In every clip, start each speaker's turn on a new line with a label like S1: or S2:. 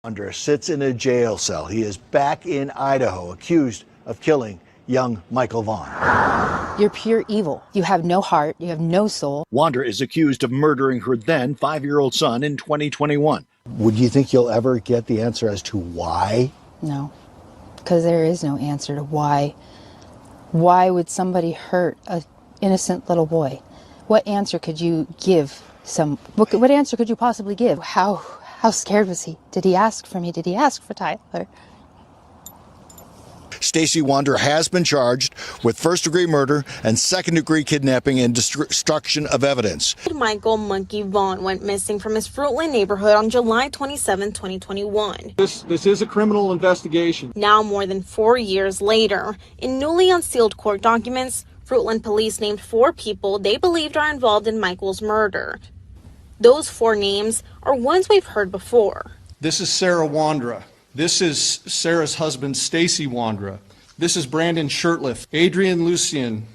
S1: Wondra sits in a jail cell. He is back in Idaho, accused of killing young Michael Vaughn.
S2: You're pure evil. You have no heart. You have no soul.
S1: Wandra is accused of murdering her then 5-year-old son in 2021. Would you think you'll ever get the answer as to why?
S2: No, because there is no answer to why. Why would somebody hurt an innocent little boy? What answer could you give? What answer could you possibly give? How scared was he? Did he ask for me? Did he ask for Tyler?
S1: Stacy Wandra has been charged with first-degree murder and second-degree kidnapping and destruction of evidence.
S3: Michael Monkey Vaughn went missing from his Fruitland neighborhood on July 27, 2021.
S4: This is a criminal investigation.
S3: Now, more than 4 years later, in newly unsealed court documents, Fruitland police named 4 people they believed are involved in Michael's murder. Those 4 names are ones we've heard before.
S4: This is Sarah Wandra. This is Sarah's husband, Stacy Wandra. This is Brandon Sherliff, Adrian Lucien.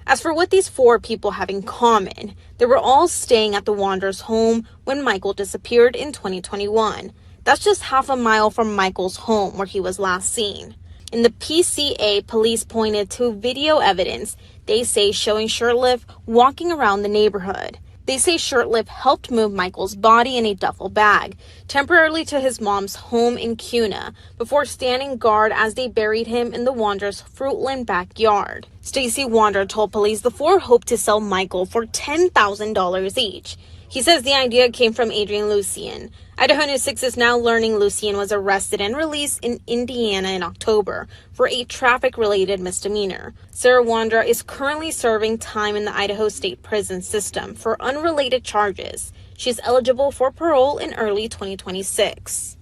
S3: As for what these 4 people have in common, they were all staying at the Wandras' home when Michael disappeared in 2021. That's just half a mile from Michael's home where he was last seen. In the PCA, police pointed to video evidence they say showing Sherliff walking around the neighborhood. They say Sherliff helped move Michael's body in a duffel bag temporarily to his mom's home in Kuna before standing guard as they buried him in the Wandras' Fruitland backyard. Stacy Wandra told police the 4 hoped to sell Michael for $10,000 each. He says the idea came from Adrian Lucien. Idaho News 6 is now learning Lucien was arrested and released in Indiana in October for a traffic-related misdemeanor. Sarah Wandra is currently serving time in the Idaho State Prison System for unrelated charges. She's eligible for parole in early 2026.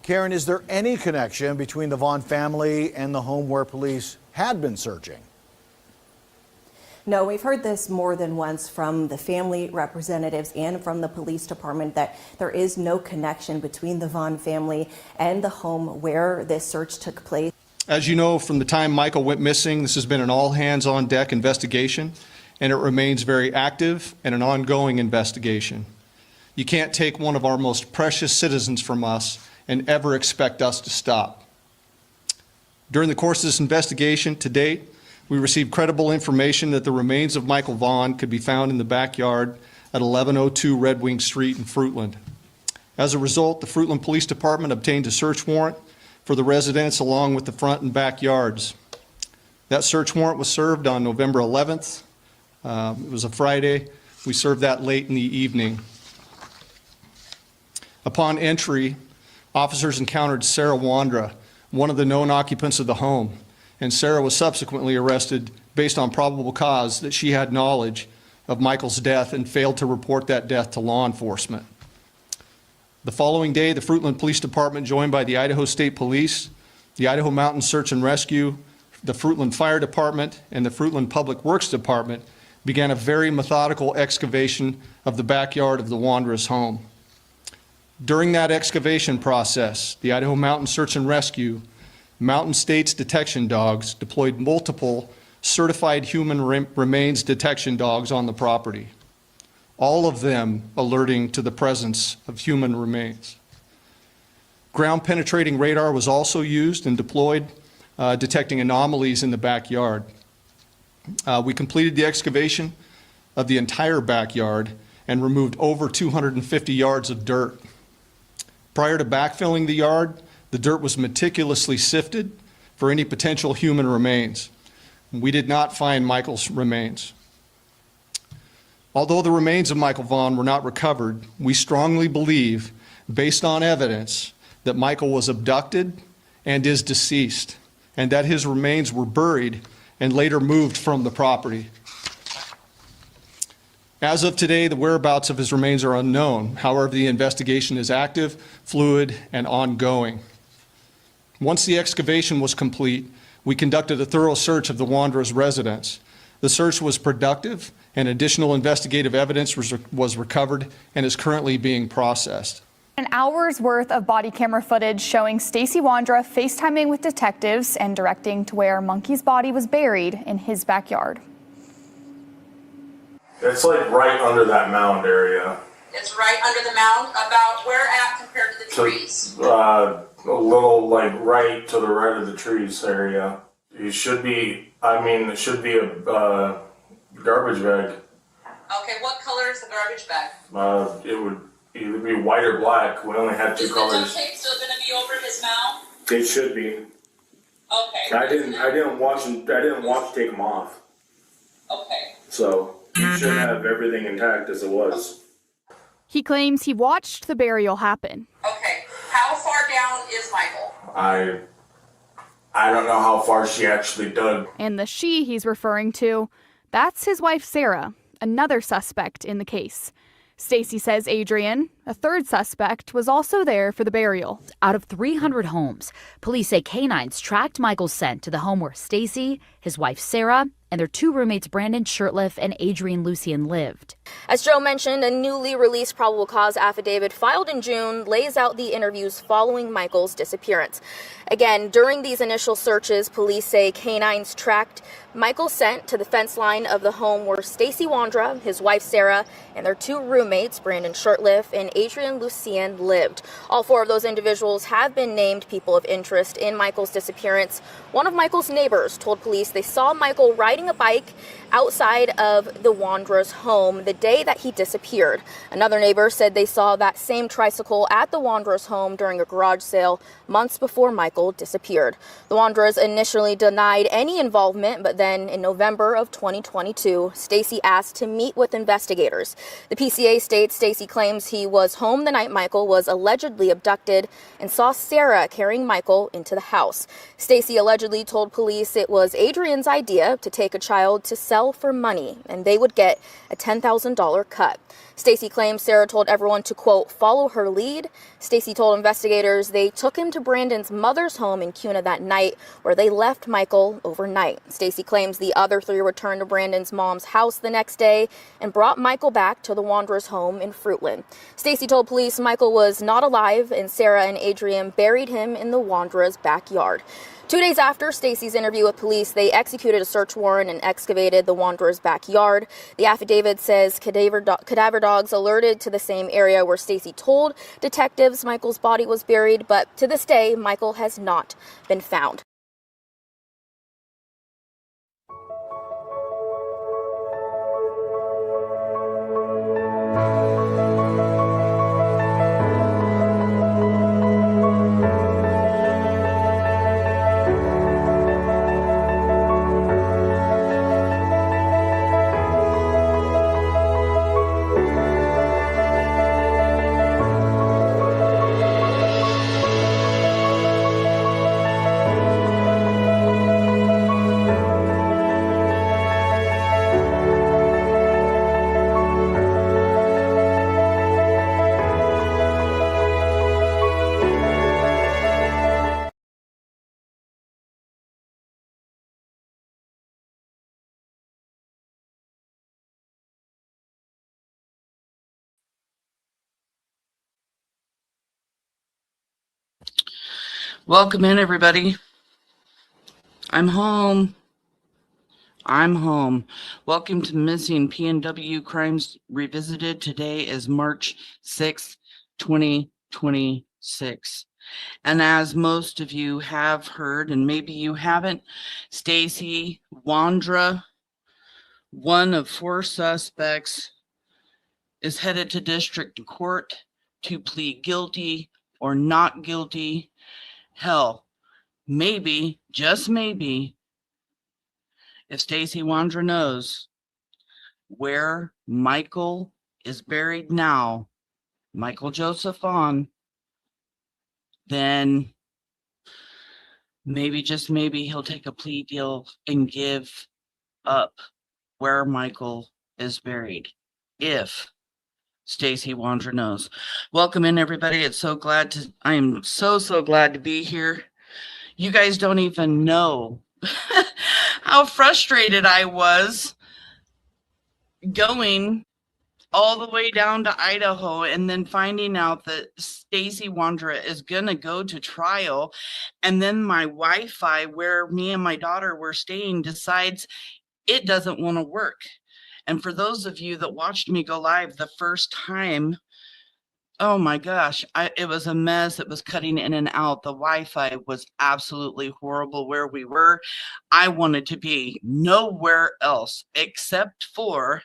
S1: Karen, is there any connection between the Vaughn family and the home where police had been searching?
S5: No, we've heard this more than once from the family representatives and from the police department that there is no connection between the Vaughn family and the home where this search took place.
S4: As you know, from the time Michael went missing, this has been an all-hands-on-deck investigation, and it remains very active and an ongoing investigation. You can't take one of our most precious citizens from us and ever expect us to stop. During the course of this investigation to date, we received credible information that the remains of Michael Vaughn could be found in the backyard at 1102 Red Wing Street in Fruitland. As a result, the Fruitland Police Department obtained a search warrant for the residence along with the front and backyards. That search warrant was served on November 11th. It was a Friday. We served that late in the evening. Upon entry, officers encountered Sarah Wandra, one of the known occupants of the home, and Sarah was subsequently arrested based on probable cause that she had knowledge of Michael's death and failed to report that death to law enforcement. The following day, the Fruitland Police Department, joined by the Idaho State Police, the Idaho Mountain Search and Rescue, the Fruitland Fire Department, and the Fruitland Public Works Department began a very methodical excavation of the backyard of the Wandras' home. During that excavation process, the Idaho Mountain Search and Rescue, Mountain States detection dogs deployed multiple certified human remains detection dogs on the property, all of them alerting to the presence of human remains. Ground penetrating radar was also used and deployed, detecting anomalies in the backyard. We completed the excavation of the entire backyard and removed over 250 yards of dirt. Prior to backfilling the yard, the dirt was meticulously sifted for any potential human remains. We did not find Michael's remains. Although the remains of Michael Vaughn were not recovered, we strongly believe, based on evidence, that Michael was abducted and is deceased, and that his remains were buried and later moved from the property. As of today, the whereabouts of his remains are unknown. However, the investigation is active, fluid, and ongoing. Once the excavation was complete, we conducted a thorough search of the Wondra's residence. The search was productive, and additional investigative evidence was recovered and is currently being processed.
S6: An hour's worth of body camera footage showing Stacy Wandra FaceTiming with detectives and directing to where Monkey's body was buried in his backyard.
S7: It's like right under that mound area.
S8: It's right under the mound, about where at compared to the
S7: trees? A little, like, right to the right of the trees area. It should be, it should be a garbage bag.
S8: Okay, what color is the garbage bag?
S7: It would either be white or black. We only had two colors.
S8: Is the duct tape still going to be over his mouth?
S7: It should be.
S8: Okay.
S7: I didn't watch to take them off.
S8: Okay.
S7: So you should have everything intact as it was.
S6: He claims he watched the burial happen.
S8: Okay, how far down is Michael?
S7: I don't know how far she actually dug.
S6: And the she he's referring to, that's his wife Sarah, another suspect in the case. Stacy says Adrian, a third suspect, was also there for the burial.
S9: Out of 300 homes, police say canines tracked Michael's scent to the home where Stacy, his wife Sarah, and their two roommates Brandon Sherliff and Adrian Lucien lived.
S3: As Joe mentioned, a newly released probable cause affidavit filed in June lays out the interviews following Michael's disappearance. Again, during these initial searches, police say canines tracked Michael's scent to the fence line of the home where Stacy Wandra, his wife Sarah, and their two roommates, Brandon Sherliff and Adrian Lucien, lived. All four of those individuals have been named people of interest in Michael's disappearance. One of Michael's neighbors told police they saw Michael riding a bike outside of the Wondra'S home the day that he disappeared. Another neighbor said they saw that same tricycle at the Wondra'S home during a garage sale months before Michael disappeared. The Wondra'S initially denied any involvement, but then in November of 2022, Stacy asked to meet with investigators. The PCA states Stacy claims he was home the night Michael was allegedly abducted and saw Sarah carrying Michael into the house. Stacy allegedly told police it was Adrian's idea to take a child to sell for money, and they would get a $10,000 cut. Stacy claims Sarah told everyone to, quote, follow her lead. Stacy told investigators they took him to Brandon's mother's home in Kuna that night, where they left Michael overnight. Stacy claims the other three returned to Brandon's mom's house the next day and brought Michael back to the Wondra'S home in Fruitland. Stacy told police Michael was not alive, and Sarah and Adrian buried him in the Wondra'S backyard. 2 days after Stacy's interview with police, they executed a search warrant and excavated the Wondra'S backyard. The affidavit says cadaver dogs alerted to the same area where Stacy told detectives Michael's body was buried, but to this day, Michael has not been found.
S10: Welcome in, everybody. I'm home. Welcome to Missing PNW Crimes Revisited. Today is March 6th, 2026. And as most of you have heard, and maybe you haven't, Stacy Wandra, one of four suspects, is headed to district court to plead guilty or not guilty. Hell, maybe, just maybe, if Stacy Wandra knows where Michael is buried now, Michael Joseph Vaughn, then maybe, just maybe, he'll take a plea deal and give up where Michael is buried, if Stacy Wandra knows. Welcome in, everybody. I am so glad to be here. You guys don't even know how frustrated I was going all the way down to Idaho and then finding out that Stacy Wandra is gonna go to trial, and then my Wi-Fi, where me and my daughter were staying, decides it doesn't want to work. And for those of you that watched me go live the first time Oh my gosh, it was a mess. It was cutting in and out. The Wi-Fi was absolutely horrible where we were. I wanted to be nowhere else except for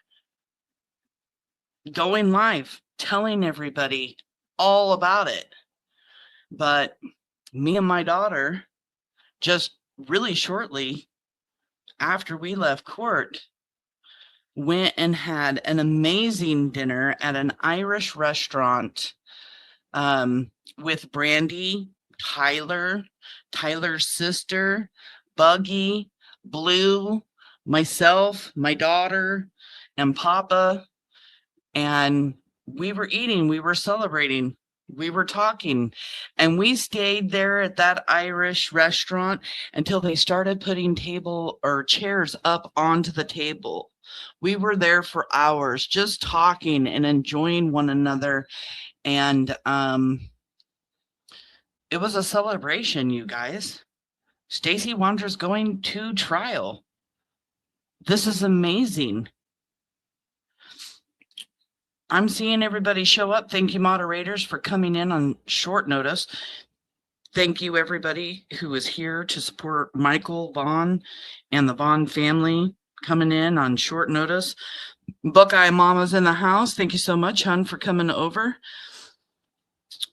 S10: going live, telling everybody all about it. But me and my daughter, just really shortly after we left court, went and had an amazing dinner at an Irish restaurant with Brandy, Tyler's sister, Buggy, Blue, myself, my daughter, and Papa. And we were eating, we were celebrating, we were talking, and we stayed there at that Irish restaurant until they started putting table or chairs up onto the table. We were there for hours just talking and enjoying one another. And it was a celebration, you guys. Stacy Wandra's going to trial. This is amazing. I'm seeing everybody show up. Thank you, moderators, for coming in on short notice. Thank you, everybody who is here to support Michael Vaughn and the Vaughn family coming in on short notice. Buckeye Mama's in the house. Thank you so much, hon, for coming over.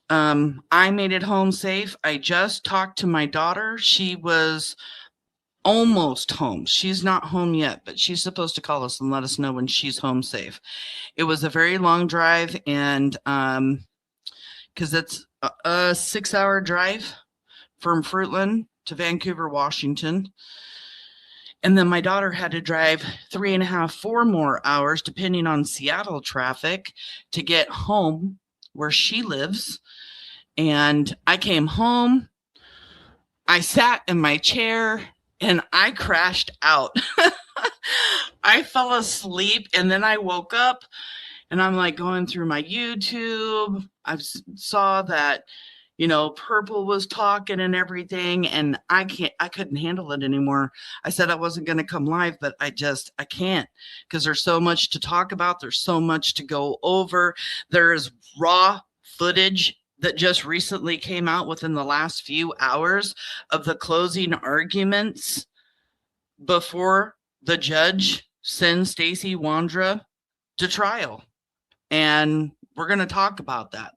S10: I made it home safe. I just talked to my daughter. She was almost home. She's not home yet, but she's supposed to call us and let us know when she's home safe. It was a very long drive, and because it's a 6-hour drive from Fruitland to Vancouver, Washington. And then my daughter had to drive 3.5, 4 more hours, depending on Seattle traffic, to get home where she lives. And I came home, I sat in my chair, and I crashed out. I fell asleep, and then I woke up, and I'm like going through my YouTube. I saw that, you know, Purple was talking and everything, and I couldn't handle it anymore. I said I wasn't going to come live, but I can't, because there's so much to talk about. There's so much to go over. There's raw footage that just recently came out within the last few hours of the closing arguments before the judge sends Stacy Wandra to trial. And we're going to talk about that.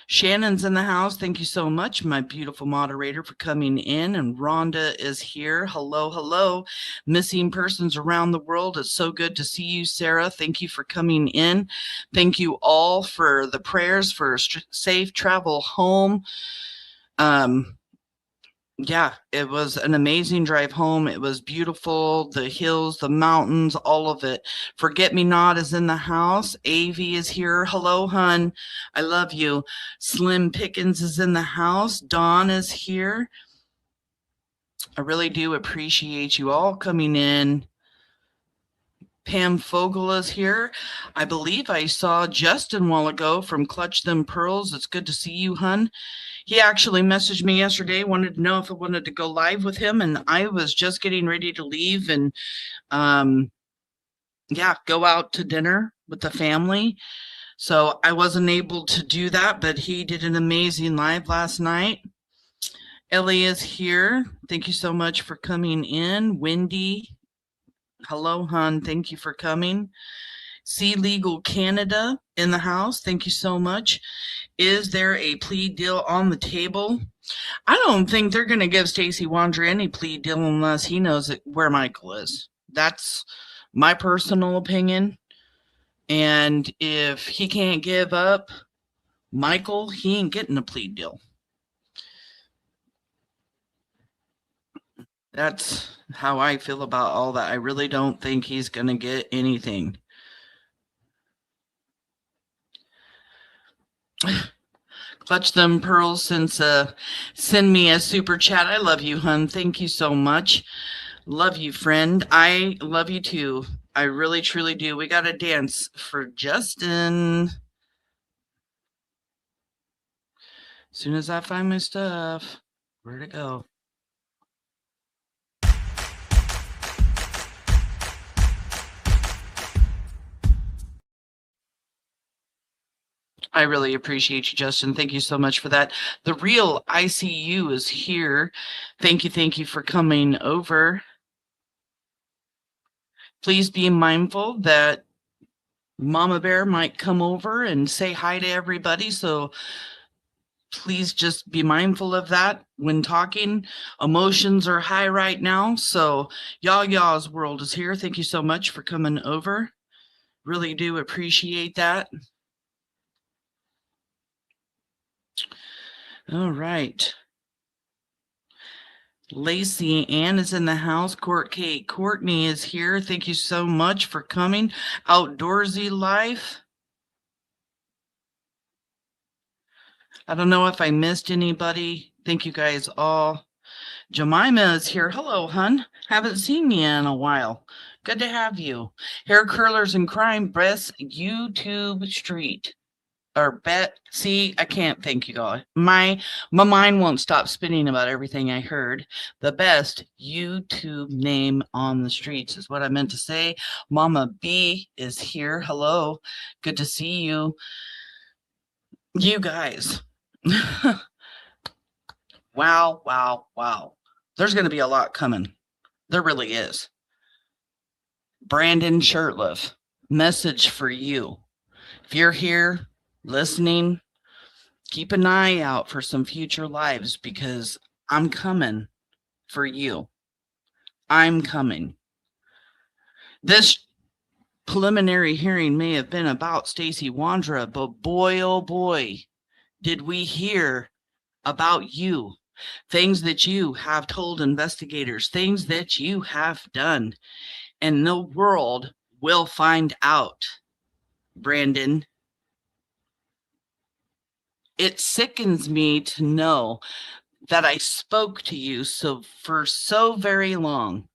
S10: Shannon's in the house. Thank you so much, my beautiful moderator, for coming in. And Rhonda is here. Hello, hello. Missing persons around the world. It's so good to see you, Sarah. Thank you for coming in. Thank you all for the prayers for safe travel home. Yeah, it was an amazing drive home. It was beautiful. The hills, the mountains, all of it. Forget Me Not is in the house. Avi is here. Hello, hun. I love you. Slim Pickens is in the house. Dawn is here. I really do appreciate you all coming in. Pam Fogel is here. I believe I saw Justin a while ago from Clutch Them Pearls. It's good to see you, hun. He actually messaged me yesterday, wanted to know if I wanted to go live with him, and I was just getting ready to leave and, yeah, go out to dinner with the family. So I wasn't able to do that, but he did an amazing live last night. Ellie is here. Thank you so much for coming in. Wendy, hello, hon. Thank you for coming. Sea Legal Canada in the house. Thank you so much. Is there a plea deal on the table? I don't think they're going to give Stacy Wandra any plea deal unless he knows where Michael is. That's my personal opinion. And if he can't give up Michael, he ain't getting a plea deal. That's how I feel about all that. I really don't think he's going to get anything. Clutch Them Pearls send me a super chat. I love you, hun. Thank you so much. Love you, friend. I love you too. I really, truly do. We got to dance for Justin. As soon as I find my stuff, where'd it go? I really appreciate you, Justin. Thank you so much for that. The real ICU is here. Thank you for coming over. Please be mindful that Mama Bear might come over and say hi to everybody, so please just be mindful of that when talking. Emotions are high right now, so Ya's World is here. Thank you so much for coming over. Really do appreciate that. All right. Lacey Ann is in the house. Courtney is here. Thank you so much for coming. Outdoorsy Life. I don't know if I missed anybody. Thank you guys all. Jemima is here. Hello, hun. Haven't seen you in a while. Good to have you. Hair Curlers and Crime Breasts YouTube Street. Or bet. See, I can't thank you guys. My mind won't stop spinning about everything I heard. The best YouTube name on the streets is what I meant to say. Mama B is here. Hello. Good to see you. You guys. Wow. There's going to be a lot coming. There really is. Brandon Sherliff, message for you. If you're here listening, keep an eye out for some future lives because I'm coming for you. I'm coming. This preliminary hearing may have been about Stacy Wandra, but boy, oh boy, did we hear about you. Things that you have told investigators, things that you have done, and the world will find out, Brandon. It sickens me to know that I spoke to you for so very long.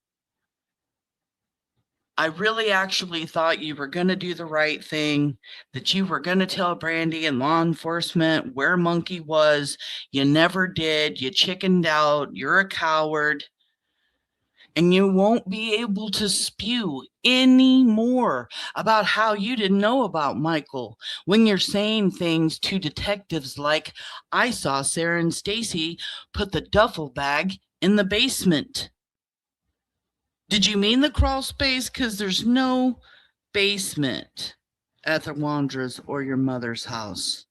S10: I really actually thought you were going to do the right thing, that you were going to tell Brandy and law enforcement where Monkey was. You never did. You chickened out. You're a coward. And you won't be able to spew any more about how you didn't know about Michael when you're saying things to detectives like, I saw Sarah and Stacy put the duffel bag in the basement. Did you mean the crawl space? Because there's no basement at the Wondra'S or your mother's house.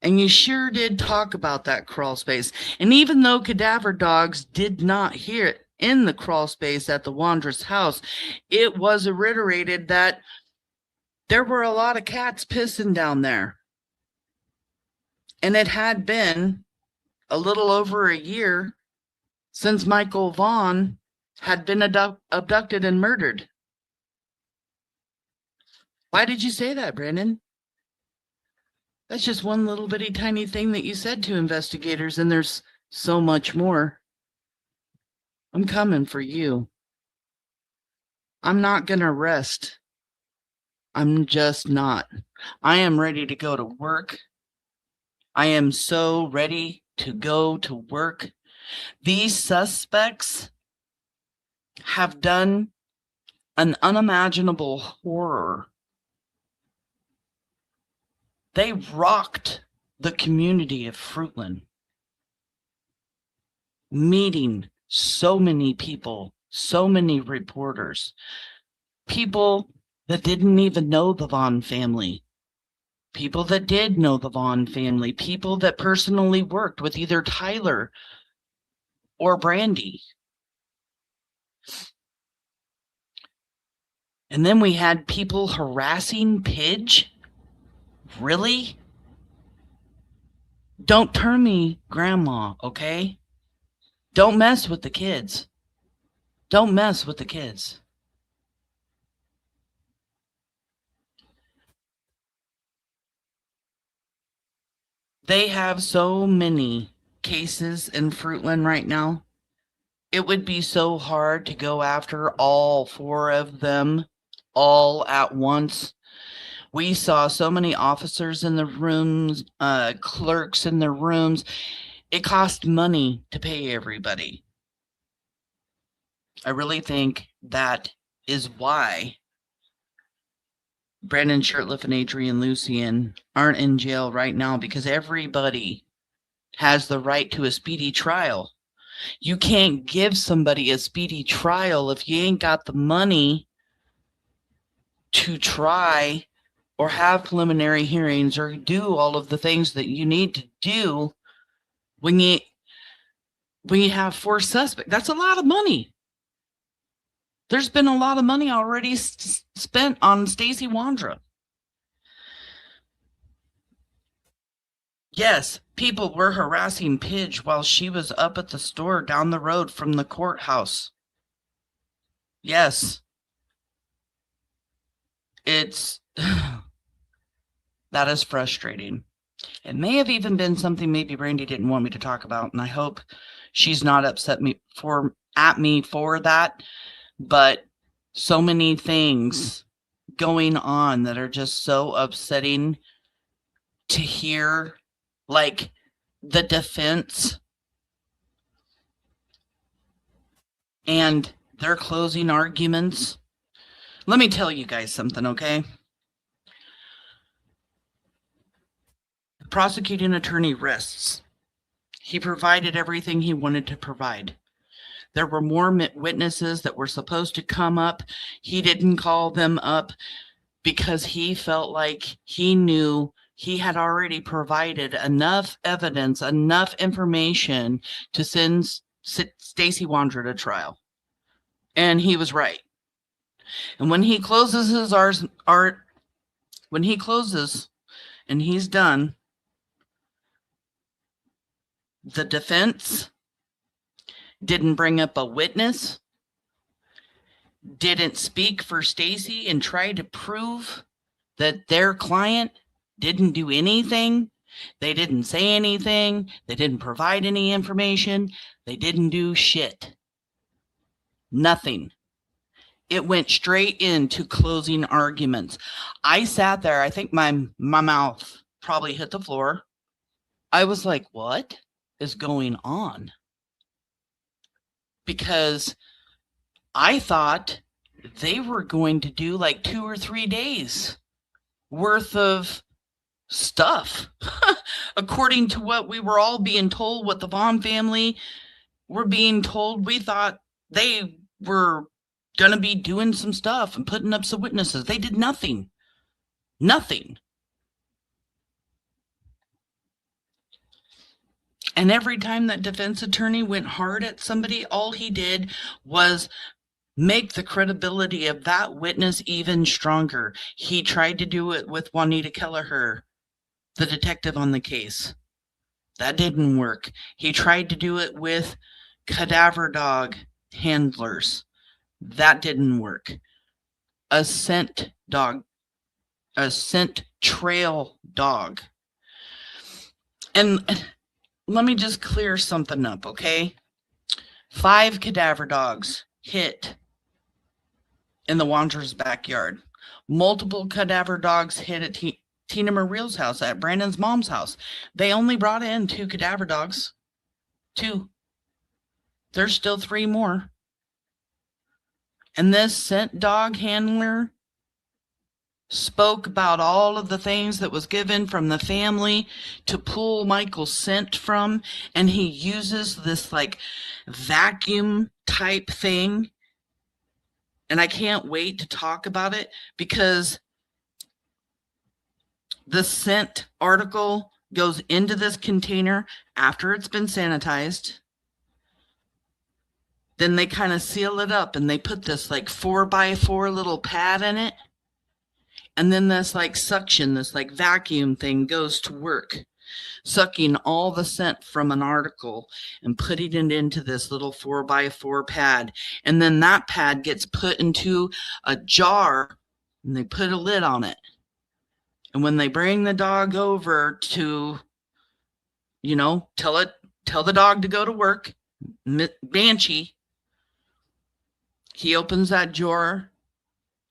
S10: And you sure did talk about that crawl space. And even though cadaver dogs did not hear it in the crawl space at the Wondra'S house, it was reiterated that there were a lot of cats pissing down there. And it had been a little over a year since Michael Vaughn had been abducted and murdered. Why did you say that, Brandon? That's just one little bitty tiny thing that you said to investigators, and there's so much more. I'm coming for you. I'm not gonna rest. I'm just not. I am ready to go to work. I am so ready to go to work. These suspects have done an unimaginable horror. They rocked the community of Fruitland, meeting so many people, so many reporters, people that didn't even know the Vaughn family, people that did know the Vaughn family, people that personally worked with either Tyler or Brandy. And then we had people harassing Pidge. Really? Don't turn me grandma, okay? Don't mess with the kids. Don't mess with the kids. They have so many cases in Fruitland right now. It would be so hard to go after all 4 of them all at once. We saw so many officers in the rooms, clerks in the rooms. It cost money to pay everybody. I really think that is why Brandon Sherliff and Adrian Lucien aren't in jail right now because everybody has the right to a speedy trial. You can't give somebody a speedy trial if you ain't got the money to try or have preliminary hearings or do all of the things that you need to do when you have 4 suspects. That's a lot of money. There's been a lot of money already spent on Stacy Wandra. Yes, people were harassing Pidge while she was up at the store down the road from the courthouse. Yes. It's that is frustrating. It may have even been something maybe Brandy didn't want me to talk about, and I hope she's not upset at me for that. But so many things going on that are just so upsetting to hear, like the defense and their closing arguments. Let me tell you guys something, okay? The prosecuting attorney rests. He provided everything he wanted to provide. There were more witnesses that were supposed to come up. He didn't call them up because he felt like he knew he had already provided enough evidence, enough information to send Stacy Wandra to trial. And he was right. And when he closes his when he closes and he's done, the defense didn't bring up a witness, didn't speak for Stacy and try to prove that their client didn't do anything. They didn't say anything. They didn't provide any information. They didn't do shit. Nothing. It went straight into closing arguments. I sat there. I think my mouth probably hit the floor. I was like, what is going on? Because I thought they were going to do like 2 or 3 days worth of stuff. According to what we were all being told, what the Vaughn family were being told, we thought they were going to be doing some stuff and putting up some witnesses. They did nothing. Nothing. And every time that defense attorney went hard at somebody, all he did was make the credibility of that witness even stronger. He tried to do it with Juanita Kelleher, the detective on the case. That didn't work. He tried to do it with cadaver dog handlers. That didn't work. A scent trail dog. And let me just clear something up, okay? 5 cadaver dogs hit in the Wondra'S backyard. Multiple cadaver dogs hit at Tina Marie's house, at Brandon's mom's house. They only brought in 2 cadaver dogs. 2. There's still 3 more. And this scent dog handler spoke about all of the things that was given from the family to pull Michael's scent from, and he uses this like vacuum type thing, and I can't wait to talk about it because the scent article goes into this container after it's been sanitized. Then they kind of seal it up and they put this like 4x4 little pad in it. And then this like suction, this like vacuum thing goes to work, sucking all the scent from an article and putting it into this little 4x4 pad. And then that pad gets put into a jar and they put a lid on it. And when they bring the dog over to, tell the dog to go to work, Banshee, he opens that jar,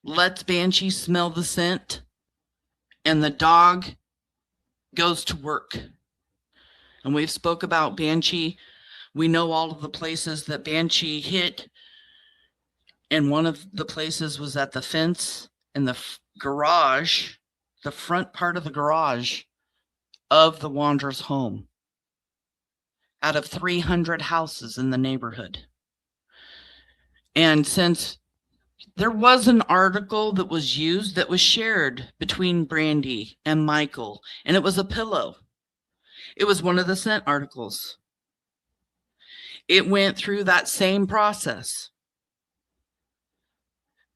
S10: lets Banshee smell the scent, and the dog goes to work. And we've spoke about Banshee. We know all of the places that Banshee hit, and one of the places was at the fence in the garage, the front part of the garage of the Wondra'S home out of 300 houses in the neighborhood. And since there was an article that was used that was shared between Brandy and Michael, and it was a pillow. It was one of the scent articles. It went through that same process.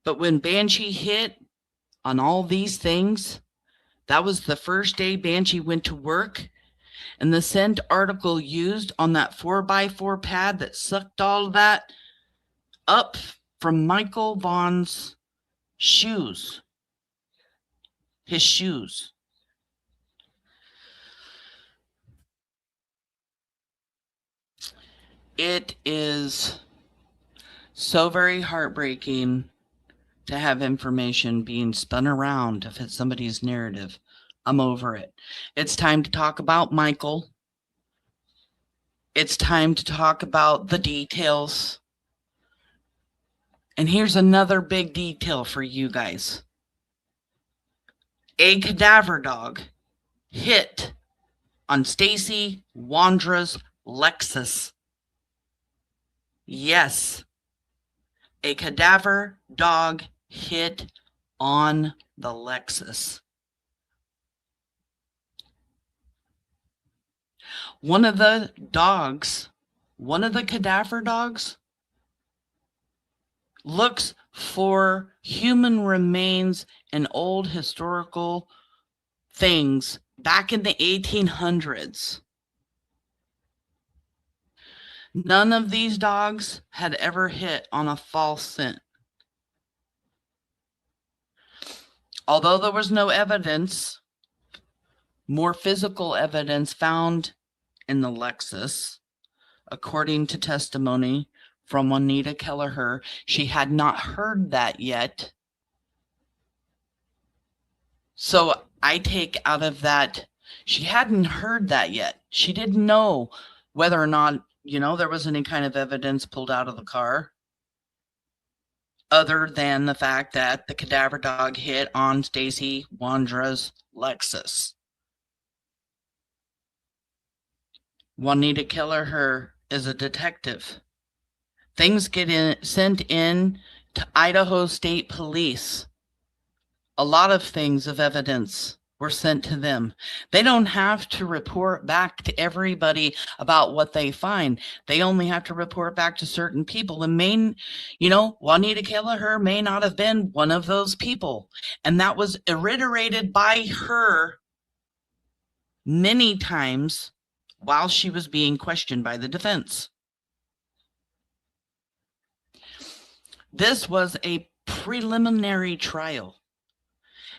S10: But when Banshee hit on all these things, that was the first day Banshee went to work, and the scent article used on that 4x4 pad that sucked all of that up from Michael Vaughn's shoes. His shoes. It is so very heartbreaking to have information being spun around to fit somebody's narrative. I'm over it. It's time to talk about Michael. It's time to talk about the details. And here's another big detail for you guys. A cadaver dog hit on Stacy Wandra's Lexus. Yes, a cadaver dog hit on the Lexus. One of the cadaver dogs, looks for human remains and old historical things back in the 1800s. None of these dogs had ever hit on a false scent. Although there was no evidence, more physical evidence found in the Lexus, according to testimony from Juanita Kelleher, she had not heard that yet. So I take out of that, she hadn't heard that yet. She didn't know whether or not, there was any kind of evidence pulled out of the car, other than the fact that the cadaver dog hit on Stacy Wandra's Lexus. Juanita Kelleher is a detective. Things get sent in to Idaho State Police. A lot of things of evidence were sent to them. They don't have to report back to everybody about what they find. They only have to report back to certain people. And Juanita Kelleher may not have been one of those people. And that was reiterated by her many times while she was being questioned by the defense. This was a preliminary trial.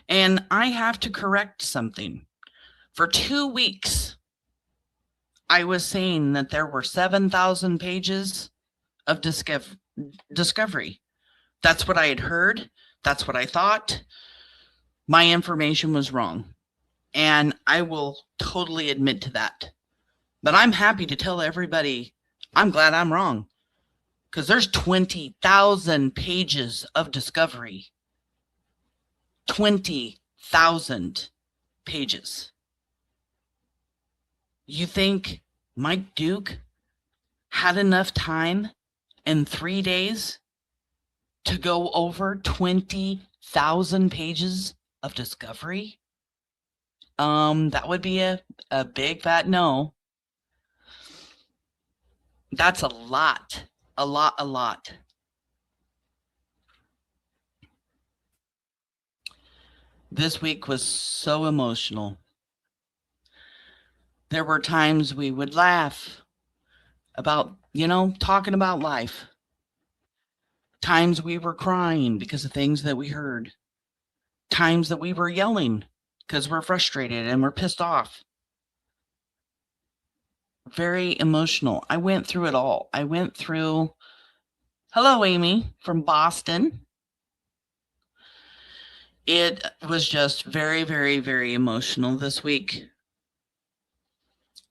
S10: And I have to correct something. For 2 weeks, I was saying that there were 7,000 pages of discovery. That's what I had heard. That's what I thought. My information was wrong. And I will totally admit to that. But I'm happy to tell everybody I'm glad I'm wrong. Because there's 20,000 pages of discovery. 20,000 pages. You think Mike Duke had enough time in 3 days to go over 20,000 pages of discovery? That would be a big fat no. That's a lot. A lot. This week was so emotional. There were times we would laugh about, talking about life. Times we were crying because of things that we heard. Times that we were yelling because we're frustrated and we're pissed off. Very emotional. I went through it all. I went through, hello, Amy from Boston. It was just very, very, very emotional this week.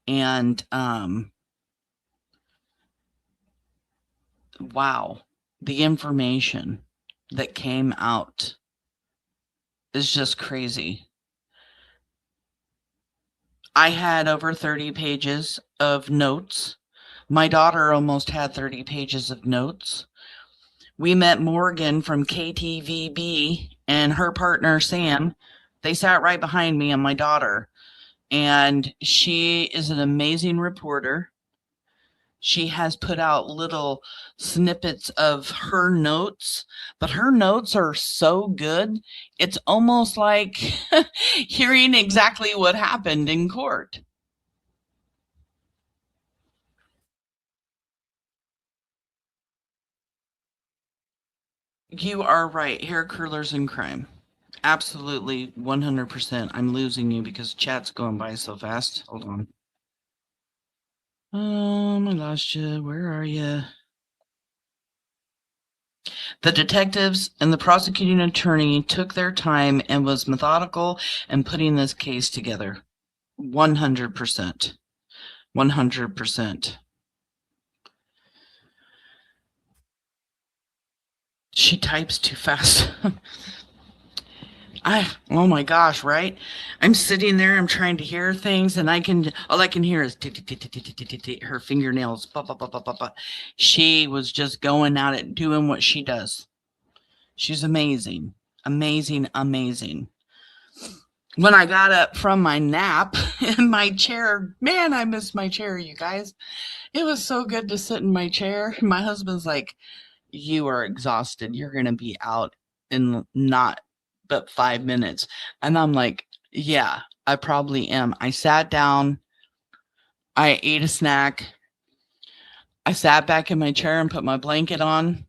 S10: And, wow, the information that came out is just crazy. I had over 30 pages of notes. My daughter almost had 30 pages of notes. We met Morgan from KTVB and her partner, Sam. They sat right behind me and my daughter. And she is an amazing reporter. She has put out little snippets of her notes, but her notes are so good. It's almost like hearing exactly what happened in court. You are right. Hair curlers and crime. Absolutely, 100%. I'm losing you because chat's going by so fast. Hold on. I lost you. Where are you? The detectives and the prosecuting attorney took their time and was methodical in putting this case together. 100%. 100%. She types too fast. Oh my gosh, right? I'm sitting there, I'm trying to hear things, and all I can hear is her fingernails. She was just going at it, doing what she does. She's amazing. Amazing, amazing. When I got up from my nap in my chair, man, I missed my chair, you guys. It was so good to sit in my chair. My husband's like, you are exhausted. You're going to be out in not but 5 minutes. And I'm like, yeah, I probably am. I sat down. I ate a snack. I sat back in my chair and put my blanket on.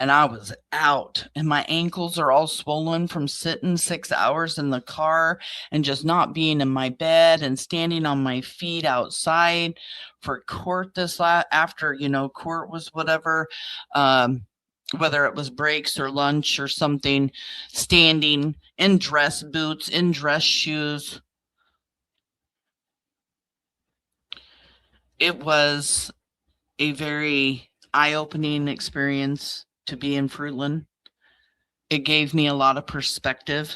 S10: And I was out. And my ankles are all swollen from sitting 6 hours in the car and just not being in my bed and standing on my feet outside for court after, court was whatever. Whether it was breaks or lunch or something, standing in dress boots, in dress shoes. It was a very eye-opening experience to be in Fruitland. It gave me a lot of perspective.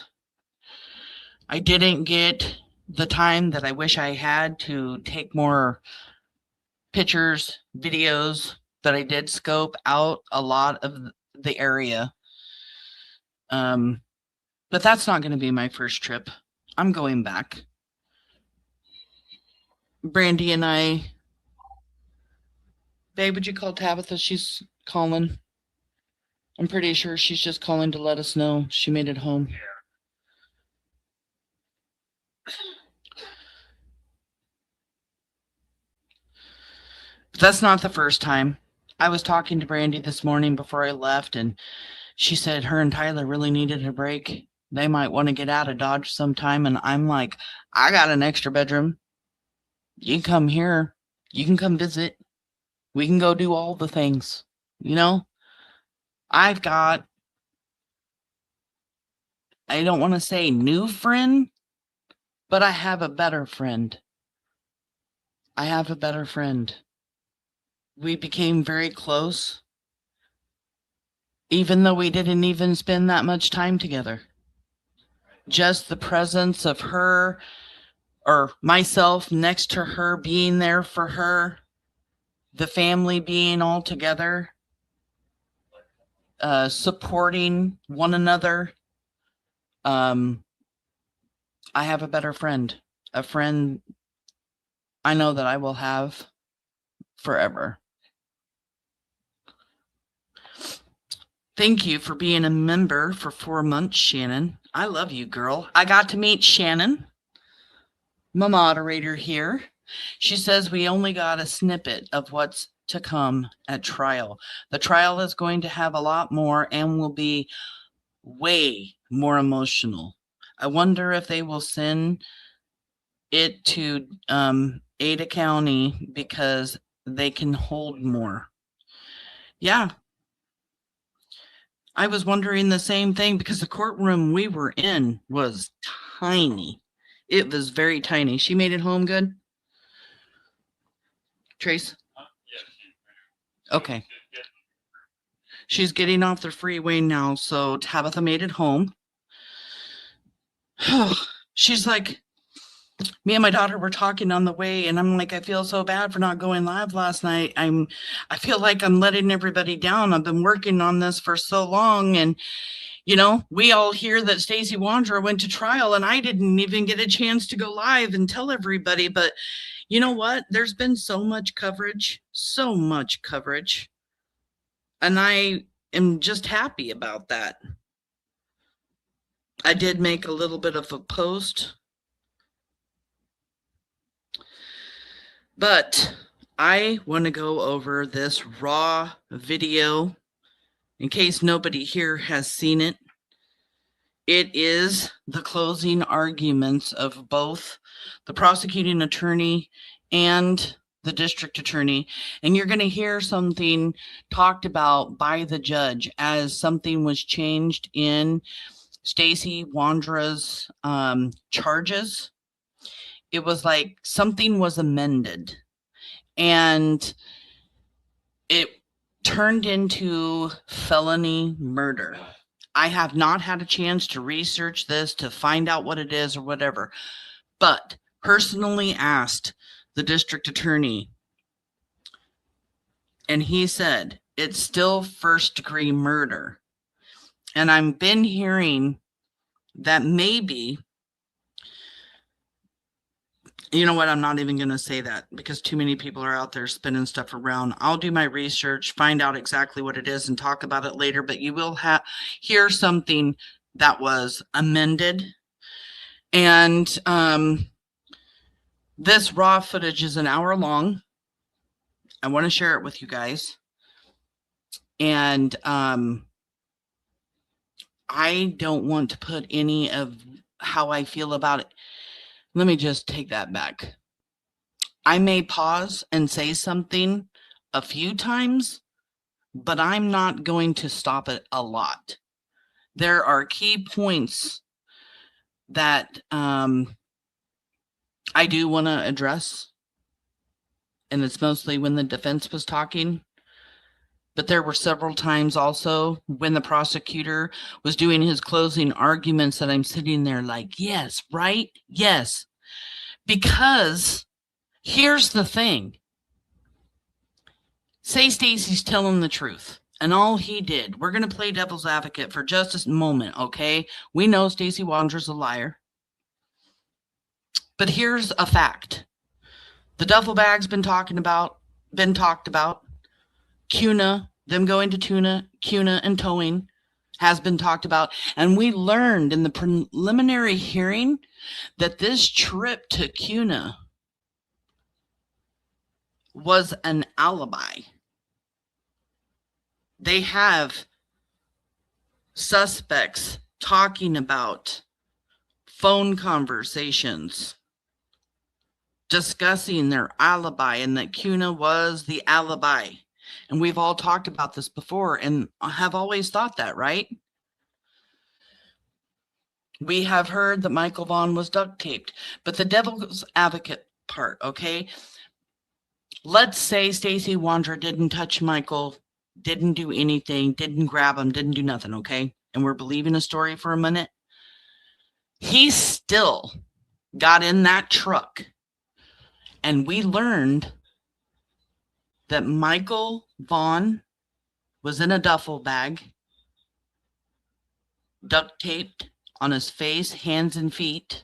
S10: I didn't get the time that I wish I had to take more pictures, videos, but I did scope out a lot of the area. But that's not going to be my first trip. I'm going back. Brandy and I... Babe, would you call Tabitha? She's calling. I'm pretty sure she's just calling to let us know she made it home. But that's not the first time. I was talking to Brandy this morning before I left, and she said her and Tyler really needed a break. They might want to get out of Dodge sometime, and I'm like, I got an extra bedroom. You can come here. You can come visit. We can go do all the things. I've got, I don't want to say new friend, but I have a better friend. I have a better friend. We became very close, even though we didn't even spend that much time together. Just the presence of her or myself next to her, being there for her, the family being all together, supporting one another. I have a better friend, a friend I know that I will have forever. Thank you for being a member for 4 months, Shannon. I love you, girl. I got to meet Shannon, my moderator here. She says we only got a snippet of what's to come at trial. The trial is going to have a lot more and will be way more emotional. I wonder if they will send it to Ada County because they can hold more. Yeah. I was wondering the same thing because the courtroom we were in was tiny. It was very tiny. She made it home good? Trace? Okay. She's getting off the freeway now, so Tabitha made it home. She's like, me and my daughter were talking on the way, and I'm like, I feel so bad for not going live last night. I feel like I'm letting everybody down. I've been working on this for so long, and we all hear that Stacy Wandra went to trial, and I didn't even get a chance to go live and tell everybody. But you know what? There's been so much coverage, and I am just happy about that. I did make a little bit of a post, but I want to go over this raw video in case nobody here has seen it. It is the closing arguments of both the prosecuting attorney and the district attorney. And you're going to hear something talked about by the judge as something was changed in Stacy Wandra's charges. It was like something was amended, and it turned into felony murder. I have not had a chance to research this to find out what it is or whatever, but personally asked the district attorney, and he said it's still first-degree murder. And I've been hearing that maybe, you know what, I'm not even going to say that because too many people are out there spinning stuff around. I'll do my research, find out exactly what it is, and talk about it later. But you will hear something that was amended. And this raw footage is an hour long. I want to share it with you guys. And I don't want to put any of how I feel about it. Let me just take that back. I may pause and say something a few times, but I'm not going to stop it a lot. There are key points that I do want to address, and it's mostly when the defense was talking. But there were several times also when the prosecutor was doing his closing arguments that I'm sitting there like, yes, right? Yes. Because here's the thing. Say Stacy's telling the truth, and all he did, we're going to play devil's advocate for just a moment, okay? We know Stacy Wandra's a liar. But here's a fact. The duffel bag's been talked about. CUNA, them going to CUNA and towing has been talked about. And we learned in the preliminary hearing that this trip to CUNA was an alibi. They have suspects talking about phone conversations discussing their alibi, and that CUNA was the alibi. And we've all talked about this before and have always thought that, right? We have heard that Michael Vaughn was duct taped, but the devil's advocate part, okay? Let's say Stacy Wandra didn't touch Michael, didn't do anything, didn't grab him, didn't do nothing, okay? And we're believing a story for a minute. He still got in that truck, and we learned that Michael Vaughn was in a duffel bag, duct taped on his face, hands, and feet,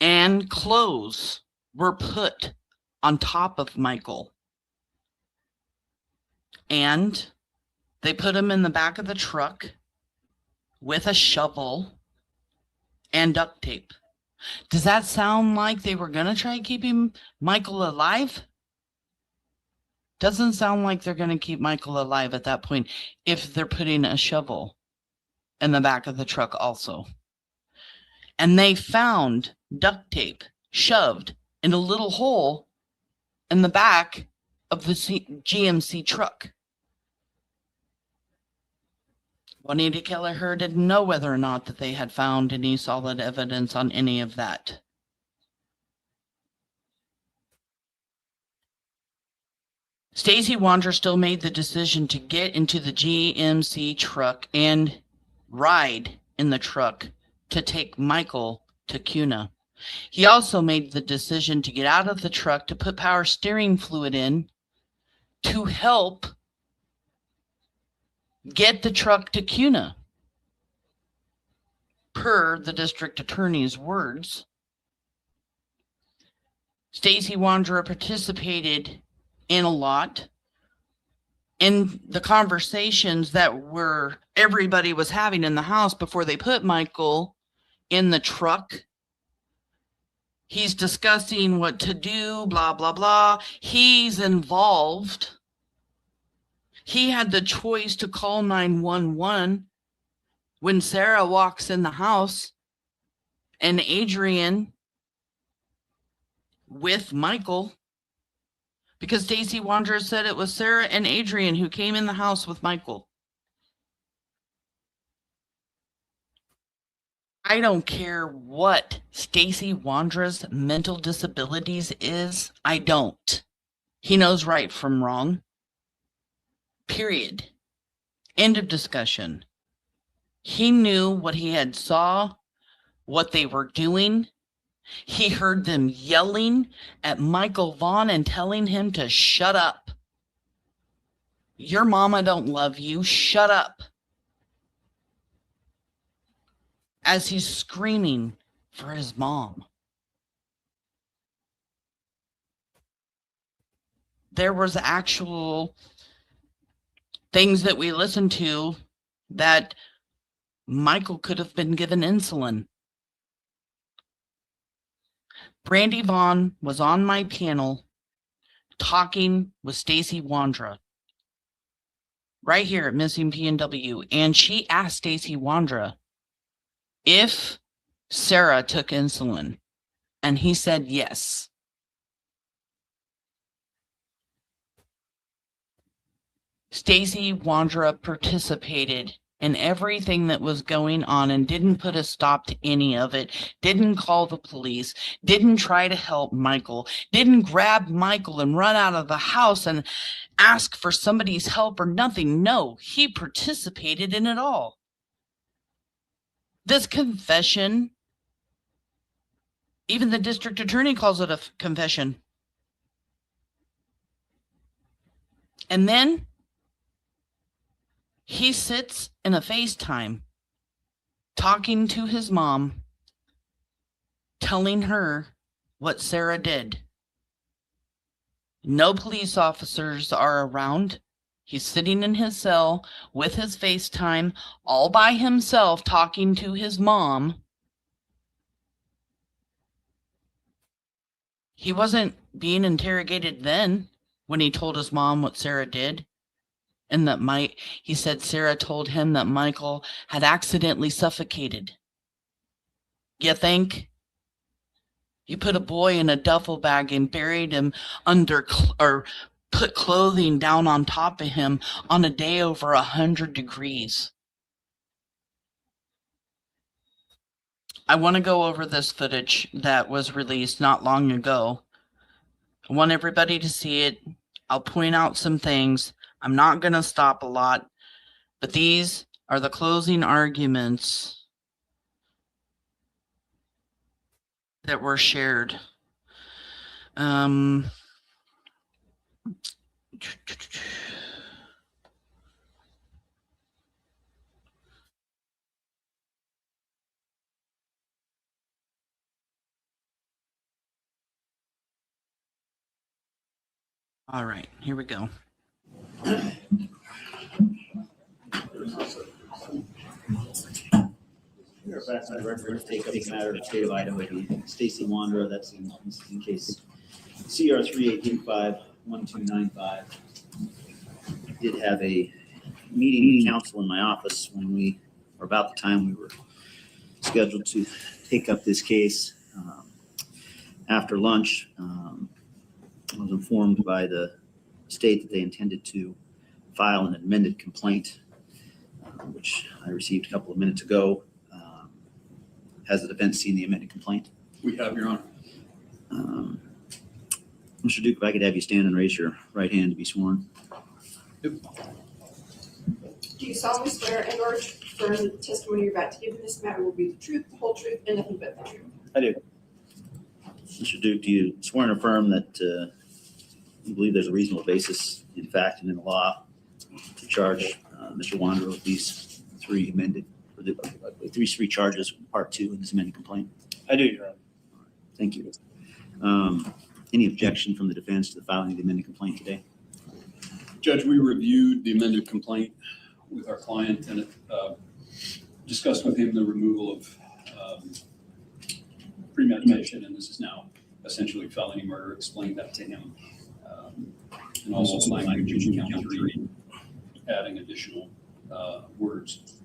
S10: and clothes were put on top of Michael. And they put him in the back of the truck with a shovel and duct tape. Does that sound like they were going to try keeping Michael alive? Doesn't sound like they're going to keep Michael alive at that point if they're putting a shovel in the back of the truck also. And they found duct tape shoved in a little hole in the back of the GMC truck. Juanita Kelleher didn't know whether or not that they had found any solid evidence on any of that. Stacy Wandra still made the decision to get into the GMC truck and ride in the truck to take Michael to CUNA. He also made the decision to get out of the truck to put power steering fluid in to help get the truck to CUNA. Per the district attorney's words, Stacy Wandra participated in a lot in the conversations that everybody was having in the house before they put Michael in the truck. He's discussing what to do, blah, blah, blah. He's involved. He had the choice to call 911 when Sarah walks in the house and Adrian with Michael, because Stacy Wandra said it was Sarah and Adrian who came in the house with Michael. I don't care what Stacy Wandra's mental disabilities is. I don't. He knows right from wrong. Period. End of discussion. He knew what he had saw, what they were doing. He heard them yelling at Michael Vaughn and telling him to shut up. Your mama don't love you. Shut up. As he's screaming for his mom. There was actual things that we listened to that Michael could have been given insulin. Brandy Vaughn was on my panel talking with Stacy Wandra right here at Missing PNW, and she asked Stacy Wandra if Sarah took insulin, and he said yes. Stacy Wandra participated in everything that was going on and didn't put a stop to any of it, didn't call the police, didn't try to help Michael, didn't grab Michael and run out of the house and ask for somebody's help or nothing. No, he participated in it all. This confession, even the district attorney calls it a confession. And then he sits in a FaceTime talking to his mom, telling her what Sarah did. No police officers are around. He's sitting in his cell with his FaceTime all by himself talking to his mom. He wasn't being interrogated then when he told his mom what Sarah did. And that he said Sarah told him that Michael had accidentally suffocated. You think? You put a boy in a duffel bag and buried him under, or put clothing down on top of him on a day over 100 degrees. I want to go over this footage that was released not long ago. I want everybody to see it. I'll point out some things. I'm not going to stop a lot, but these are the closing arguments that were shared. All right, here we go.
S11: Facts on record, take up the matter of the state of Idaho, Stacy Wandra, that's in case CR 3885-1295. Did have a meeting with council in my office when we, or about the time we were scheduled to take up this case. After lunch, I was informed by the state that they intended to file an amended complaint, which I received a couple of minutes ago. Has the defense seen the amended complaint?
S12: We have, Your Honor.
S11: Mr. Duke, if I could have you stand and raise your right hand to be sworn.
S12: Yep. Do you solemnly swear and/or affirm that the testimony you're about to give in this matter will be the truth, the whole truth, and nothing but the truth?
S11: I do. Mr. Duke, do you swear and affirm that you believe there's a reasonable basis in fact and in the law to charge Mr. Wandra with these three amended, or the three charges, part 2 in this amended complaint?
S13: I do, Your Honor.
S11: Thank you. Any objection from the defense to the filing of the amended complaint today?
S14: Judge, we reviewed the amended complaint with our client and discussed with him the removal of premeditation, and this is now essentially felony murder. Explained that to him, and also language in count 3, adding additional words.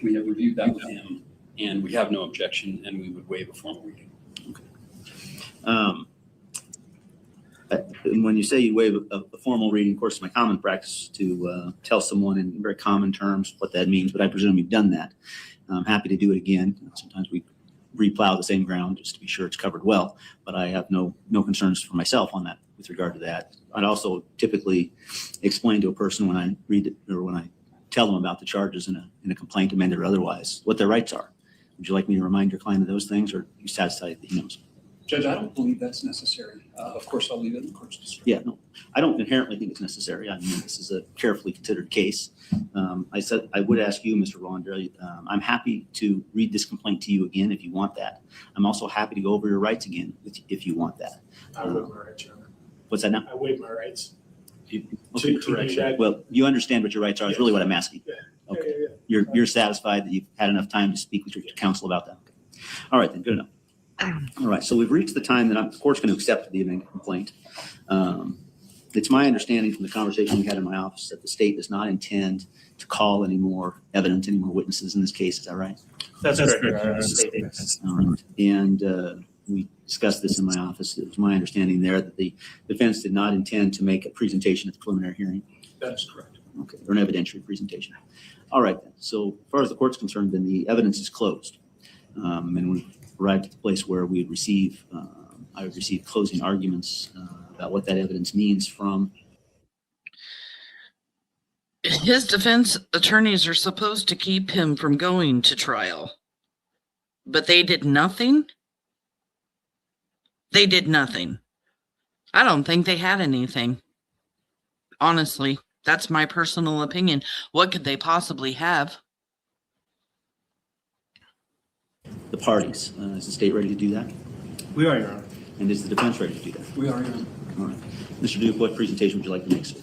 S14: We have reviewed that with him, and we have no objection, and we would waive a formal reading.
S11: Okay. And when you say you waive a formal reading, of course, it's my common practice to tell someone in very common terms what that means, but I presume you've done that. I'm happy to do it again. Sometimes we replow the same ground just to be sure it's covered well, but I have no concerns for myself on that with regard to that. I'd also typically explain to a person when I read it or when I tell them about the charges in a complaint, amended or otherwise, what their rights are. Would you like me to remind your client of those things, or are you satisfied that he knows?
S14: Judge, I don't believe that's necessary. Of course, I'll leave it in the court's discretion.
S11: Yeah, no, I don't inherently think it's necessary. I mean, this is a carefully considered case. I said I would ask you, Mr. Wandra, I'm happy to read this complaint to you again if you want that. I'm also happy to go over your rights again if you want that.
S13: I waive my rights, Your Honor.
S11: What's that now?
S13: I waive my rights.
S11: Okay, correct. Well, you understand what your rights are. Is really what I'm asking.
S13: Yeah.
S11: Okay.
S13: Yeah.
S11: You're satisfied that you've had enough time to speak with your counsel about that. Okay. All right, then. Good enough. All right, so we've reached the time that the court's going to accept the amended complaint. It's my understanding from the conversation we had in my office that the state does not intend to call any more evidence, any more witnesses in this case. Is that right?
S13: That's correct, Your Honor.
S11: All right. And we discussed this in my office. It was my understanding there that the defense did not intend to make a presentation at the preliminary hearing.
S14: That is correct.
S11: Okay, or an evidentiary presentation. All right, then. So as far as the court's concerned, then the evidence is closed. And we've arrived at the place where we would receive, I would receive closing arguments about what that evidence means from.
S10: His defense attorneys are supposed to keep him from going to trial, but they did nothing. They did nothing. I don't think they had anything. Honestly, that's my personal opinion. What could they possibly have?
S11: The parties. Is the state ready to do that?
S13: We are, Your Honor.
S11: And is the defense ready to do that?
S14: We are, Your Honor.
S11: All right. Mr. Duke, what presentation would you like to make, sir?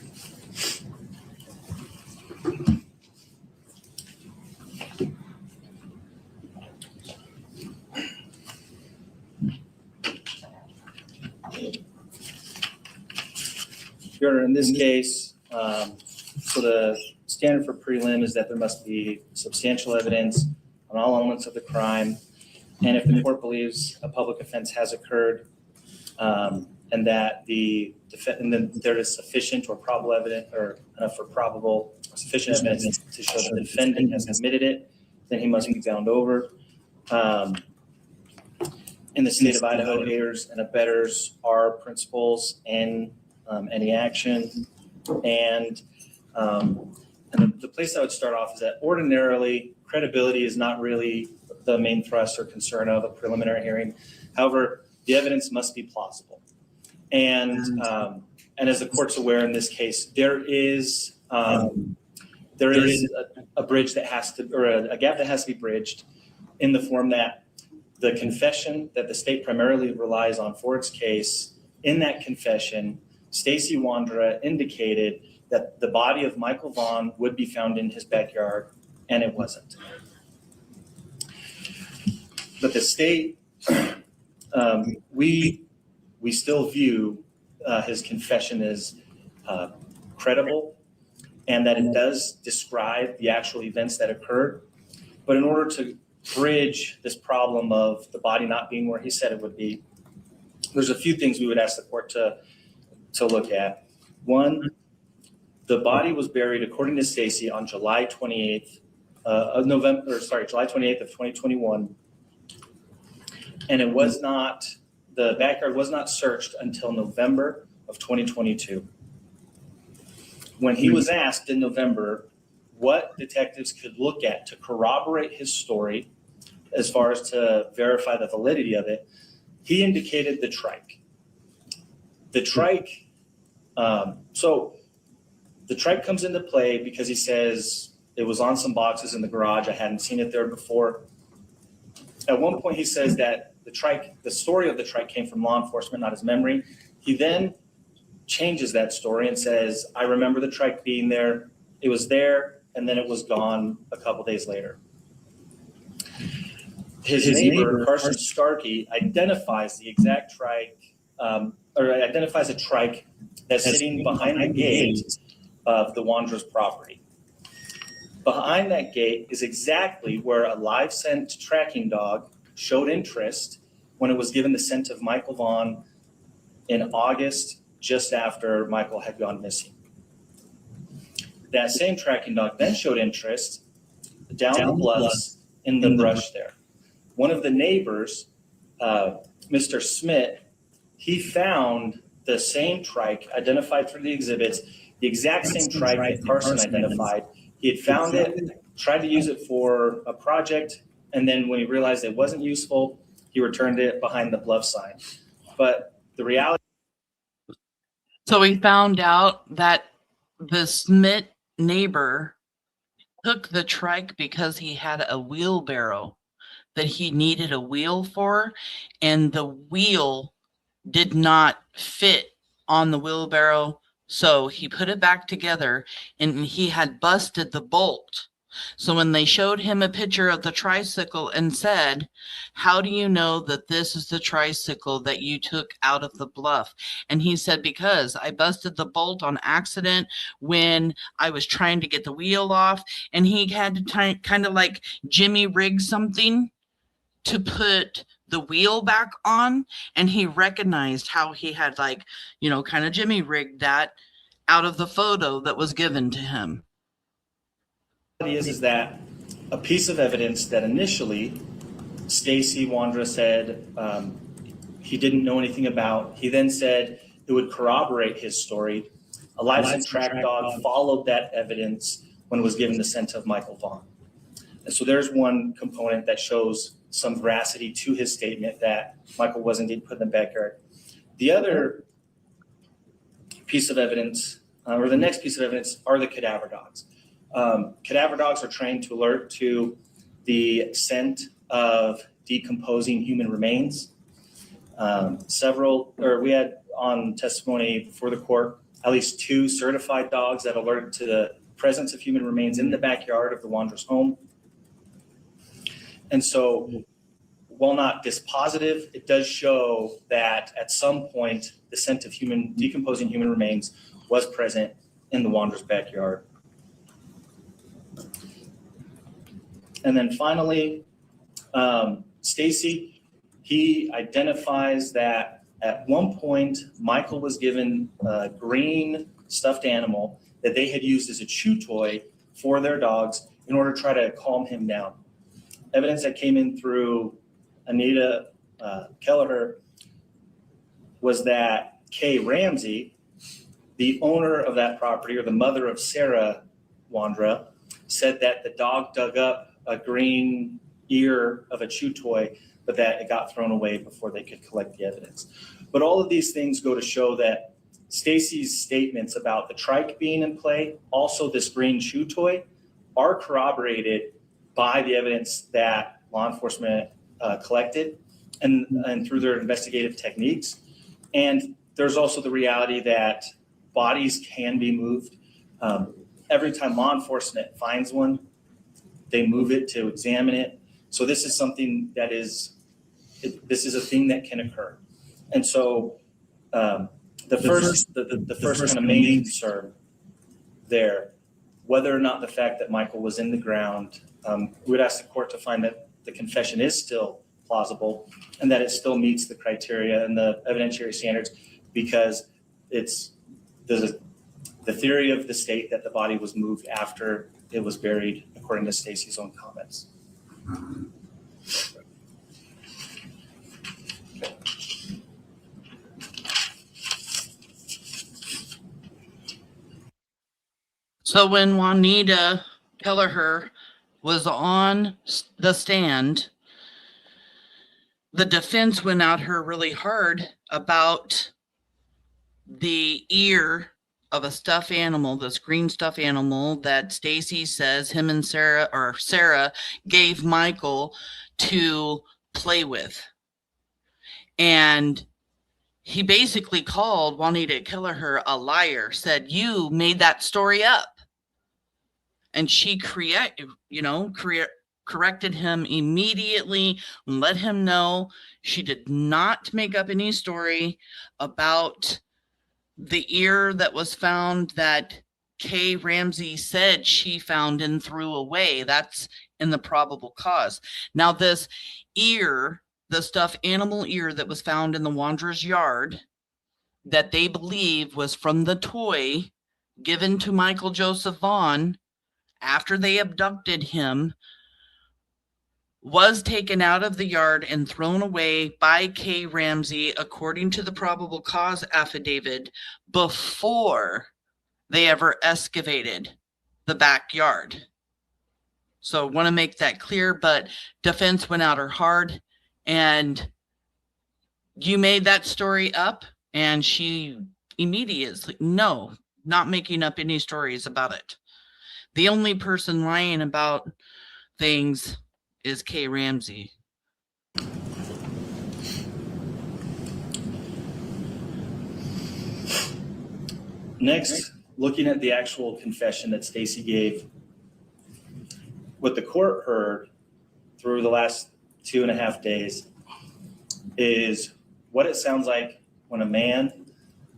S13: Your Honor, in this case, so the standard for prelim is that there must be substantial evidence on all elements of the crime. And if the court believes a public offense has occurred, and that and then there is sufficient or probable evidence, or enough for probable or sufficient evidence to show the defendant has committed it, then he must be bound over. In the state of Idaho, aiders and abettors are principals in any action. And the place I would start off is that ordinarily credibility is not really the main thrust or concern of a preliminary hearing. However, the evidence must be plausible. And as the court's aware in this case, there is a bridge that has to, or a gap that has to be bridged in the form that the confession that the state primarily relies on for its case, in that confession, Stacy Wandra indicated that the body of Michael Vaughn would be found in his backyard, and it wasn't. But the state, we still view his confession as credible, and that it does describe the actual events that occurred. But in order to bridge this problem of the body not being where he said it would be, there's a few things we would ask the court to look at. One, the body was buried, according to Stacey, on July 28th of 2021. And it was not, the backyard was not searched until November of 2022. When he was asked in November, what detectives could look at to corroborate his story as far as to verify the validity of it, he indicated the trike. The trike, so the trike comes into play because he says it was on some boxes in the garage. I hadn't seen it there before. At one point, he says that the story of the trike came from law enforcement, not his memory. He then changes that story and says, I remember the trike being there. It was there, and then it was gone a couple days later. His neighbor, Carson Starkey, identifies the exact trike, or identifies a trike that's sitting behind the gate of the Wondra'S property. Behind that gate is exactly where a live scent tracking dog showed interest when it was given the scent of Michael Vaughn in August, just after Michael had gone missing. That same tracking dog then showed interest down the bluffs in the brush there. One of the neighbors, Mr. Smith, he found the same trike identified through the exhibits, the exact same trike that Carson identified. He had found it, tried to use it for a project, and then when he realized it wasn't useful, he returned it behind the bluff sign. But the reality.
S10: So we found out that the Smith neighbor took the trike because he had a wheelbarrow that he needed a wheel for, and the wheel did not fit on the wheelbarrow. So he put it back together, and he had busted the bolt. So when they showed him a picture of the tricycle and said, how do you know that this is the tricycle that you took out of the bluff? And he said, because I busted the bolt on accident when I was trying to get the wheel off, and he had to kind of like Jimmy rig something to put the wheel back on, and he recognized how he had kind of Jimmy rigged that out of the photo that was given to him.
S13: Is that a piece of evidence that initially Stacy Wandra said he didn't know anything about. He then said it would corroborate his story. A live scent track dog followed that evidence when it was given the scent of Michael Vaughn. And so there's one component that shows some veracity to his statement that Michael was indeed put in the backyard. The other piece of evidence, or the next piece of evidence, are the cadaver dogs. Cadaver dogs are trained to alert to the scent of decomposing human remains. We had on testimony before the court at least 2 certified dogs that alerted to the presence of human remains in the backyard of the Wondra'S home. And so, while not dispositive, it does show that at some point the scent of decomposing human remains was present in the Wondra'S backyard. And then finally, Stacy, he identifies that at one point Michael was given a green stuffed animal that they had used as a chew toy for their dogs in order to try to calm him down. Evidence that came in through Anita Kelleher was that Kay Ramsey, the owner of that property, or the mother of Sarah Wandra, said that the dog dug up a green ear of a chew toy, but that it got thrown away before they could collect the evidence. But all of these things go to show that Stacy's statements about the trike being in play, also this green chew toy, are corroborated by the evidence that law enforcement collected and through their investigative techniques. And there's also the reality that bodies can be moved. Every time law enforcement finds one, they move it to examine it. So this is something that this is a thing that can occur. And so the first kind of main concern there, whether or not the fact that Michael was in the ground, we would ask the court to find that the confession is still plausible and that it still meets the criteria and the evidentiary standards, because it's the theory of the state that the body was moved after it was buried, according to Stacy's own comments.
S10: So when Juanita Kelleher was on the stand, the defense went at her really hard about the ear of a stuffed animal, this green stuffed animal that Stacy says him and Sarah gave Michael to play with. And he basically called Juanita Kelleher a liar, said, you made that story up. And she corrected him immediately and let him know she did not make up any story about the ear that was found that Kay Ramsey said she found and threw away. That's in the probable cause. Now, this ear, the stuffed animal ear that was found in the Wondra'S yard that they believe was from the toy given to Michael Joseph Vaughn after they abducted him, was taken out of the yard and thrown away by Kay Ramsey, according to the probable cause affidavit, before they ever excavated the backyard. So I want to make that clear, but defense went at her hard, and you made that story up, and she immediately, no, not making up any stories about it. The only person lying about things is Kay Ramsey.
S13: Next, looking at the actual confession that Stacy gave, what the court heard through the last 2.5 days is what it sounds like when a man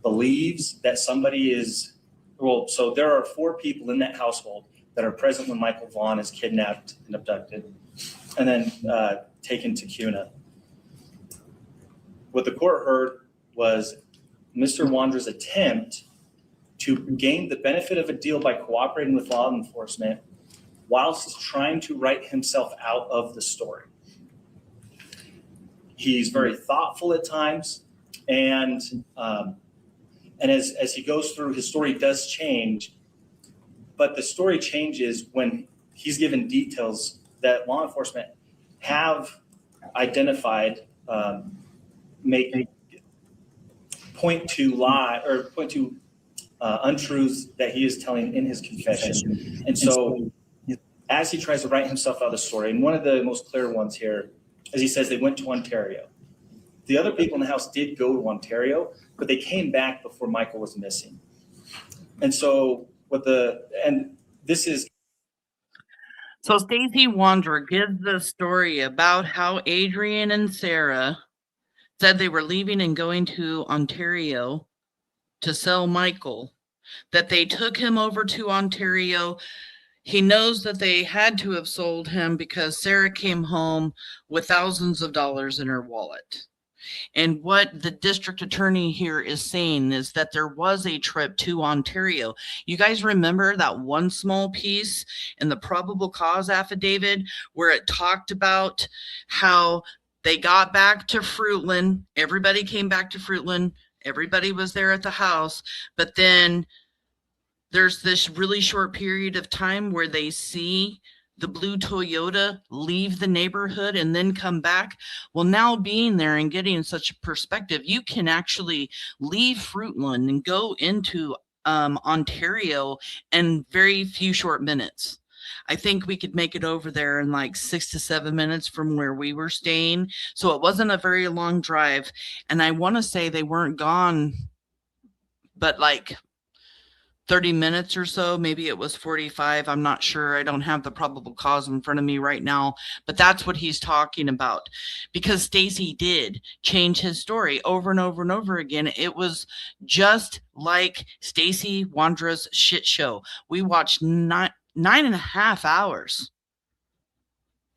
S13: believes that somebody is, well, so there are 4 people in that household that are present when Michael Vaughn is kidnapped and abducted and then taken to CUNA. What the court heard was Mr. Wondra's attempt to gain the benefit of a deal by cooperating with law enforcement whilst trying to write himself out of the story. He's very thoughtful at times, and as he goes through, his story does change, but the story changes when he's given details that law enforcement have identified, point to untruths that he is telling in his confession. And so as he tries to write himself out of the story, and one of the most clear ones here, as he says, they went to Ontario. The other people in the house did go to Ontario, but they came back before Michael was missing. And so
S10: So Stacy Wandra gives the story about how Adrian and Sarah said they were leaving and going to Ontario to sell Michael, that they took him over to Ontario. He knows that they had to have sold him because Sarah came home with thousands of dollars in her wallet. And what the district attorney here is saying is that there was a trip to Ontario. You guys remember that one small piece in the probable cause affidavit where it talked about how they got back to Fruitland. Everybody came back to Fruitland. Everybody was there at the house. But then there's this really short period of time where they see the blue Toyota leave the neighborhood and then come back. Well, now being there and getting such a perspective, you can actually leave Fruitland and go into Ontario in very few short minutes. I think we could make it over there in like 6 to 7 minutes from where we were staying. So it wasn't a very long drive. And I want to say they weren't gone, but like 30 minutes or so, maybe it was 45. I'm not sure. I don't have the probable cause in front of me right now, but that's what he's talking about, because Stacy did change his story over and over and over again. It was just like Stacy Wandra's shit show. We watched 9.5 hours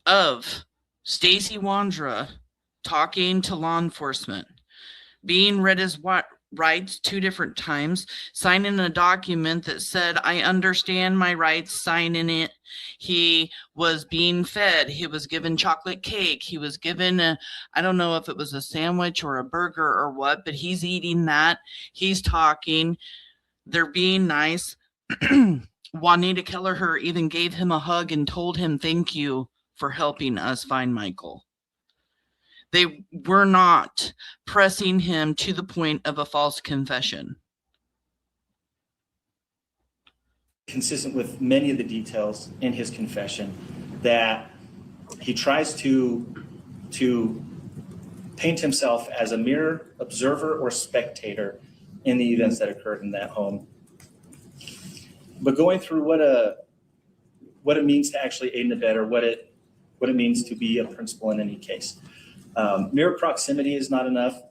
S10: of Stacy Wandra talking to law enforcement, being read his rights 2 different times, signing a document that said, I understand my rights, signing it. He was being fed. He was given chocolate cake. He was given I don't know if it was a sandwich or a burger or what, but he's eating that. He's talking. They're being nice. Juanita Kelleher even gave him a hug and told him thank you for helping us find Michael. They were not pressing him to the point of a false confession.
S13: Consistent with many of the details in his confession, that he tries to paint himself as a mere observer or spectator in the events that occurred in that home. But going through what it means to actually aid and abet, or what it means to be a principal in any case. Mere proximity is not enough.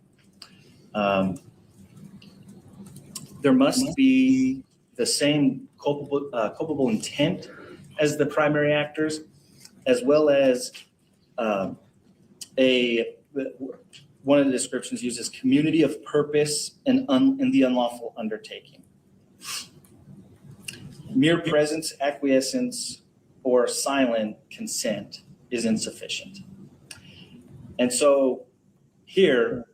S13: There must be the same culpable intent as the primary actors, as well as one of the descriptions uses community of purpose in the unlawful undertaking. Mere presence, acquiescence, or silent consent is insufficient. And so here,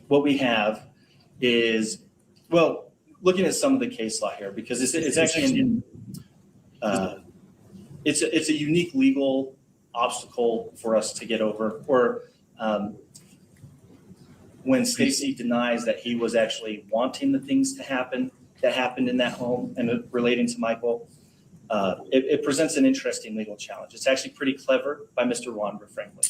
S13: what we have is, well, looking at some of the case law here, because it's actually it's a unique legal obstacle for us to get over. Or when Stacy denies that he was actually wanting the things to happen that happened in that home and relating to Michael, it presents an interesting legal challenge. It's actually pretty clever by Mr. Wandra, frankly.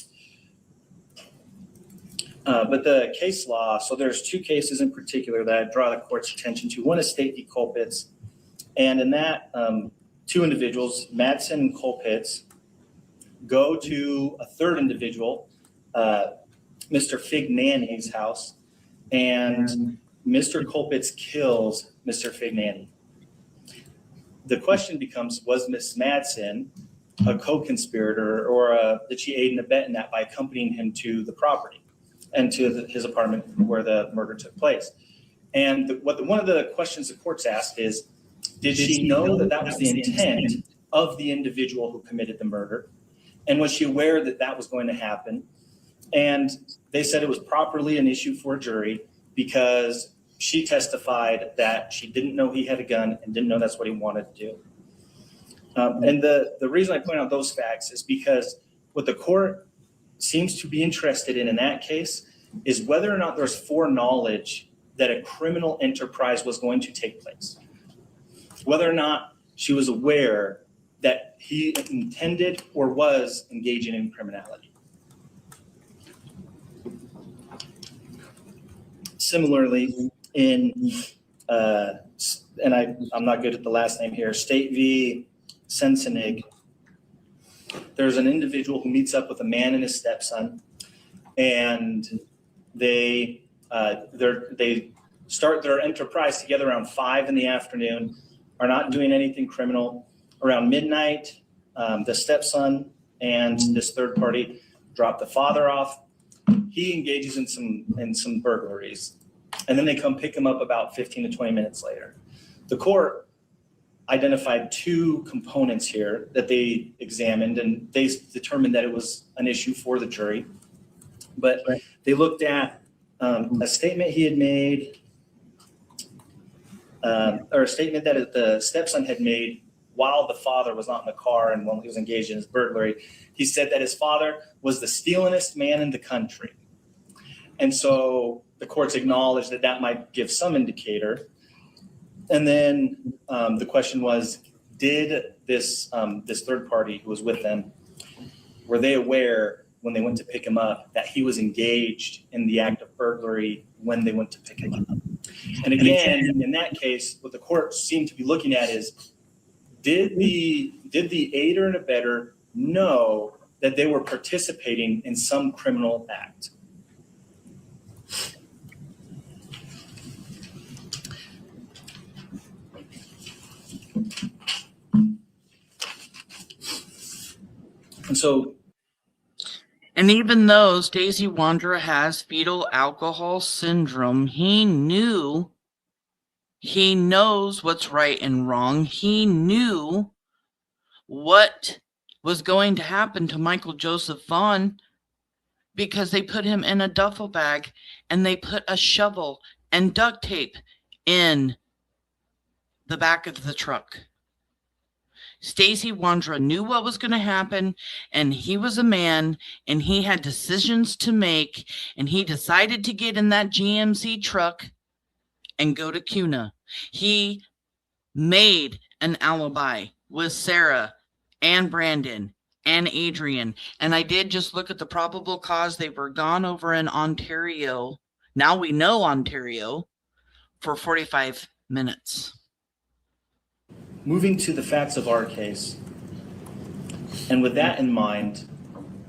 S13: But the case law, so there's two cases in particular that I draw the court's attention to. One is State v. Colpitts. And in that, two individuals, Madsen and Colpitts, go to a third individual, Mr. Fignani's house, and Mr. Colpitts kills Mr. Fignani. The question becomes, was Ms. Madsen a co-conspirator, or did she aid and abet in that by accompanying him to the property and to his apartment where the murder took place? And one of the questions the courts asked is, did she know that that was the intent of the individual who committed the murder? And was she aware that that was going to happen? And they said it was properly an issue for a jury because she testified that she didn't know he had a gun and didn't know that's what he wanted to do. And the reason I point out those facts is because what the court seems to be interested in that case is whether or not there's foreknowledge that a criminal enterprise was going to take place. Whether or not she was aware that he intended or was engaging in criminality. Similarly, in, and I'm not good at the last name here, State v. Sensenig, there's an individual who meets up with a man and his stepson, and they start their enterprise together around 5 p.m, are not doing anything criminal. Around midnight, the stepson and this third party drop the father off. He engages in some burglaries, and then they come pick him up about 15 to 20 minutes later. The court identified two components here that they examined, and they determined that it was an issue for the jury. But they looked at a statement he had made, or a statement that the stepson had made while the father was not in the car and when he was engaged in his burglary. He said that his father was the stealingest man in the country. And so the courts acknowledged that that might give some indicator. And then the question was, did this third party who was with them, were they aware when they went to pick him up that he was engaged in the act of burglary when they went to pick him up? And again, in that case, what the court seemed to be looking at is, did the aider and abetter know that they were participating in some criminal act?
S10: And even though Stacy Wandra has fetal alcohol syndrome, he knows what's right and wrong. He knew what was going to happen to Michael Joseph Vaughn because they put him in a duffel bag and they put a shovel and duct tape in the back of the truck. Stacy Wandra knew what was going to happen, and he was a man, and he had decisions to make, and he decided to get in that GMC truck and go to Kuna. He made an alibi with Sarah and Brandon and Adrian. And I did just look at the probable cause. They were gone over in Ontario. Now we know Ontario, for 45 minutes.
S13: Moving to the facts of our case, and with that in mind,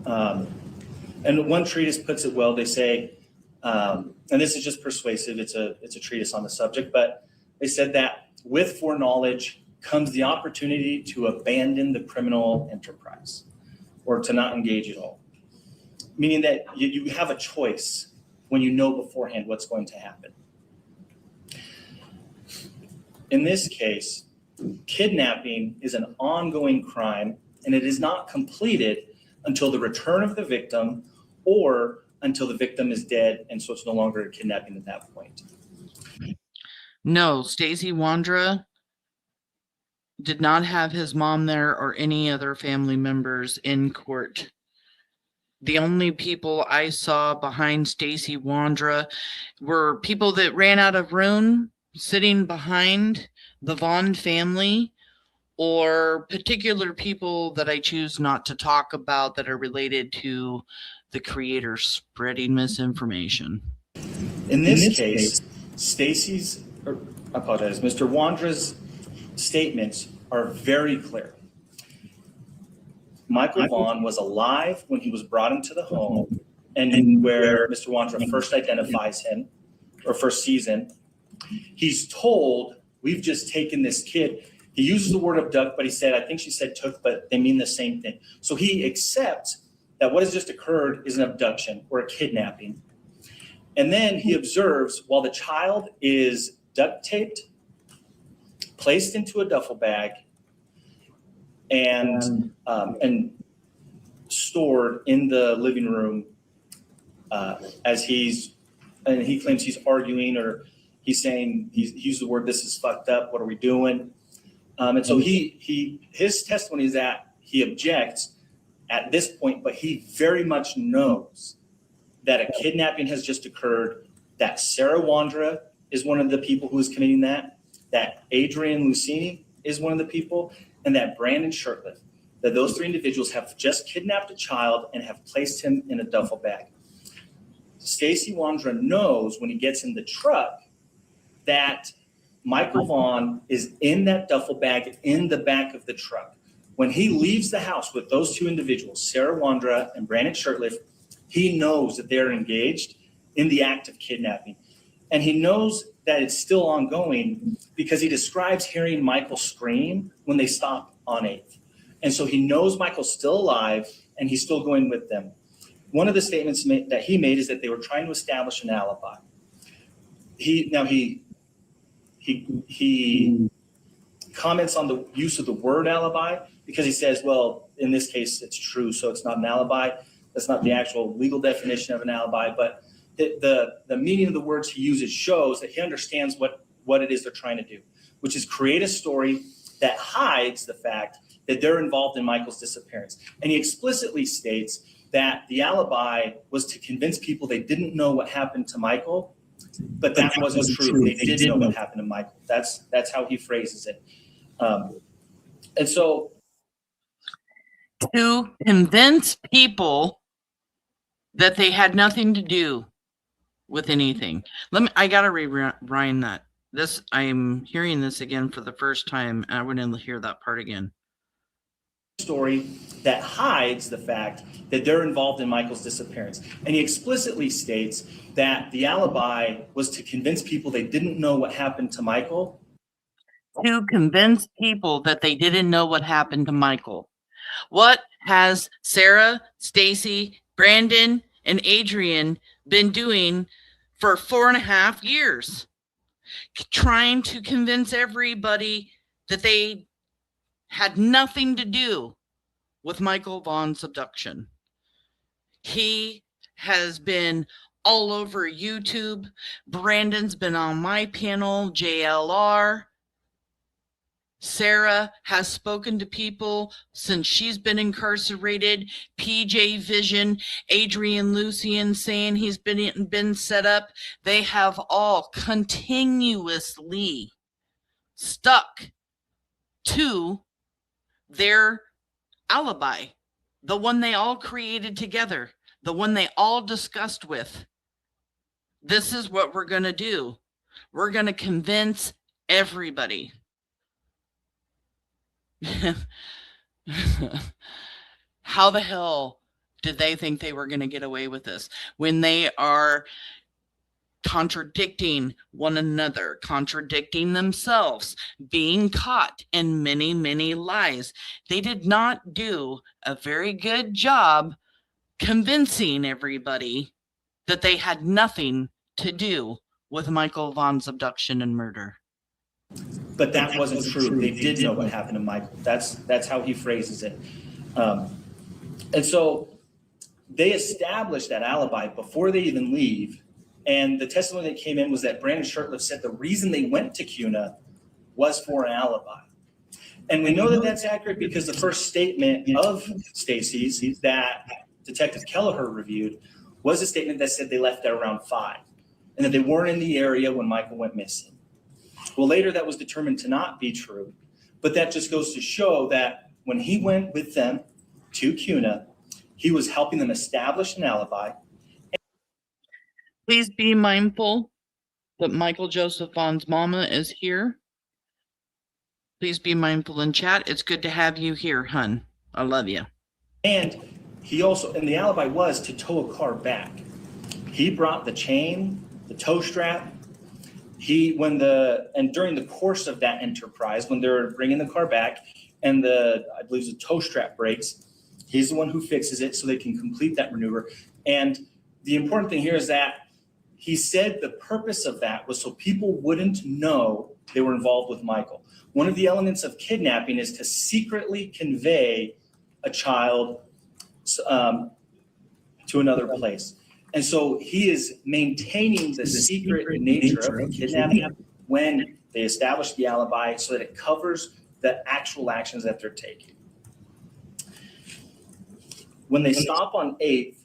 S13: and one treatise puts it well. They say, and this is just persuasive, it's a treatise on the subject, but they said that with foreknowledge comes the opportunity to abandon the criminal enterprise or to not engage at all. Meaning that you have a choice when you know beforehand what's going to happen. In this case, kidnapping is an ongoing crime, and it is not completed until the return of the victim or until the victim is dead, and so it's no longer a kidnapping at that point.
S10: No, Stacy Wandra did not have his mom there or any other family members in court. The only people I saw behind Stacy Wandra were people that ran out of room sitting behind the Vaughn family, or particular people that I choose not to talk about that are related to the creator spreading misinformation.
S13: In this case, Stacy's, or I apologize, Mr. Wandra's statements are very clear. Michael Vaughn was alive when he was brought into the home, and where Mr. Wandra first identifies him, or first sees him, he's told, we've just taken this kid. He uses the word abduct, but he said, I think she said took, but they mean the same thing. So he accepts that what has just occurred is an abduction or a kidnapping. And then he observes while the child is duct taped, placed into a duffel bag, and stored in the living room as he claims he's arguing, or he's saying, he used the word, this is fucked up, what are we doing? And so his testimony is that he objects at this point, but he very much knows that a kidnapping has just occurred, that Sarah Wandra is one of the people who is committing that Adrian Lucini is one of the people, and that Brandon Sherliff, that those three individuals have just kidnapped a child and have placed him in a duffel bag. Stacy Wandra knows when he gets in the truck that Michael Vaughn is in that duffel bag in the back of the truck. When he leaves the house with those two individuals, Sarah Wandra and Brandon Sherliff, he knows that they're engaged in the act of kidnapping. And he knows that it's still ongoing because he describes hearing Michael scream when they stop on 8th. And so he knows Michael's still alive and he's still going with them. One of the statements that he made is that they were trying to establish an alibi. He comments on the use of the word alibi because he says, well, in this case, it's true, so it's not an alibi. That's not the actual legal definition of an alibi, but the meaning of the words he uses shows that he understands what it is they're trying to do, which is create a story that hides the fact that they're involved in Michael's disappearance. And he explicitly states that the alibi was to convince people they didn't know what happened to Michael, but that wasn't true. They did know what happened to Michael. That's how he phrases it. And so,
S10: to convince people that they had nothing to do with anything. I gotta rewind that. I'm hearing this again for the first time. I want to hear that part again.
S13: Story that hides the fact that they're involved in Michael's disappearance. And he explicitly states that the alibi was to convince people they didn't know what happened to Michael.
S10: To convince people that they didn't know what happened to Michael. What has Sarah, Stacy, Brandon, and Adrian been doing for 4.5 years? Trying to convince everybody that they had nothing to do with Michael Vaughn's abduction. He has been all over YouTube. Brandon's been on my panel, JLR. Sarah has spoken to people since she's been incarcerated. PJ Vision, Adrian Lucian saying he's been set up. They have all continuously stuck to their alibi, the one they all created together, the one they all discussed with. This is what we're going to do. We're going to convince everybody. How the hell did they think they were going to get away with this when they are contradicting one another, contradicting themselves, being caught in many, many lies? They did not do a very good job convincing everybody that they had nothing to do with Michael Vaughn's abduction and murder.
S13: But that wasn't true. They did know what happened to Michael. That's how he phrases it. And so they established that alibi before they even leave. And the testimony that came in was that Brandon Sherliff said the reason they went to CUNA was for an alibi. And we know that that's accurate because the first statement of Stacy's that Detective Kelleher reviewed was a statement that said they left at around 5 and that they weren't in the area when Michael went missing. Well, later that was determined to not be true, but that just goes to show that when he went with them to CUNA, he was helping them establish an alibi.
S10: Please be mindful that Michael Joseph Vaughn's mama is here. Please be mindful in chat. It's good to have you here, hun. I love you.
S13: And he also, and the alibi was to tow a car back. He brought the chain, the tow strap. And during the course of that enterprise, when they're bringing the car back and I believe the tow strap breaks, he's the one who fixes it so they can complete that maneuver. And the important thing here is that he said the purpose of that was so people wouldn't know they were involved with Michael. One of the elements of kidnapping is to secretly convey a child to another place. And so he is maintaining the secret nature of the kidnapping when they establish the alibi so that it covers the actual actions that they're taking. When they stop on 8th,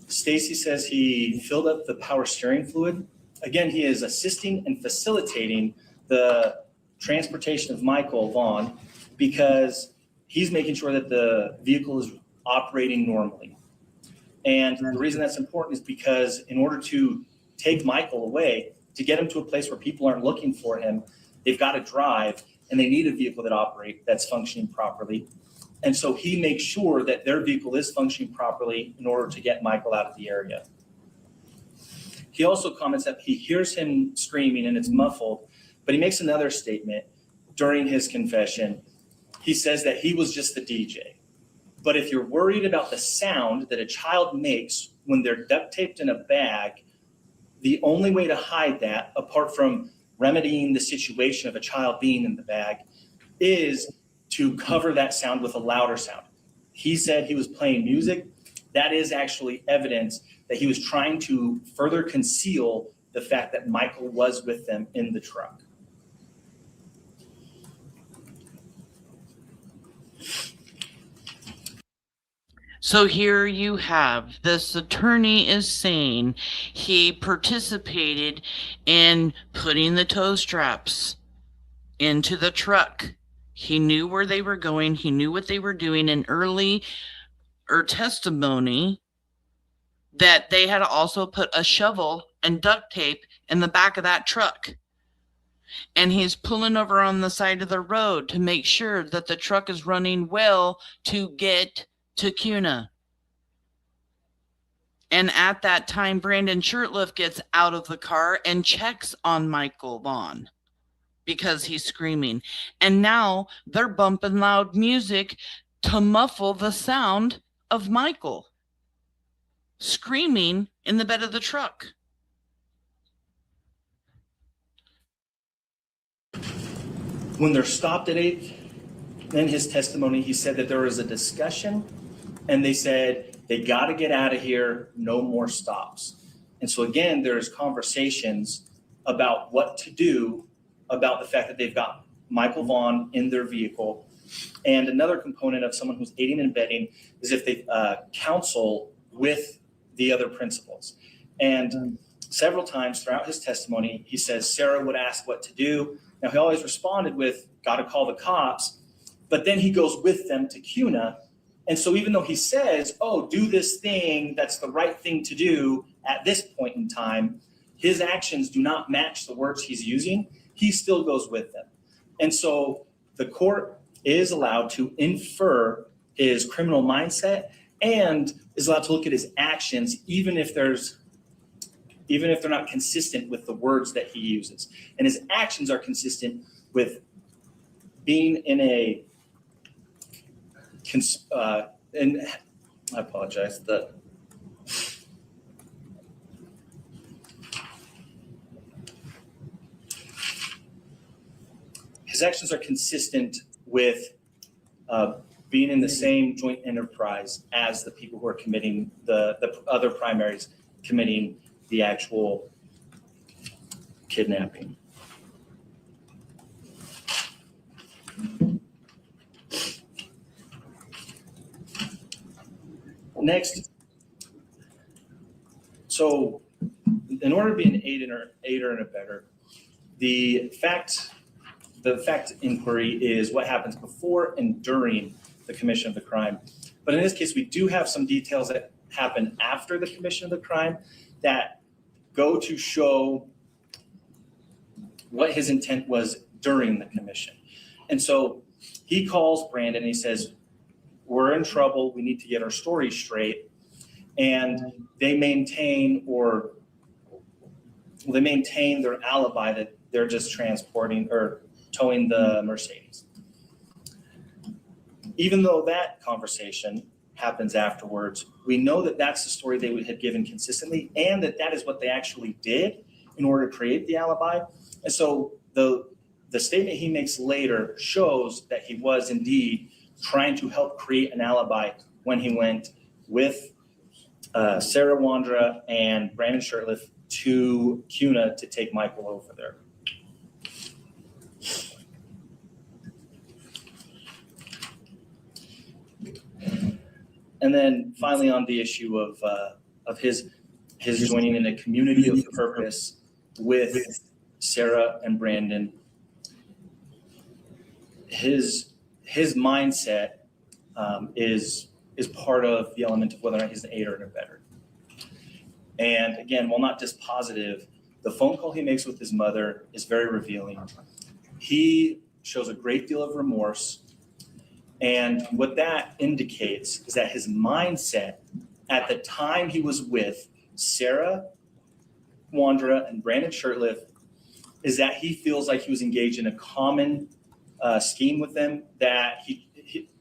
S13: Stacy says he filled up the power steering fluid. Again, he is assisting and facilitating the transportation of Michael Vaughn because he's making sure that the vehicle is operating normally. And the reason that's important is because in order to take Michael away, to get him to a place where people aren't looking for him, they've got to drive and they need a vehicle that's functioning properly. And so he makes sure that their vehicle is functioning properly in order to get Michael out of the area. He also comments that he hears him screaming and it's muffled, but he makes another statement during his confession. He says that he was just the DJ. But if you're worried about the sound that a child makes when they're duct taped in a bag, the only way to hide that, apart from remedying the situation of a child being in the bag, is to cover that sound with a louder sound. He said he was playing music. That is actually evidence that he was trying to further conceal the fact that Michael was with them in the truck.
S10: So here you have this attorney is saying he participated in putting the tow straps into the truck. He knew where they were going. He knew what they were doing. And early testimony that they had also put a shovel and duct tape in the back of that truck. And he's pulling over on the side of the road to make sure that the truck is running well to get to CUNA. And at that time, Brandon Sherliff gets out of the car and checks on Michael Vaughn because he's screaming. And now they're bumping loud music to muffle the sound of Michael screaming in the bed of the truck.
S13: When they're stopped at 8th, in his testimony, he said that there was a discussion and they said, they got to get out of here, no more stops. And so again, there's conversations about what to do about the fact that they've got Michael Vaughn in their vehicle. And another component of someone who's aiding and abetting is if they counsel with the other principals. And several times throughout his testimony, he says Sarah would ask what to do. Now, he always responded with, gotta call the cops, but then he goes with them to CUNA. And so even though he says, oh, do this thing, that's the right thing to do at this point in time, his actions do not match the words he's using. He still goes with them. And so the court is allowed to infer his criminal mindset and is allowed to look at his actions, even if they're not consistent with the words that he uses. And his actions are consistent with being in a, and I apologize, his actions are consistent with being in the same joint enterprise as the people who are committing the other primaries committing the actual kidnapping. Next, so in order to be an aider and abetter, the fact inquiry is what happens before and during the commission of the crime. But in this case, we do have some details that happen after the commission of the crime that go to show what his intent was during the commission. And so he calls Brandon and he says, we're in trouble, we need to get our story straight. And they maintain their alibi that they're just transporting or towing the Mercedes. Even though that conversation happens afterwards, we know that that's the story they had given consistently and that is what they actually did in order to create the alibi. And so the statement he makes later shows that he was indeed trying to help create an alibi when he went with Sarah Wandra and Brandon Sherliff to CUNA to take Michael over there. And then finally on the issue of his joining in a community of purpose with Sarah and Brandon, his mindset is part of the element of whether or not he's an aider and abetter. And again, while not dispositive, the phone call he makes with his mother is very revealing. He shows a great deal of remorse. And what that indicates is that his mindset at the time he was with Sarah Wandra and Brandon Sherliff is that he feels like he was engaged in a common scheme with them, that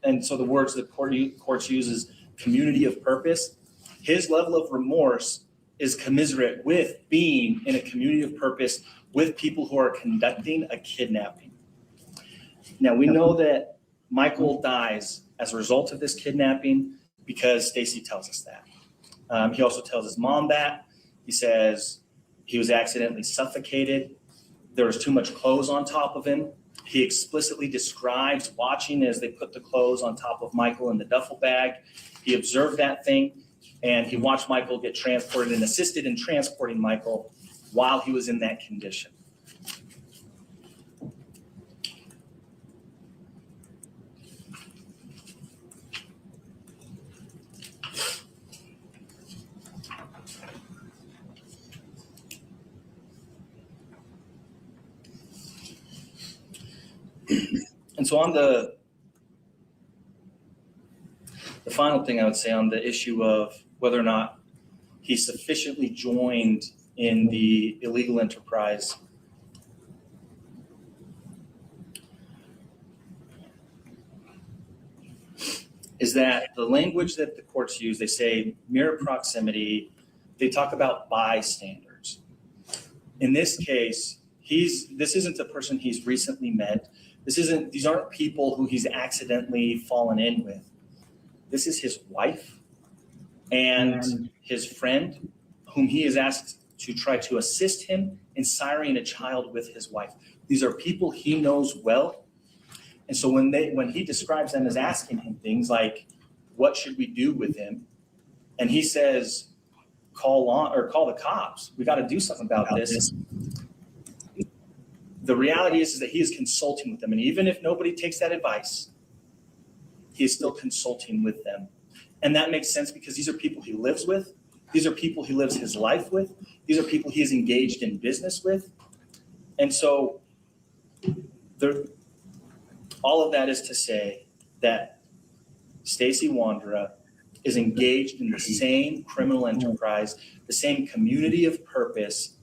S13: and so the words the courts use is community of purpose. His level of remorse is commiserate with being in a community of purpose with people who are conducting a kidnapping. Now, we know that Michael dies as a result of this kidnapping because Stacy tells us that. He also tells his mom that. He says he was accidentally suffocated. There was too much clothes on top of him. He explicitly describes watching as they put the clothes on top of Michael in the duffel bag. He observed that thing, and he watched Michael get transported and assisted in transporting Michael while he was in that condition. And so on the final thing I would say on the issue of whether or not he sufficiently joined in the illegal enterprise, is that the language that the courts use, they say mere proximity, they talk about bystanders. In this case, this isn't a person he's recently met. These aren't people who he's accidentally fallen in with. This is his wife and his friend whom he is asked to try to assist him in siring a child with his wife. These are people he knows well And so when he describes them as asking him things like, what should we do with him? And he says, call the cops. We got to do something about this. The reality is that he is consulting with them. And even if nobody takes that advice, he is still consulting with them. And that makes sense because these are people he lives with. These are people he lives his life with. These are people he is engaged in business with. And so all of that is to say that Stacy Wandra is engaged in the same criminal enterprise, the same community of purpose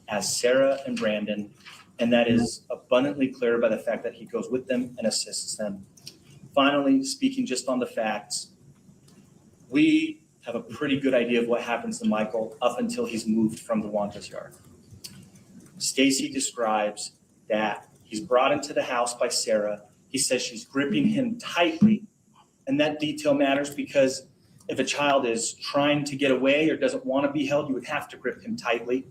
S13: as Sarah and Brandon. And that is abundantly clear by the fact that he goes with them and assists them. Finally, speaking just on the facts, we have a pretty good idea of what happens to Michael up until he's moved from the Wondra's yard. Stacy describes that he's brought into the house by Sarah. He says she's gripping him tightly. And that detail matters because if a child is trying to get away or doesn't want to be held, you would have to grip him tightly.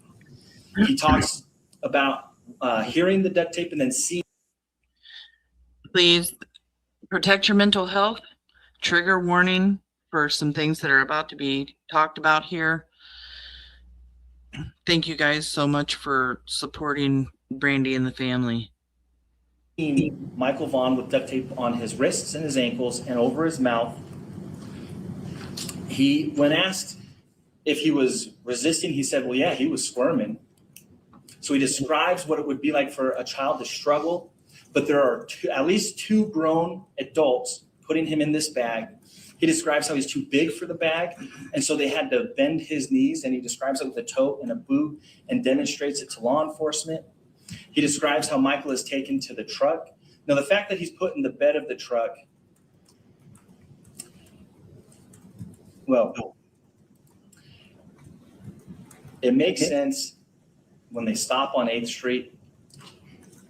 S13: He talks about hearing the duct tape and then seeing.
S10: Please protect your mental health. Trigger warning for some things that are about to be talked about here. Thank you guys so much for supporting Brandy and the family.
S13: Michael Vaughn with duct tape on his wrists and his ankles and over his mouth. When asked if he was resisting, he said, well, yeah, he was squirming. So he describes what it would be like for a child to struggle, but there are at least two grown adults putting him in this bag. He describes how he's too big for the bag, and so they had to bend his knees, and he describes it with a tote and a boot and demonstrates it to law enforcement. He describes how Michael is taken to the truck. Now, the fact that he's put in the bed of the truck, well, it makes sense when they stop on 8th Street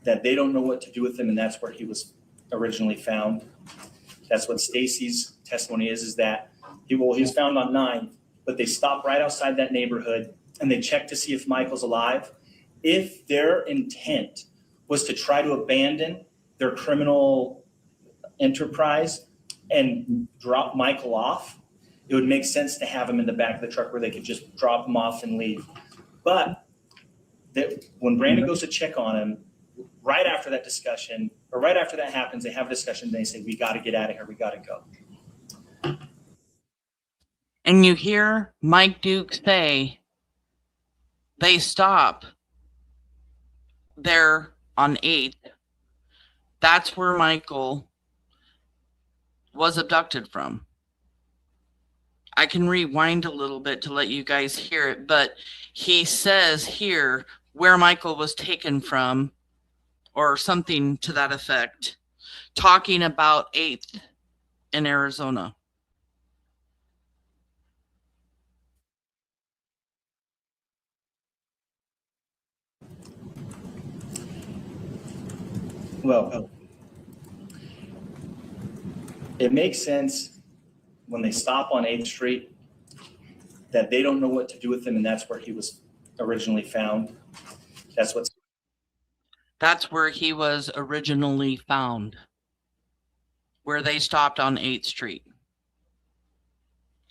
S13: that they don't know what to do with him, and that's where he was originally found. That's what Stacy's testimony is that he was found on 9th, but they stop right outside that neighborhood, and they check to see if Michael's alive. If their intent was to try to abandon their criminal enterprise and drop Michael off, it would make sense to have him in the back of the truck where they could just drop him off and leave. But when Brandon goes to check on him, right after that discussion, or right after that happens, they have a discussion, and they say, we got to get out of here, we got to go.
S10: And you hear Mike Duke say, they stop there on 8th. That's where Michael was abducted from. I can rewind a little bit to let you guys hear it, but he says here where Michael was taken from, or something to that effect, talking about 8th in Arizona.
S13: Well, it makes sense when they stop on 8th Street that they don't know what to do with him, and that's where he was originally found.
S10: That's where he was originally found, where they stopped on 8th Street.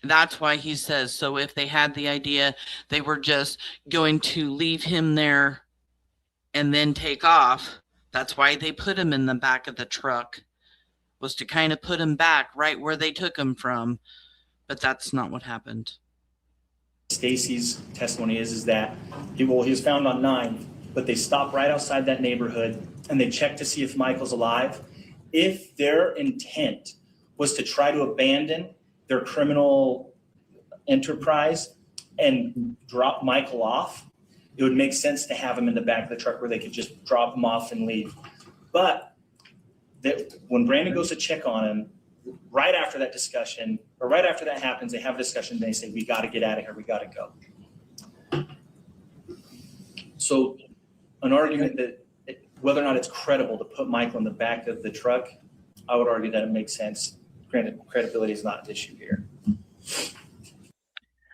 S10: That's why he says, so if they had the idea they were just going to leave him there and then take off, that's why they put him in the back of the truck, was to kind of put him back right where they took him from. But that's not what happened.
S13: Stacy's testimony is that he was found on 9th, but they stop right outside that neighborhood, and they check to see if Michael's alive. If their intent was to try to abandon their criminal enterprise and drop Michael off, it would make sense to have him in the back of the truck where they could just drop him off and leave. But when Brandon goes to check on him, right after that discussion, or right after that happens, they have a discussion, and they say, we got to get out of here, we got to go. So an argument that whether or not it's credible to put Michael in the back of the truck, I would argue that it makes sense. Granted, credibility is not an issue here.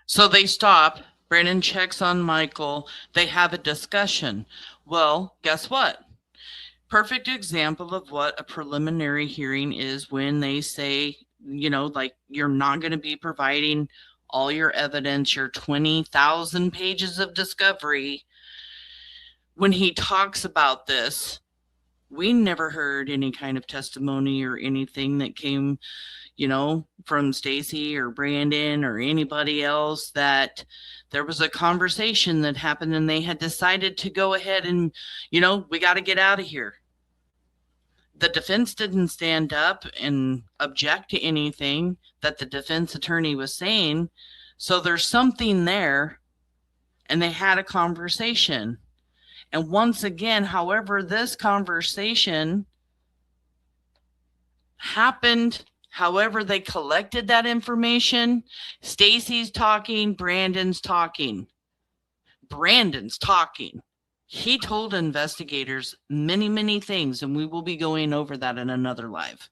S10: So they stop. Brandon checks on Michael. They have a discussion. Well, guess what? Perfect example of what a preliminary hearing is when they say, like you're not going to be providing all your evidence, your 20,000 pages of discovery. When he talks about this, we never heard any kind of testimony or anything that came, from Stacy or Brandon or anybody else that there was a conversation that happened and they had decided to go ahead and, we got to get out of here. The defense didn't stand up and object to anything that the defense attorney was saying. So there's something there, and they had a conversation. And once again, however this conversation happened, however they collected that information, Stacy's talking, Brandon's talking. He told investigators many, many things, and we will be going over that in another live.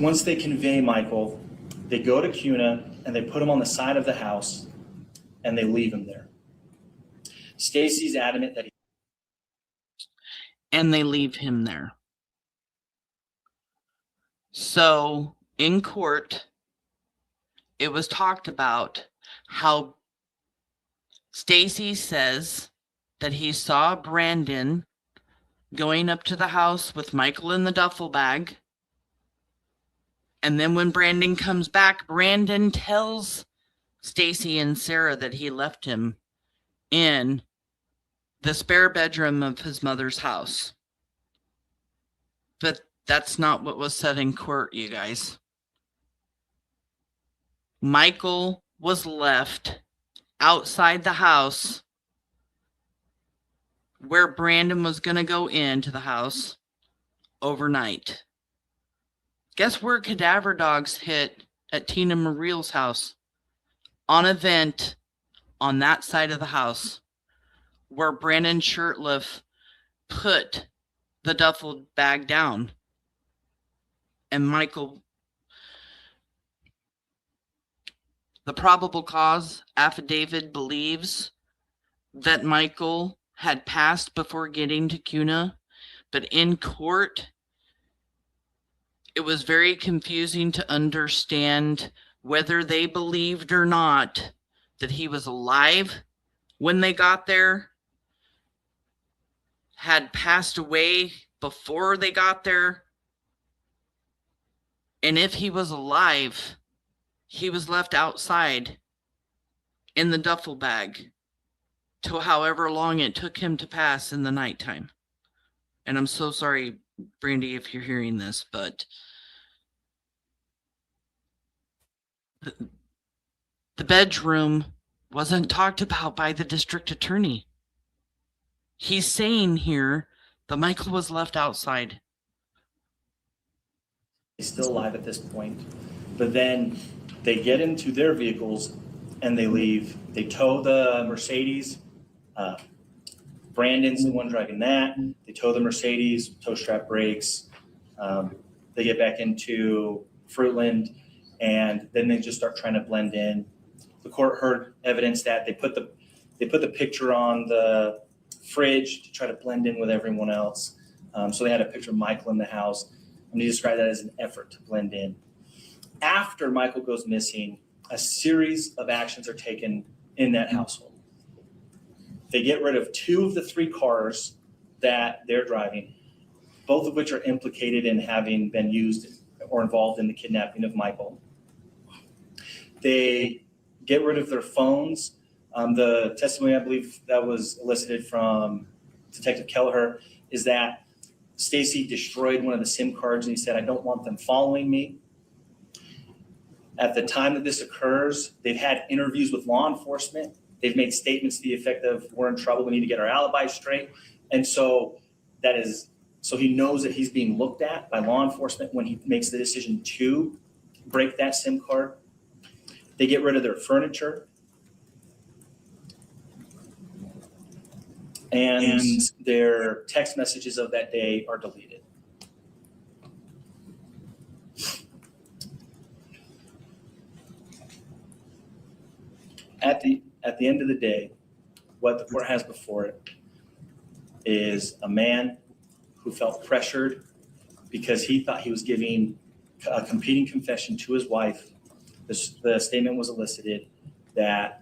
S13: Once they convey Michael, they go to Cuna and they put him on the side of the house and they leave him there. Stacy's adamant that
S10: and they leave him there. So in court, it was talked about how Stacy says that he saw Brandon going up to the house with Michael in the duffel bag. And then when Brandon comes back, Brandon tells Stacy and Sarah that he left him in the spare bedroom of his mother's house. But that's not what was said in court, you guys. Michael was left outside the house where Brandon was going to go into the house overnight. Guess where cadaver dogs hit at Tina Mariel's house? On a vent on that side of the house where Brandon Sherliff put the duffel bag down. And Michael, the probable cause affidavit believes that Michael had passed before getting to Cuna, but in court, it was very confusing to understand whether they believed or not that he was alive when they got there, had passed away before they got there, and if he was alive, he was left outside in the duffel bag till however long it took him to pass in the nighttime. And I'm so sorry, Brandy, if you're hearing this, but the bedroom wasn't talked about by the district attorney. He's saying here that Michael was left outside.
S13: he's still alive at this point. But then they get into their vehicles and they leave. They tow the Mercedes. Brandon's the one driving that. They tow the Mercedes, tow strap brakes. They get back into Fruitland, and then they just start trying to blend in. The court heard evidence that they put the picture on the fridge to try to blend in with everyone else. So they had a picture of Michael in the house, and he described that as an effort to blend in. After Michael goes missing, a series of actions are taken in that household. They get rid of 2 of the 3 cars that they're driving, both of which are implicated in having been used or involved in the kidnapping of Michael. They get rid of their phones. The testimony, I believe, that was elicited from Detective Kelleher is that Stacy destroyed one of the SIM cards, and he said, "I don't want them following me." At the time that this occurs, they've had interviews with law enforcement. They've made statements to the effect of, "We're in trouble, we need to get our alibi straight." And so he knows that he's being looked at by law enforcement when he makes the decision to break that SIM card. They get rid of their furniture. And their text messages of that day are deleted. At the end of the day, what the court has before it is a man who felt pressured because he thought he was giving a competing confession to his wife. The statement was elicited that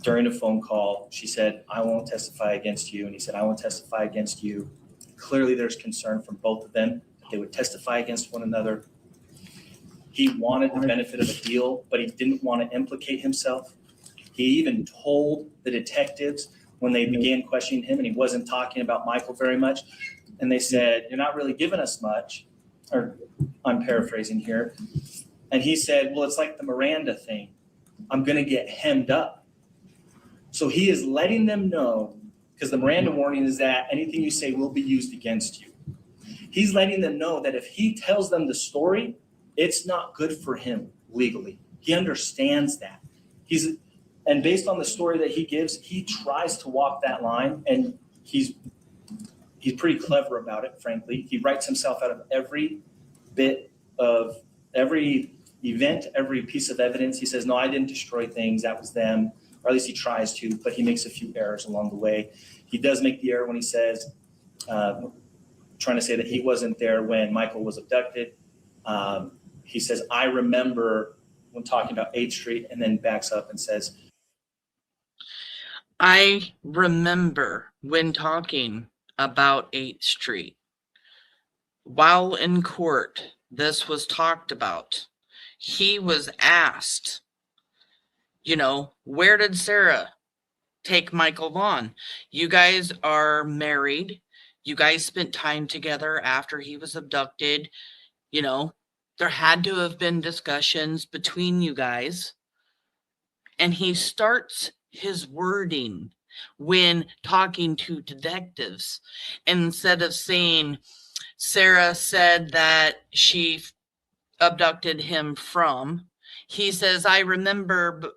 S13: during a phone call, she said, "I won't testify against you." And he said, "I won't testify against you." Clearly, there's concern from both of them that they would testify against one another. He wanted the benefit of a deal, but he didn't want to implicate himself. He even told the detectives when they began questioning him, and he wasn't talking about Michael very much, and they said, "You're not really giving us much," or I'm paraphrasing here. And he said, "Well, it's like the Miranda thing. I'm going to get hemmed up." So he is letting them know, because the Miranda warning is that anything you say will be used against you. He's letting them know that if he tells them the story, it's not good for him legally. He understands that. And based on the story that he gives, he tries to walk that line, and he's pretty clever about it, frankly. He writes himself out of every bit of every event, every piece of evidence. He says, "No, I didn't destroy things. That was them." Or at least he tries to, but he makes a few errors along the way. He does make the error when he says, trying to say that he wasn't there when Michael was abducted. He says, "I remember," when talking about 8th Street, and then backs up and says,
S10: I remember when talking about 8th Street. While in court, this was talked about. He was asked, where did Sarah take Michael Vaughn? You guys are married. You guys spent time together after he was abducted. There had to have been discussions between you guys. And he starts his wording when talking to detectives. Instead of saying, Sarah said that she abducted him from, he says, "I remember,"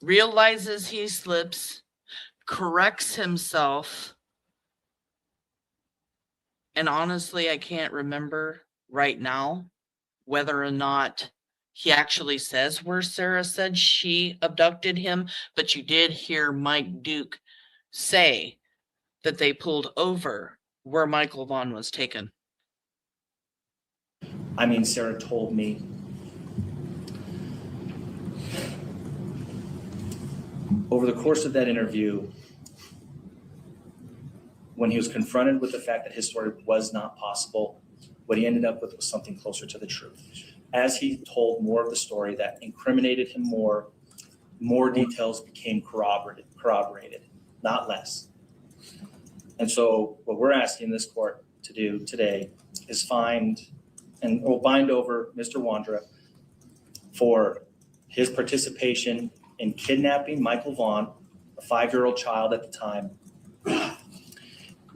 S10: realizes he slips, corrects himself. And honestly, I can't remember right now whether or not he actually says where Sarah said she abducted him, but you did hear Mike Duke say that they pulled over where Michael Vaughn was taken.
S13: Sarah told me. Over the course of that interview, when he was confronted with the fact that his story was not possible, what he ended up with was something closer to the truth. As he told more of the story that incriminated him more details became corroborated, not less. And so what we're asking this court to do today is bind over Mr. Wondra for his participation in kidnapping Michael Vaughn, a 5-year-old child at the time,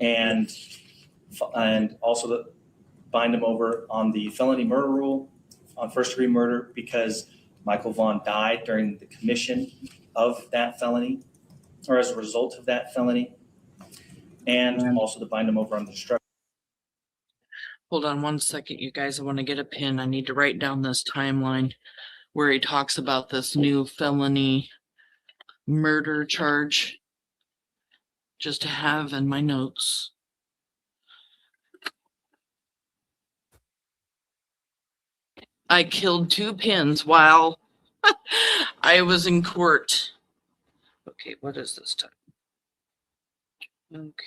S13: and also bind him over on the felony murder rule on first-degree murder because Michael Vaughn died during the commission of that felony or as a result of that felony, and also to bind him over on the destruction.
S10: Hold on one second, you guys. I want to get a pen. I need to write down this timeline where he talks about this new felony murder charge just to have in my notes. I killed 2 pins while I was in court. Okay, what is this time? Okay.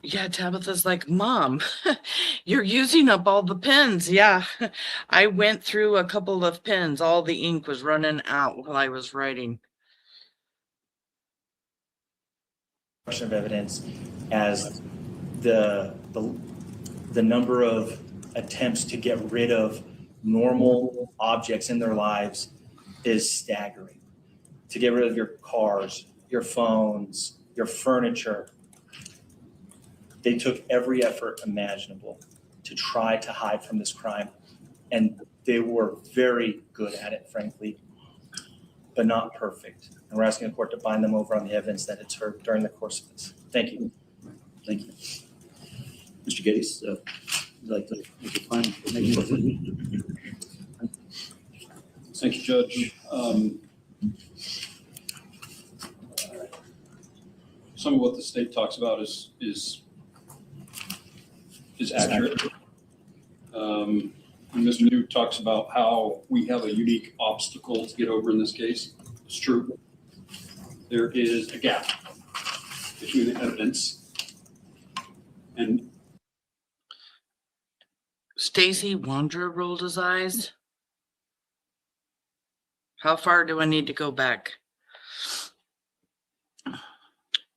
S10: Yeah, Tabitha's like, "Mom, you're using up all the pens." Yeah, I went through a couple of pens. All the ink was running out while I was writing.
S13: Of evidence as the number of attempts to get rid of normal objects in their lives is staggering. To get rid of your cars, your phones, your furniture. They took every effort imaginable to try to hide from this crime, and they were very good at it, frankly, but not perfect. And we're asking the court to bind them over on the evidence that it's heard during the course of this. Thank you.
S11: Thank you. Mr. Gates, would you like to make a final statement?
S14: Thank you, Judge. Some of what the state talks about is accurate. And Mr. New talks about how we have a unique obstacle to get over in this case. It's true. There is a gap between the evidence and
S10: Stacy Wandra rolled his eyes. How far do I need to go back?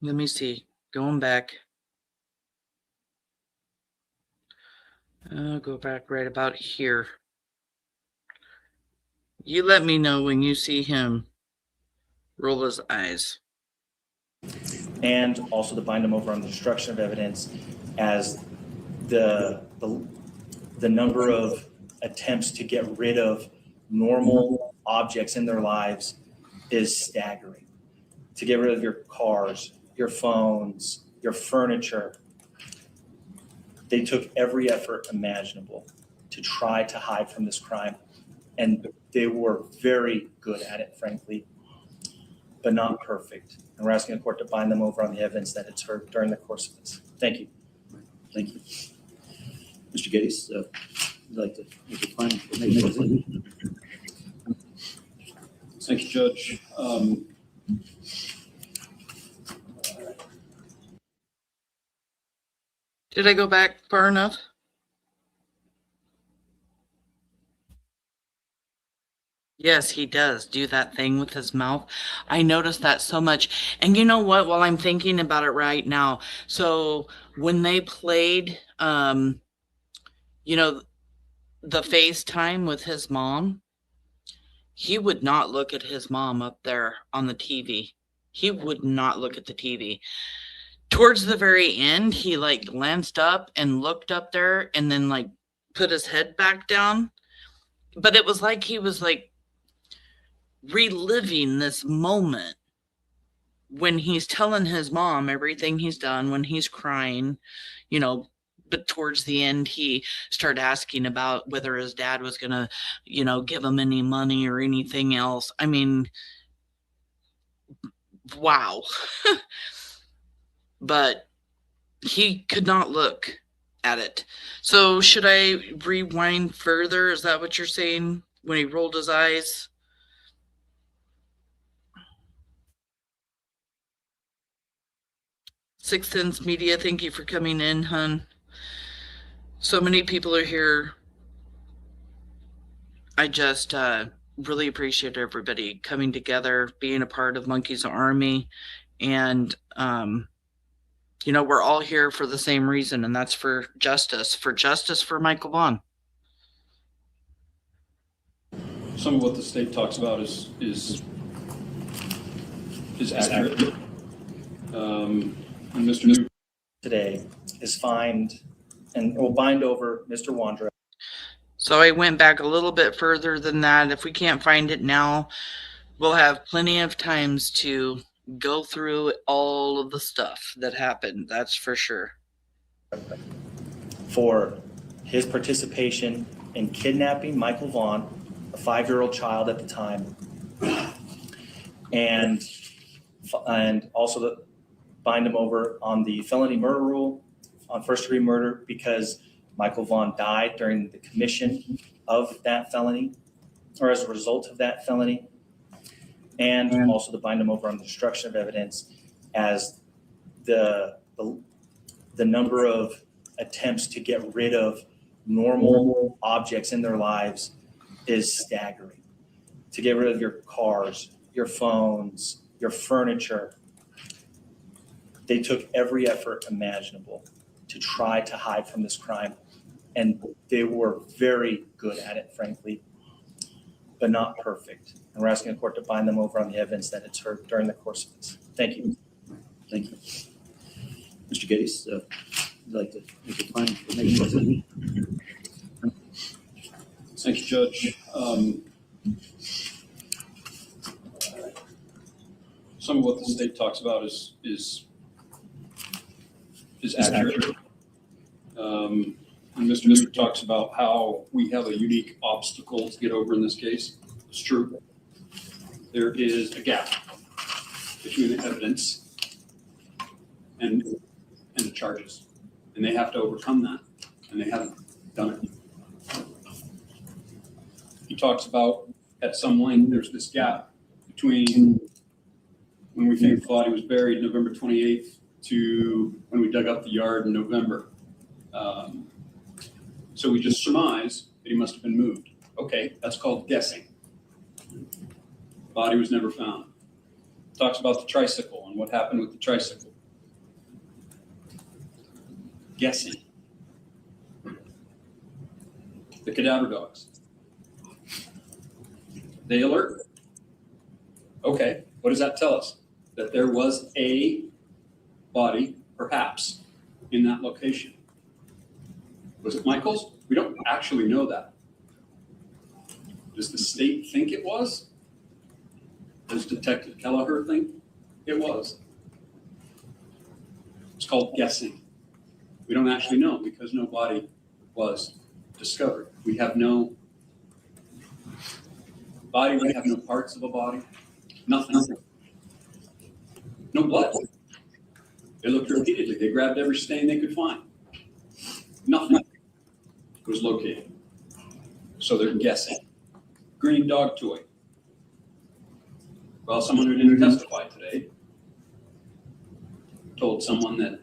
S10: Let me see. Going back. I'll go back right about here. You let me know when you see him roll his eyes.
S13: And also to bind him over on the destruction of evidence, as the number of attempts to get rid of normal objects in their lives is staggering. To get rid of your cars, your phones, your furniture. They took every effort imaginable to try to hide from this crime. And they were very good at it, frankly, but not perfect. And we're asking the court to bind them over on the evidence that it's heard during the course of this. Thank you.
S11: Thank you. Mr. Geddes, would you like to make a final statement?
S14: thank you, Judge.
S10: Did I go back far enough? Yes, he does do that thing with his mouth. I noticed that so much. And you know what? While I'm thinking about it right now, so when they played, the FaceTime with his mom, he would not look at his mom up there on the TV. He would not look at the TV. Towards the very end, he glanced up and looked up there and then put his head back down. But it was like he was reliving this moment when he's telling his mom everything he's done, when he's crying, but towards the end, he started asking about whether his dad was going to, give him any money or anything else. I mean, wow. But he could not look at it. So should I rewind further? Is that what you're saying when he rolled his eyes? Sixth Sense Media, thank you for coming in, hun. So many people are here. I just really appreciate everybody coming together, being a part of Monkey's Army. And, we're all here for the same reason, and that's for justice for Michael Vaughn.
S14: Some of what the state talks about is accurate. And Mr. New
S13: Today is fined and will bind over Mr. Wondra.
S10: So I went back a little bit further than that. If we can't find it now, we'll have plenty of times to go through all of the stuff that happened. That's for sure.
S13: For his participation in kidnapping Michael Vaughn, a 5-year-old child at the time, and also bind him over on the felony murder rule on first-degree murder because Michael Vaughn died during the commission of that felony or as a result of that felony. And also to bind him over on the destruction of evidence as the number of attempts to get rid of normal objects in their lives is staggering. To get rid of your cars, your phones, your furniture. They took every effort imaginable to try to hide from this crime. And they were very good at it, frankly, but not perfect. And we're asking the court to bind them over on the evidence that it's heard during the course of this. Thank you.
S11: Thank you. Mr. Geddes, would you like to make a final statement?
S14: Thank you, Judge. Some of what the state talks about is accurate. And Mr. New talks about how we have a unique obstacle to get over in this case. It's true. There is a gap between the evidence and the charges, and they have to overcome that, and they haven't done it. He talks about at some length there's this gap between when we think the body was buried November 28th to when we dug up the yard in November. So we just surmise that he must have been moved. Okay, that's called guessing. Body was never found. Talks about the tricycle and what happened with the tricycle. Guessing. The cadaver dogs. They alert. Okay, what does that tell us? That there was a body, perhaps, in that location. Was it Michael's? We don't actually know that. Does the state think it was? Does Detective Kelleher think it was? It's called guessing. We don't actually know because no body was discovered. We have no body, we have no parts of a body, nothing. No blood. They looked repeatedly. They grabbed every stain they could find. Nothing was located. So they're guessing. Green dog toy. Well, someone who didn't testify today told someone that,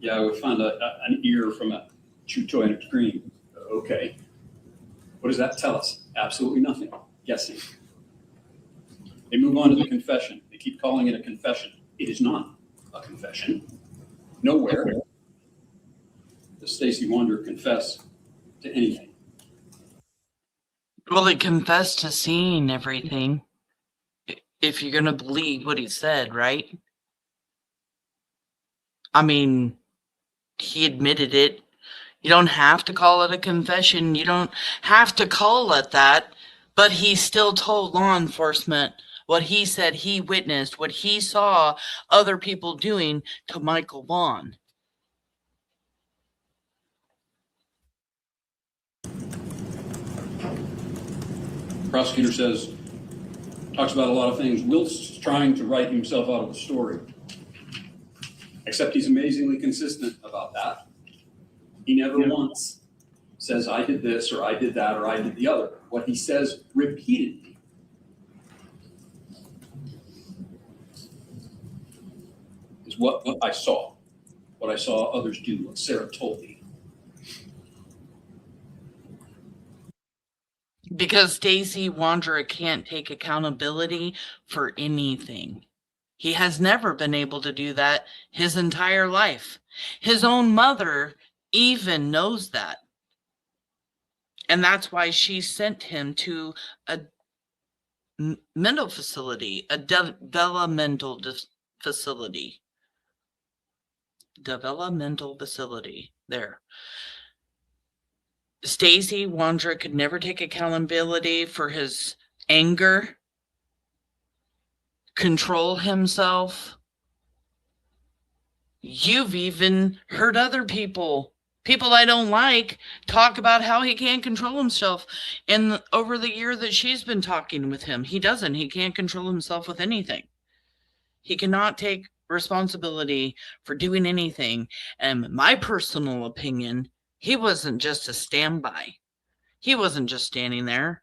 S14: yeah, we found an ear from a chew toy and it's green. Okay. What does that tell us? Absolutely nothing. Guessing. They move on to the confession. They keep calling it a confession. It is not a confession. Nowhere does Stacy Wandra confess to anything.
S10: Well, he confessed to seeing everything. If you're going to believe what he said, right? I mean, he admitted it. You don't have to call it a confession. You don't have to call it that. But he still told law enforcement what he said he witnessed, what he saw other people doing to Michael Vaughn.
S14: Prosecutor says, talks about a lot of things. Wilt's trying to write himself out of the story. Except he's amazingly consistent about that. He never once says, I did this, or I did that, or I did the other. What he says repeatedly is what I saw others do, what Sarah told me.
S10: Because Stacy Wandra can't take accountability for anything. He has never been able to do that his entire life. His own mother even knows that. And that's why she sent him to a mental facility, a developmental facility. Developmental facility. There. Stacy Wandra could never take accountability for his anger, control himself. You've even heard other people I don't like, talk about how he can't control himself. And over the year that she's been talking with him, he doesn't. He can't control himself with anything. He cannot take responsibility for doing anything. And my personal opinion, he wasn't just a standby. He wasn't just standing there.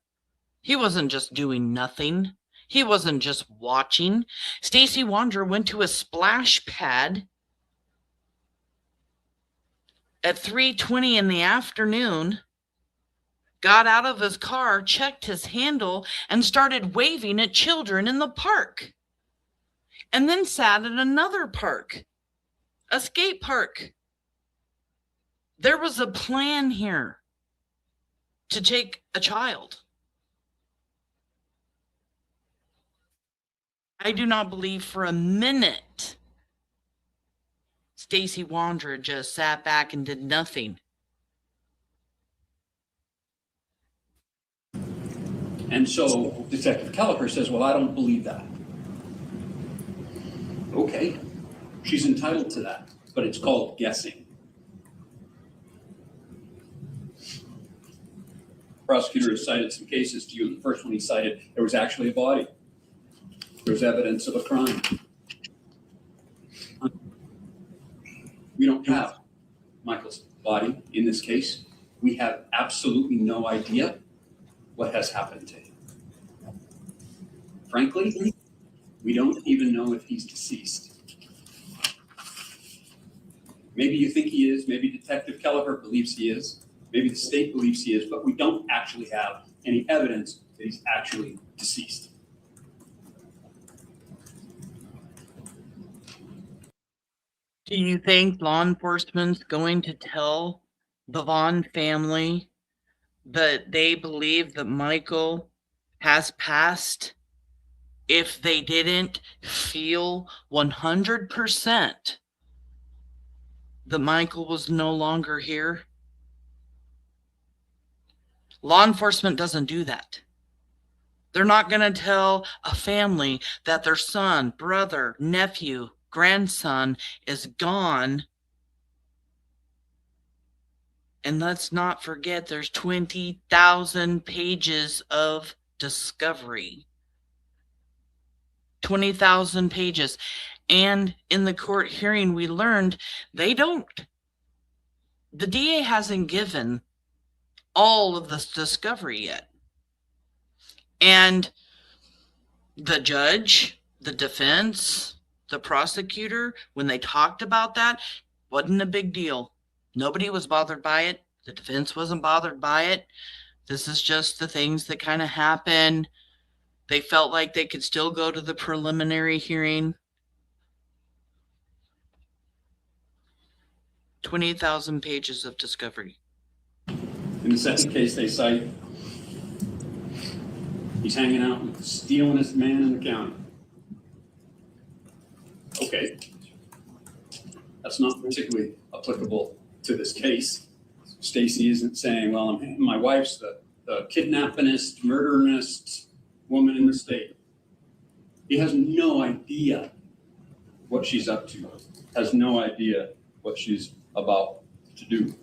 S10: He wasn't just doing nothing. He wasn't just watching. Stacy Wandra went to a splash pad at 3:20 in the afternoon, got out of his car, checked his handle, and started waving at children in the park. And then sat at another park, a skate park. There was a plan here to take a child. I do not believe for a minute Stacy Wandra just sat back and did nothing.
S14: And so Detective Kelleher says, well, I don't believe that. Okay, she's entitled to that, but it's called guessing. Prosecutor has cited some cases to you. The first one he cited, there was actually a body. There was evidence of a crime. We don't have Michael's body in this case. We have absolutely no idea what has happened to him. Frankly, we don't even know if he's deceased. Maybe you think he is, maybe Detective Kelleher believes he is, maybe the state believes he is, but we don't actually have any evidence that he's actually deceased.
S10: Do you think law enforcement's going to tell the Vaughn family that they believe that Michael has passed if they didn't feel 100% that Michael was no longer here? Law enforcement doesn't do that. They're not going to tell a family that their son, brother, nephew, grandson is gone. And let's not forget there's 20,000 pages of discovery. 20,000 pages. And in the court hearing, we learned the DA hasn't given all of this discovery yet. And the judge, the defense, the prosecutor, when they talked about that, wasn't a big deal. Nobody was bothered by it. The defense wasn't bothered by it. This is just the things that kind of happen. They felt like they could still go to the preliminary hearing. 20,000 pages of discovery.
S14: In the second case they cite, he's hanging out with the stealingest man in the county. Okay. That's not particularly applicable to this case. Stacy isn't saying, well, my wife's the kidnappingest, murderingest woman in the state. He has no idea what she's up to, has no idea what she's about to do.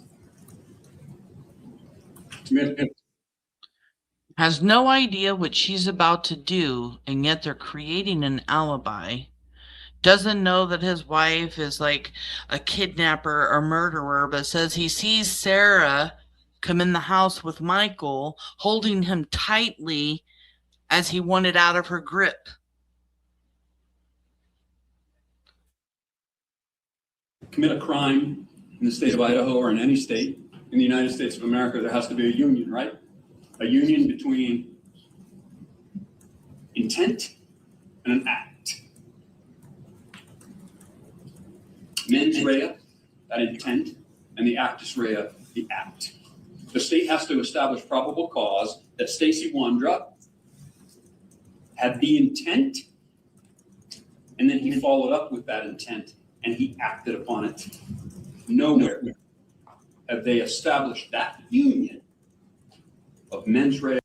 S10: Has no idea what she's about to do, and yet they're creating an alibi. Doesn't know that his wife is like a kidnapper or murderer, but says he sees Sarah come in the house with Michael, holding him tightly as he wanted out of her grip.
S14: Commit a crime in the state of Idaho or in any state in the United States of America, there has to be a union, right? A union between intent and an act. Mens rea, that intent, and the actus rea, the act. The state has to establish probable cause that Stacy Wandra had the intent, and then he followed up with that intent, and he acted upon it. Nowhere have they established that union of mens rea.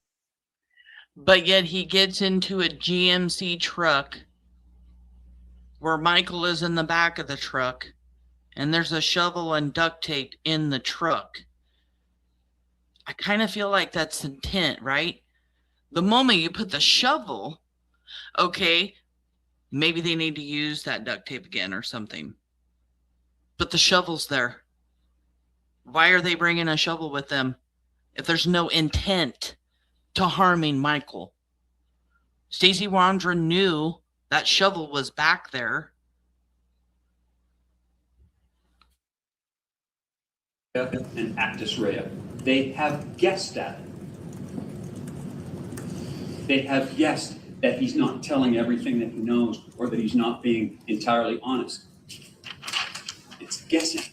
S10: But yet he gets into a GMC truck where Michael is in the back of the truck, and there's a shovel and duct tape in the truck. I kind of feel like that's intent, right? The moment you put the shovel, okay, maybe they need to use that duct tape again or something. But the shovel's there. Why are they bringing a shovel with them if there's no intent to harming Michael? Stacy Wandra knew that shovel was back there.
S14: And actus rea. They have guessed at it. They have guessed that he's not telling everything that he knows or that he's not being entirely honest. It's guessing.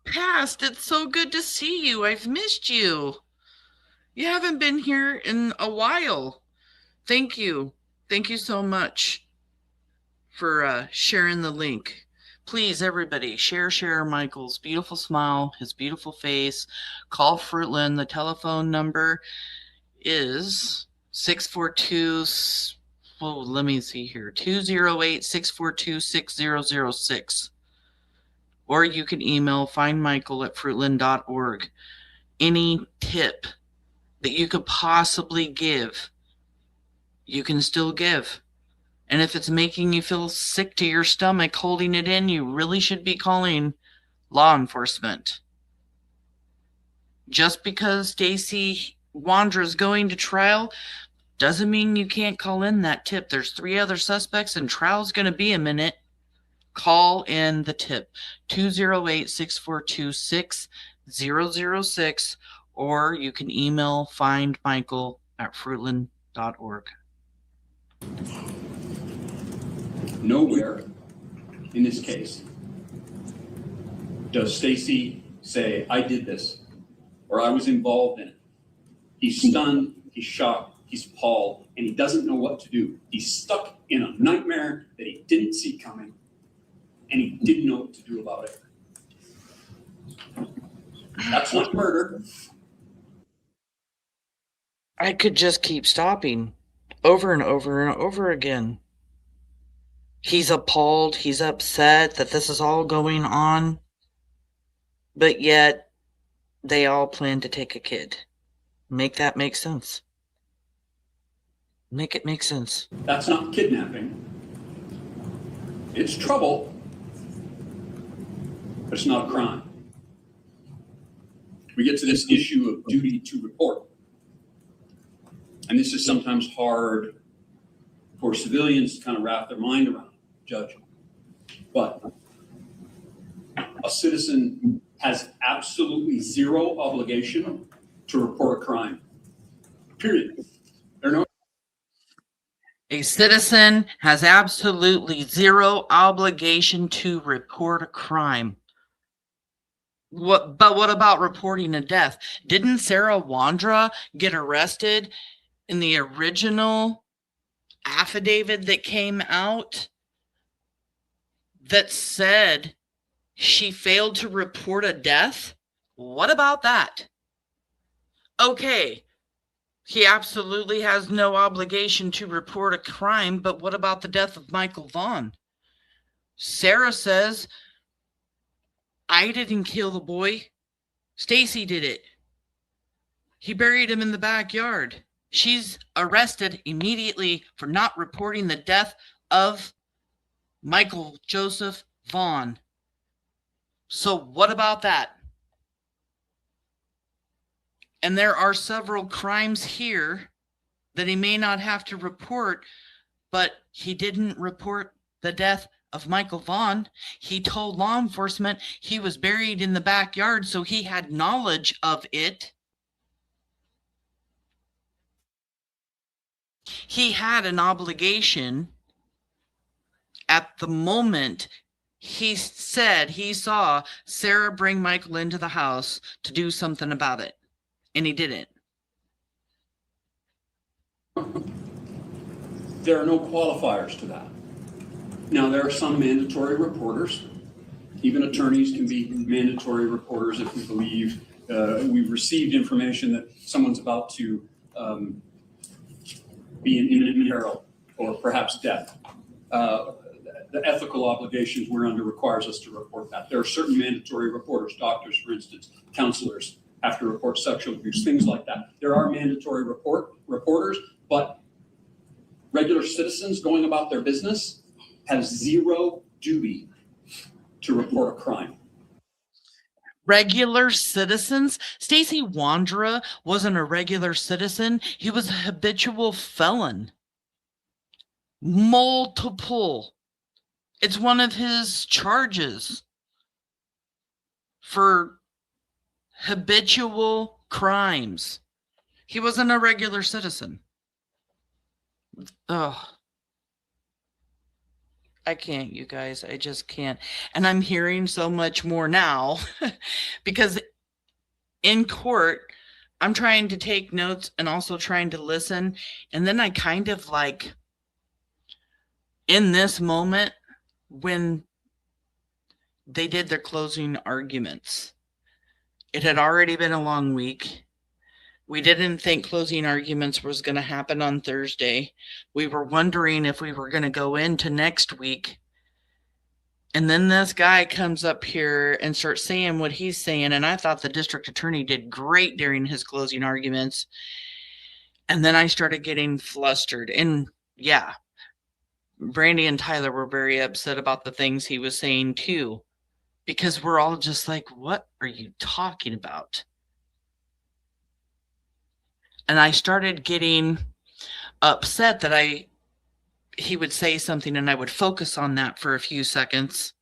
S10: Past, it's so good to see you. I've missed you. You haven't been here in a while. Thank you. Thank you so much for sharing the link. Please, everybody, share Michael's beautiful smile, his beautiful face. Call Fruitland. The telephone number is 642, well, let me see here, 208-642-6006. Or you can email findmichael@fruitland.org. any tip that you could possibly give, you can still give. And if it's making you feel sick to your stomach holding it in, you really should be calling law enforcement. Just because Stacy Wandra is going to trial doesn't mean you can't call in that tip. There's 3 other suspects and trial's going to be a minute. Call in the tip, 208-642-6006, or you can email findmichael@fruitland.org.
S14: Nowhere in this case does Stacy say, I did this, or I was involved in it. He's stunned, he's shocked, he's appalled, and he doesn't know what to do. He's stuck in a nightmare that he didn't see coming, and he didn't know what to do about it. That's not murder.
S10: I could just keep stopping over and over and over again. He's appalled, he's upset that this is all going on, but yet they all plan to take a kid. Make that make sense. Make it make sense.
S14: That's not kidnapping. It's trouble, but it's not a crime. We get to this issue of duty to report. And this is sometimes hard for civilians to kind of wrap their mind around, Judge. But a citizen has absolutely zero obligation to report a crime. Period.
S10: A citizen has absolutely zero obligation to report a crime. But what about reporting a death? Didn't Sarah Wandra get arrested in the original affidavit that came out that said she failed to report a death? What about that? Okay, he absolutely has no obligation to report a crime, but what about the death of Michael Vaughn? Sarah says, I didn't kill the boy. Stacy did it. He buried him in the backyard. She's arrested immediately for not reporting the death of Michael Joseph Vaughn. So what about that? And there are several crimes here that he may not have to report, but he didn't report the death of Michael Vaughn. He told law enforcement he was buried in the backyard, so he had knowledge of it. He had an obligation at the moment he said he saw Sarah bring Michael into the house to do something about it, and he didn't.
S14: There are no qualifiers to that. Now, there are some mandatory reporters. Even attorneys can be mandatory reporters if we believe we've received information that someone's about to be in imminent peril or perhaps death. The ethical obligations we're under requires us to report that. There are certain mandatory reporters, doctors, for instance, counselors have to report sexual abuse, things like that. There are mandatory reporters, but regular citizens going about their business have zero duty to report a crime.
S10: Regular citizens? Stacy Wandra wasn't a regular citizen. He was a habitual felon. Multiple. It's one of his charges for habitual crimes. He wasn't a regular citizen. Ugh. I can't, you guys. I just can't. And I'm hearing so much more now because in court, I'm trying to take notes and also trying to listen. And then I kind of like, in this moment, when they did their closing arguments, it had already been a long week. We didn't think closing arguments was going to happen on Thursday. We were wondering if we were going to go into next week. And then this guy comes up here and starts saying what he's saying. And I thought the district attorney did great during his closing arguments. And then I started getting flustered. And yeah, Brandy and Tyler were very upset about the things he was saying too, because we're all just like, what are you talking about? And I started getting upset that he would say something and I would focus on that for a few seconds.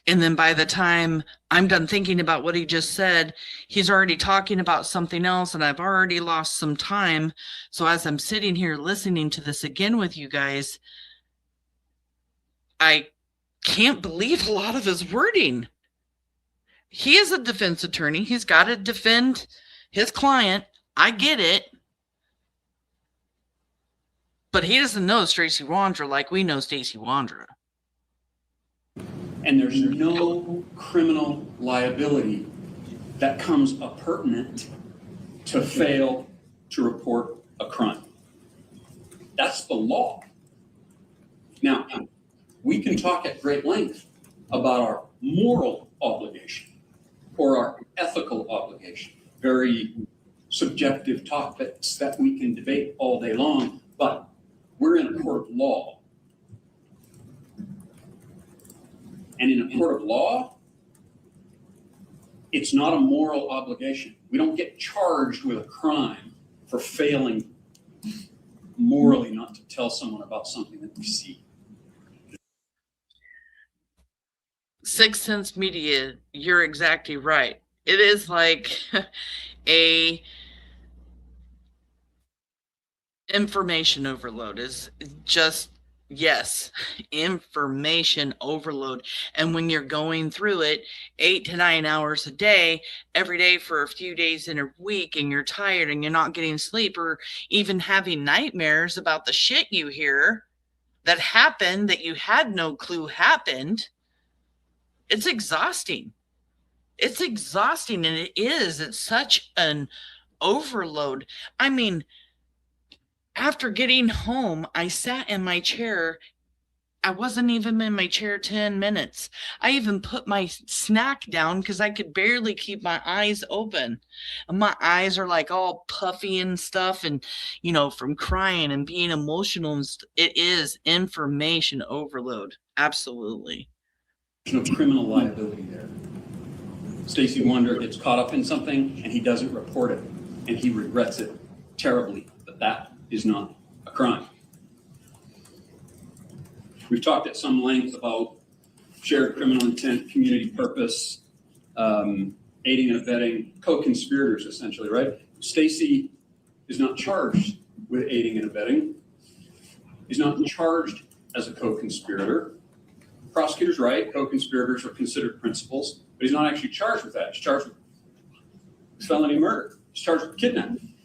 S10: And then by the time I'm done thinking about what he just said, he's already talking about something else and I've already lost some time. So as I'm sitting here listening to this again with you guys, I can't believe a lot of his wording. He is a defense attorney. He's got to defend his client. I get it. But he doesn't know Stacy Wandra like we know Stacy Wandra.
S14: And there's no criminal liability that comes appurtenant to fail to report a crime. That's the law. Now, we can talk at great length about our moral obligation or our ethical obligation. Very subjective topics that we can debate all day long, but we're in a court of law. And in a court of law, it's not a moral obligation. We don't get charged with a crime for failing morally not to tell someone about something that we see.
S10: Sixth Sense Media, you're exactly right. It is like a information overload is just, yes, information overload. And when you're going through it 8 to 9 hours a day, every day for a few days in a week, and you're tired and you're not getting sleep or even having nightmares about the shit you hear that happened that you had no clue happened, it's exhausting. It's exhausting, and it is. It's such an overload. I mean, after getting home, I sat in my chair. I wasn't even in my chair 10 minutes. I even put my snack down because I could barely keep my eyes open. And my eyes are like all puffy and stuff, and, you know, from crying and being emotional. And it is information overload. Absolutely.
S14: There's no criminal liability there. Stacy Wandra gets caught up in something and he doesn't report it, and he regrets it terribly, but that is not a crime. We've talked at some length about shared criminal intent, community purpose, aiding and abetting, co-conspirators essentially, right? Stacy is not charged with aiding and abetting. He's not charged as a co-conspirator. Prosecutor's right, co-conspirators are considered principals, but he's not actually charged with that. He's charged with felony murder. He's charged with kidnapping.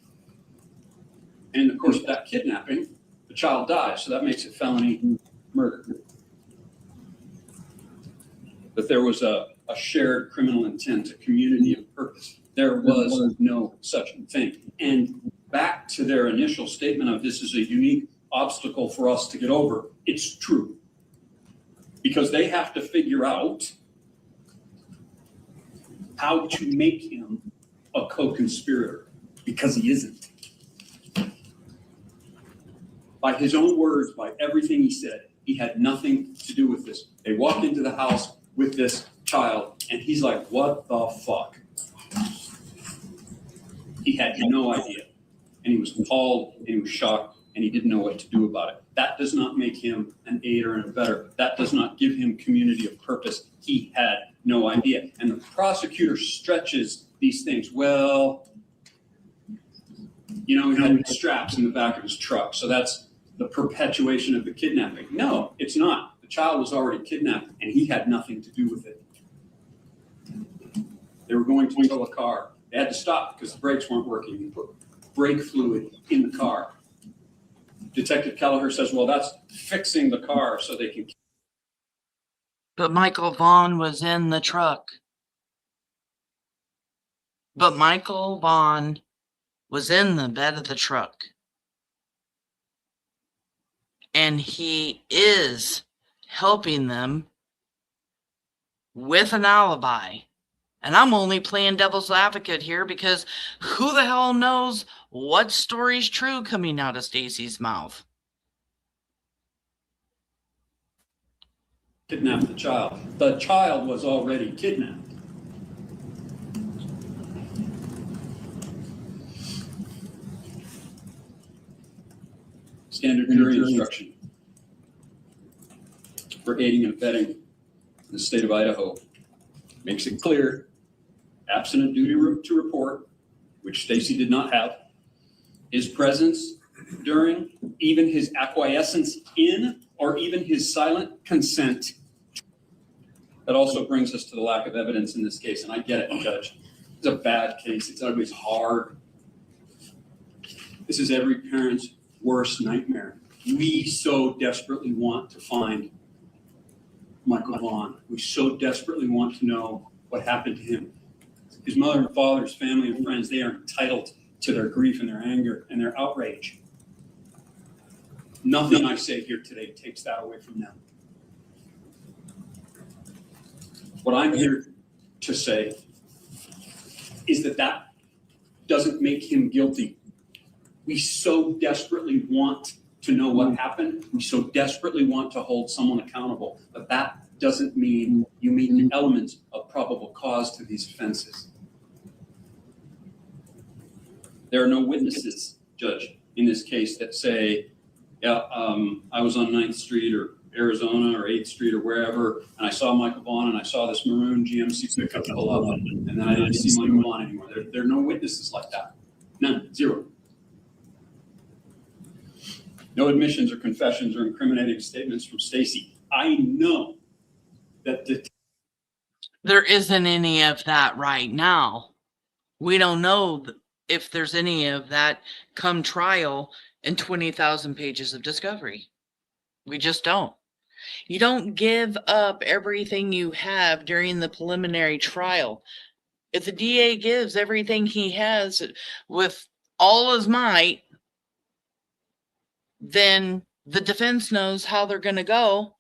S14: And in the course of that kidnapping, the child dies, so that makes it felony murder. But there was a shared criminal intent, a community of purpose. There was no such thing. And back to their initial statement of this is a unique obstacle for us to get over, it's true. Because they have to figure out how to make him a co-conspirator, because he isn't. By his own words, by everything he said, he had nothing to do with this. They walk into the house with this child, and he's like, what the fuck? He had no idea. And he was appalled, and he was shocked, and he didn't know what to do about it. That does not make him an aider and abetter. That does not give him community of purpose. He had no idea. And the prosecutor stretches these things. Well, you know, he had straps in the back of his truck, so that's the perpetuation of the kidnapping. No, it's not. The child was already kidnapped, and he had nothing to do with it. They were going to tow a car. They had to stop because the brakes weren't working. They put brake fluid in the car. Detective Kelleher says, well, that's fixing the car so they can.
S10: But Michael Vaughn was in the truck. But Michael Vaughn was in the bed of the truck. And he is helping them with an alibi. And I'm only playing devil's advocate here because who the hell knows what story's true coming out of Stacy's mouth.
S14: Kidnapped the child. The child was already kidnapped. Standard jury instruction for aiding and abetting in the state of Idaho makes it clear, absent a duty to report, which Stacy did not have, his presence during, even his acquiescence in, or even his silent consent. That also brings us to the lack of evidence in this case, and I get it, Judge. It's a bad case. It's always hard. This is every parent's worst nightmare. We so desperately want to find Michael Vaughn. We so desperately want to know what happened to him. His mother and father, his family and friends, they are entitled to their grief and their anger and their outrage. Nothing I say here today takes that away from them. What I'm here to say is that that doesn't make him guilty. We so desperately want to know what happened. We so desperately want to hold someone accountable, but that doesn't mean you meet the elements of probable cause to these offenses. There are no witnesses, Judge, in this case that say, yeah, I was on 9th Street or Arizona or 8th Street or wherever, and I saw Michael Vaughn and I saw this maroon GMC pickup pull up, and then I didn't see Michael Vaughn anymore. There are no witnesses like that. None, zero. No admissions or confessions or incriminating statements from Stacy. I know that
S10: there isn't any of that right now. We don't know if there's any of that come trial in 20,000 pages of discovery. We just don't. You don't give up everything you have during the preliminary trial. If the DA gives everything he has with all his might, then the defense knows how they're going to go,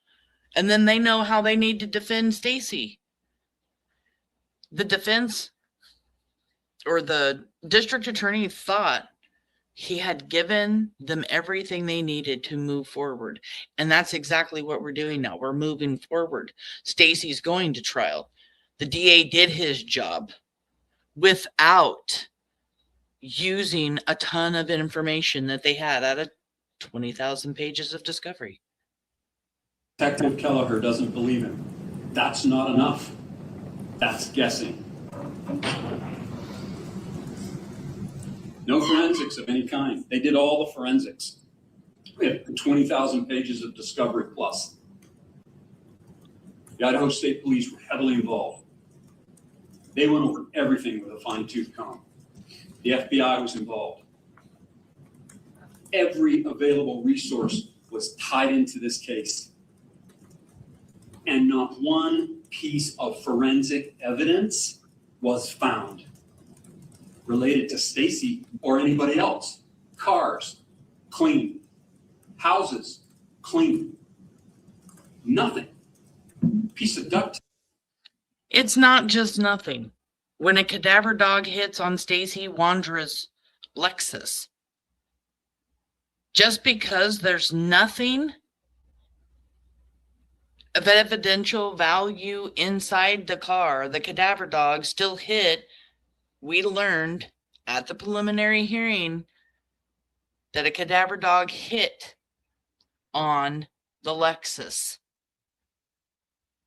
S10: and then they know how they need to defend Stacy. The defense or the district attorney thought he had given them everything they needed to move forward. And that's exactly what we're doing now. We're moving forward. Stacy's going to trial. The DA did his job without using a ton of information that they had out of 20,000 pages of discovery.
S14: Detective Kelleher doesn't believe him. That's not enough. That's guessing. No forensics of any kind. They did all the forensics. We had 20,000 pages of discovery plus. The Idaho State Police were heavily involved. They went over everything with a fine-tooth comb. The FBI was involved. Every available resource was tied into this case. And not one piece of forensic evidence was found related to Stacy or anybody else. Cars, clean. Houses, clean. Nothing. Piece of duct.
S10: It's not just nothing. When a cadaver dog hits on Stacy Wandra's Lexus, just because there's nothing of evidential value inside the car, the cadaver dog still hit. We learned at the preliminary hearing that a cadaver dog hit on the Lexus.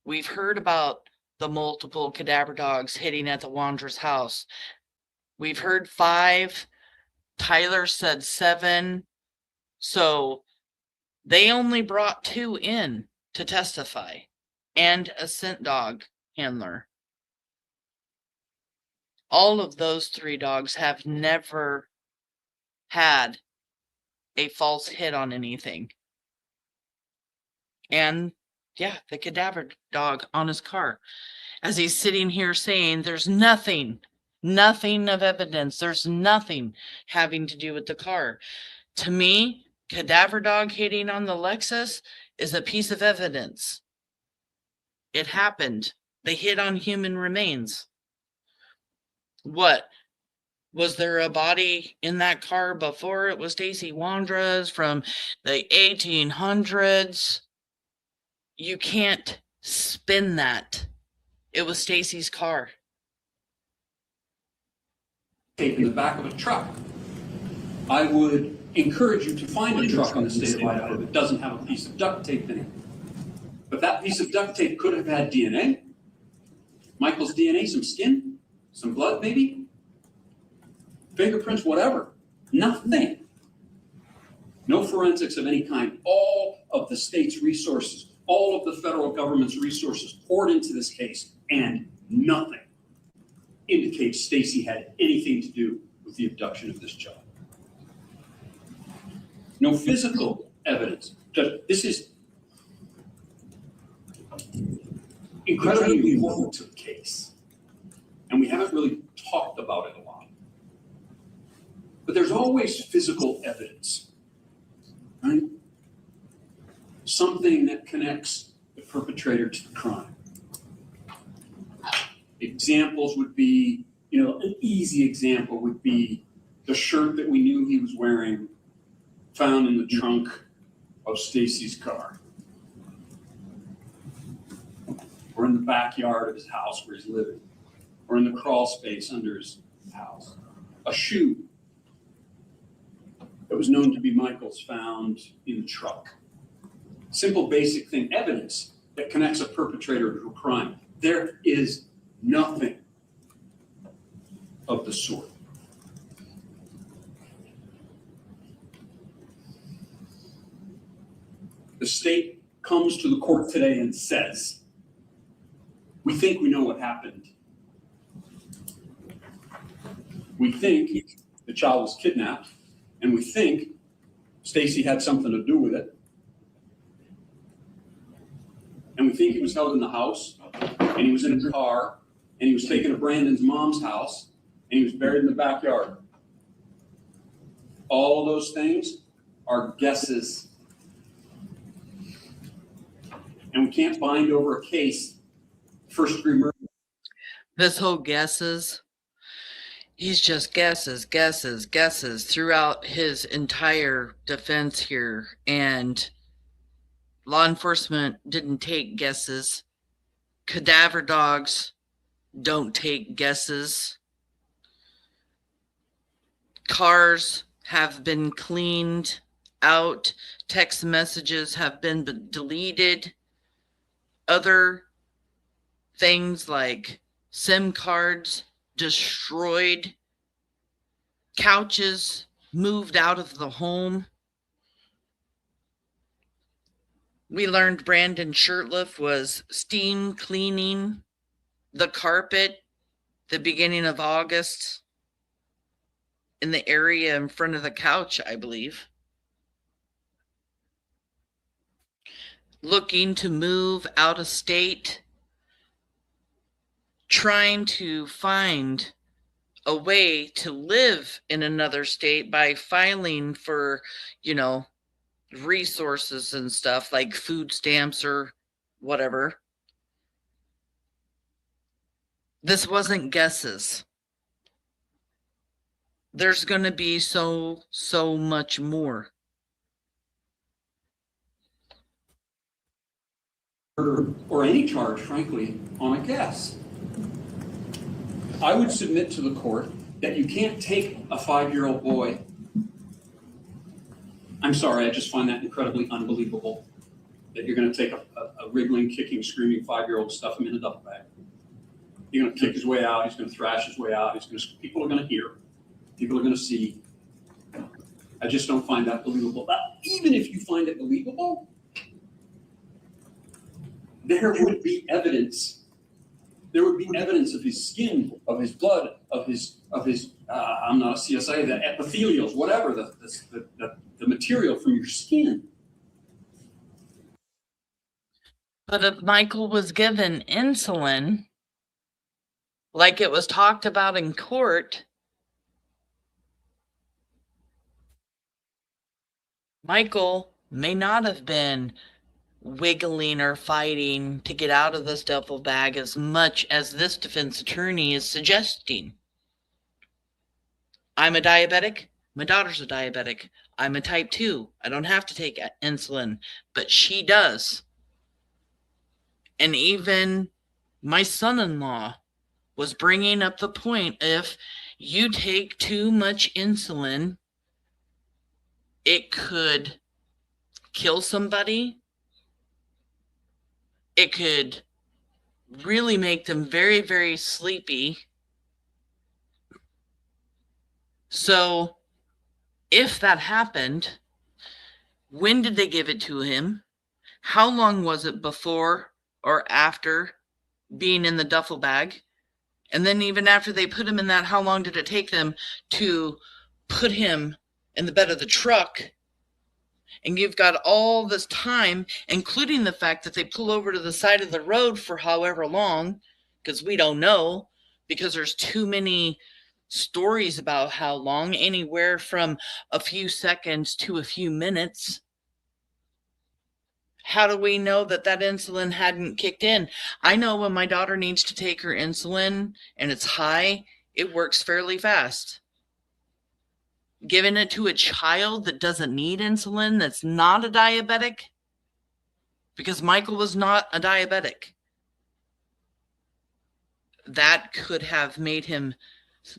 S10: We've heard about the multiple cadaver dogs hitting at the Wondra'S house. We've heard 5. Tyler said 7. So they only brought 2 in to testify, and a scent dog handler. All of those 3 dogs have never had a false hit on anything. And yeah, the cadaver dog on his car. As he's sitting here saying there's nothing of evidence, there's nothing having to do with the car. To me, cadaver dog hitting on the Lexus is a piece of evidence. It happened. They hit on human remains. What? Was there a body in that car before it was Stacy Wandра's from the 1800s? You can't spin that. It was Stacy's car.
S14: Tape in the back of a truck. I would encourage you to find a truck in the state of Idaho that doesn't have a piece of duct tape in it. But that piece of duct tape could have had DNA. Michael's DNA, some skin, some blood maybe, fingerprints, whatever. Nothing. No forensics of any kind. All of the state's resources, all of the federal government's resources poured into this case, and nothing indicates Stacy had anything to do with the abduction of this child. No physical evidence. This is incredibly important to the case, and we haven't really talked about it a lot. But there's always physical evidence, right? Something that connects the perpetrator to the crime. Examples would be, an easy example would be the shirt that we knew he was wearing found in the trunk of Stacy's car, or in the backyard of his house where he's living, or in the crawl space under his house. A shoe that was known to be Michael's found in the truck. Simple, basic thing, evidence that connects a perpetrator to a crime. There is nothing of the sort. The state comes to the court today and says, we think we know what happened. We think the child was kidnapped, and we think Stacy had something to do with it. And we think he was held in the house, and he was in a car, and he was taken to Brandon's mom's house, and he was buried in the backyard. All of those things are guesses. And we can't bind over a case, first-degree murder.
S10: This whole guesses, he's just guesses throughout his entire defense here. And law enforcement didn't take guesses. Cadaver dogs don't take guesses. Cars have been cleaned out. Text messages have been deleted. Other things like SIM cards destroyed. Couches moved out of the home. We learned Brandon Sherliff was steam cleaning the carpet the beginning of August in the area in front of the couch, I believe. Looking to move out of state, trying to find a way to live in another state by filing for, resources and stuff like food stamps or whatever. This wasn't guesses. There's going to be so much more.
S14: Or any charge, frankly, on a guess. I would submit to the court that you can't take a 5-year-old boy. I'm sorry, I just find that incredibly unbelievable that you're going to take a wriggling, kicking, screaming 5-year-old, stuff him in a duffel bag. You're going to kick his way out. He's going to thrash his way out. People are going to hear. People are going to see. I just don't find that believable. Even if you find it believable, there would be evidence. There would be evidence of his skin, of his blood, of his. I'm not a CSI. The epithelials, whatever the material from your skin.
S10: But if Michael was given insulin, like it was talked about in court, Michael may not have been wiggling or fighting to get out of this duffel bag as much as this defense attorney is suggesting. I'm a diabetic. My daughter's a diabetic. I'm a type 2. I don't have to take insulin, but she does. And even my son-in-law was bringing up the point, if you take too much insulin, it could kill somebody. It could really make them very, very sleepy. So if that happened, when did they give it to him? How long was it before or after being in the duffel bag? And then even after they put him in that, how long did it take them to put him in the bed of the truck? And you've got all this time, including the fact that they pull over to the side of the road for however long, because we don't know, because there's too many stories about how long, anywhere from a few seconds to a few minutes. How do we know that that insulin hadn't kicked in? I know when my daughter needs to take her insulin and it's high, it works fairly fast. Giving it to a child that doesn't need insulin, that's not a diabetic, because Michael was not a diabetic, that could have made him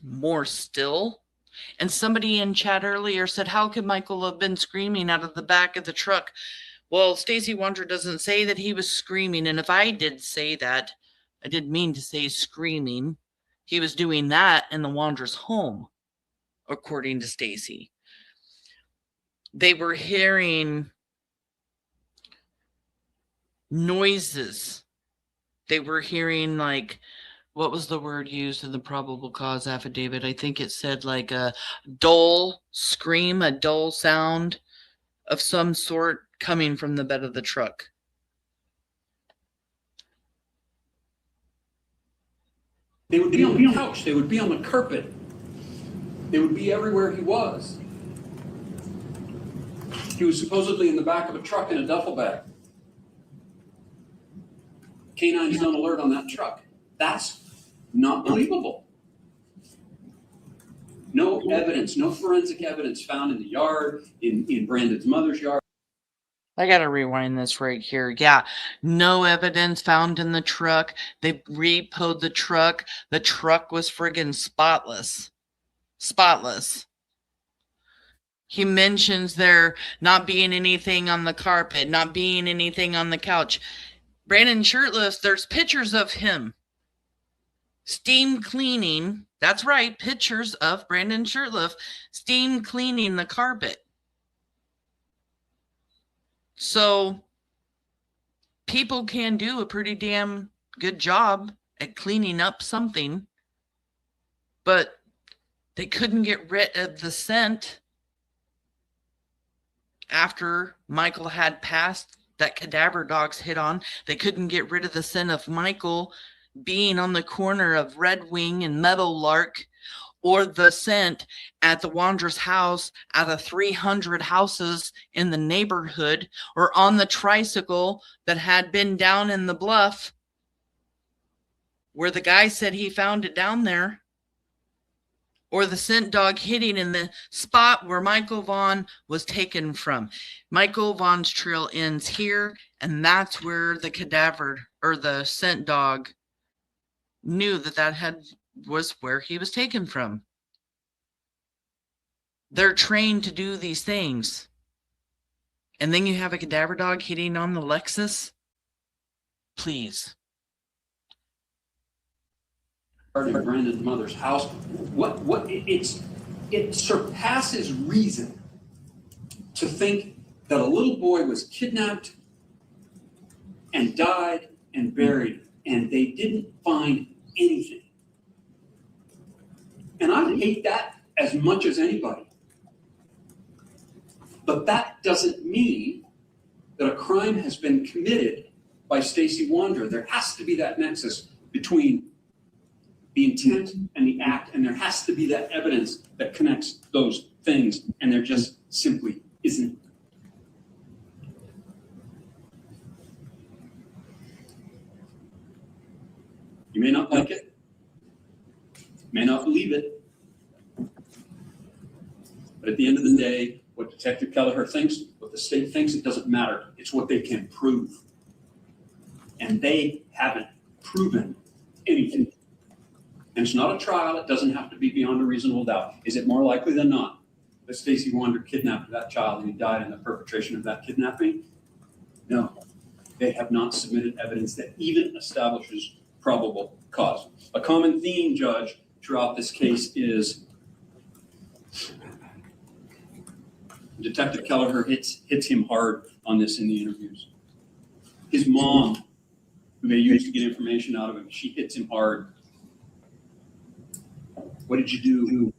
S10: more still. And somebody in chat earlier said, how could Michael have been screaming out of the back of the truck? Well, Stacy Wandra doesn't say that he was screaming. And if I did say that, I didn't mean to say screaming. He was doing that in the Wondra's home, according to Stacy. They were hearing noises. They were hearing, like, what was the word used in the probable cause affidavit? I think it said like a dull scream, a dull sound of some sort coming from the bed of the truck.
S14: They would be on the couch. They would be on the carpet. They would be everywhere he was. He was supposedly in the back of a truck in a duffel bag. Canines don't alert on that truck. That's not believable. No evidence, no forensic evidence found in the yard, in Brandon's mother's yard.
S10: I gotta rewind this right here. Yeah, no evidence found in the truck. They repoed the truck. The truck was friggin' spotless. Spotless. He mentions there not being anything on the carpet, not being anything on the couch. Brandon Sherliff, there's pictures of him steam cleaning. That's right, pictures of Brandon Sherliff steam cleaning the carpet. So people can do a pretty damn good job at cleaning up something, but they couldn't get rid of the scent after Michael had passed that cadaver dogs hit on. They couldn't get rid of the scent of Michael being on the corner of Red Wing and Meadowlark, or the scent at the Wondra'S house out of 300 houses in the neighborhood, or on the tricycle that had been down in the bluff where the guy said he found it down there, or the scent dog hitting in the spot where Michael Vaughn was taken from. Michael Vaughn's trail ends here, and that's where the cadaver or the scent dog knew that was where he was taken from. They're trained to do these things. And then you have a cadaver dog hitting on the Lexus? Please.
S14: In Brandon's mother's house. It surpasses reason to think that a little boy was kidnapped and died and buried, and they didn't find anything. And I hate that as much as anybody. But that doesn't mean that a crime has been committed by Stacy Wandra. There has to be that nexus between the intent and the act, and there has to be that evidence that connects those things, and there just simply isn't. You may not like it, may not believe it, but at the end of the day, what Detective Kelleher thinks, what the state thinks, it doesn't matter. It's what they can prove. And they haven't proven anything. And it's not a trial. It doesn't have to be beyond a reasonable doubt. Is it more likely than not that Stacy Wandra kidnapped that child and he died in the perpetration of that kidnapping? No. They have not submitted evidence that even establishes probable cause. A common theme, Judge, throughout this case is Detective Kelleher hits him hard on this in the interviews. His mom, who they used to get information out of him, she hits him hard. What did you do?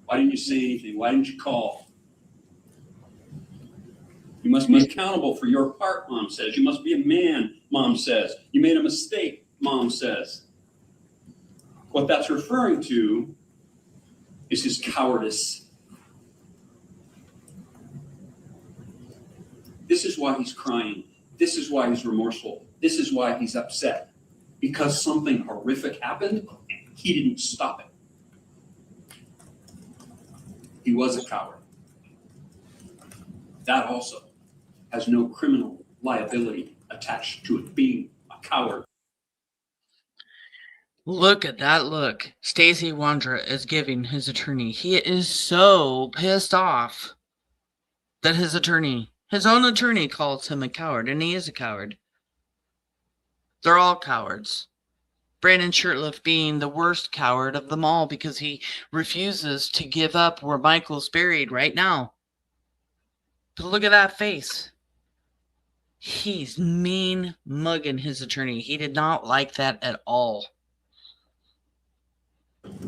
S14: Why didn't you say anything? Why didn't you call? You must be accountable for your part, Mom says. You must be a man, Mom says. You made a mistake, Mom says. What that's referring to is his cowardice. This is why he's crying. This is why he's remorseful. This is why he's upset. Because something horrific happened, and he didn't stop it. He was a coward. That also has no criminal liability attached to it being a coward.
S10: Look at that look Stacy Wandra is giving his attorney. He is so pissed off that his own attorney calls him a coward, and he is a coward. They're all cowards. Brandon Sherliff being the worst coward of them all because he refuses to give up where Michael's buried right now. But look at that face. He's mean mugging his attorney. He did not like that at all.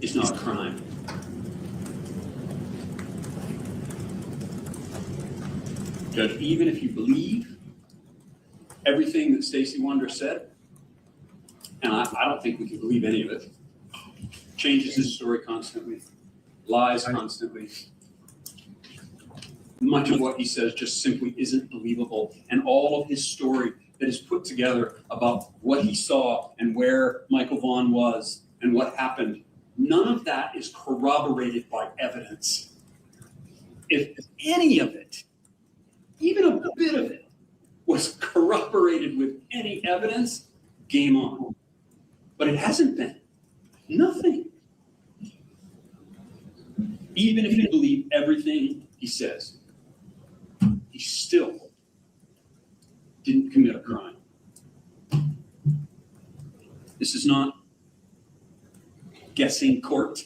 S14: It's not a crime. Judge, even if you believe everything that Stacy Wandra said, and I don't think we can believe any of it, changes his story constantly, lies constantly. Much of what he says just simply isn't believable. And all of his story that is put together about what he saw and where Michael Vaughn was and what happened, none of that is corroborated by evidence. If any of it, even a bit of it, was corroborated with any evidence, game on. But it hasn't been. Nothing. Even if you believe everything he says, he still didn't commit a crime. This is not guessing court.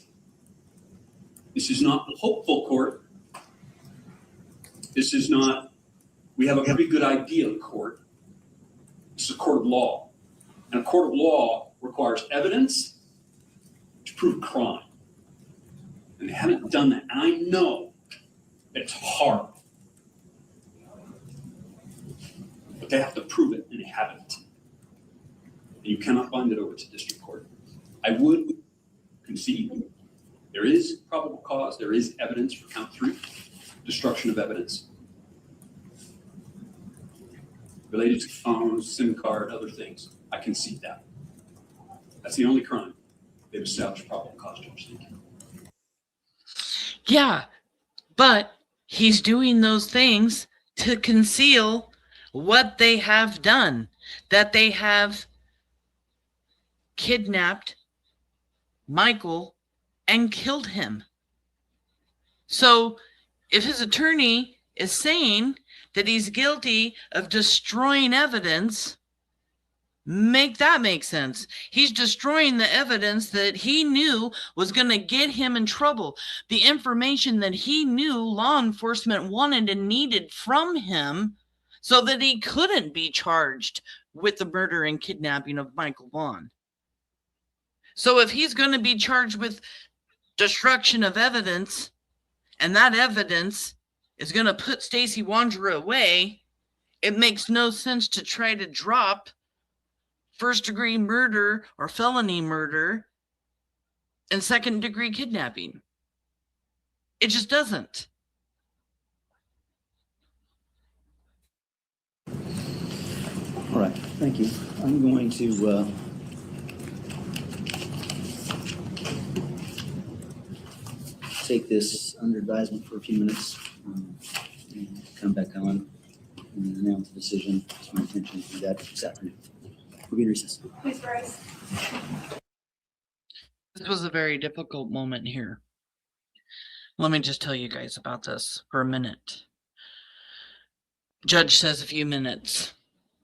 S14: This is not hopeful court. This is not, we have a pretty good idea of court. This is a court of law. And a court of law requires evidence to prove crime. And they haven't done that. And I know that it's hard. But they have to prove it, and they haven't. And you cannot bind it over to district court. I would concede there is probable cause, there is evidence for count 3, destruction of evidence related to phones, SIM card, other things. I concede that. That's the only crime they've established probable cause to proceed.
S10: Yeah, but he's doing those things to conceal what they have done, that they have kidnapped Michael and killed him. So if his attorney is saying that he's guilty of destroying evidence, make that make sense. He's destroying the evidence that he knew was going to get him in trouble. The information that he knew law enforcement wanted and needed from him so that he couldn't be charged with the murder and kidnapping of Michael Vaughn. So if he's going to be charged with destruction of evidence, and that evidence is going to put Stacy Wandra away, it makes no sense to try to drop first-degree murder or felony murder and second-degree kidnapping. It just doesn't.
S11: All right, thank you. I'm going to take this under advisement for a few minutes, and come back on and announce the decision. It's my intention to do that this afternoon. We'll be in recess.
S12: Please rise.
S10: This was a very difficult moment here. Let me just tell you guys about this for a minute. Judge says a few minutes.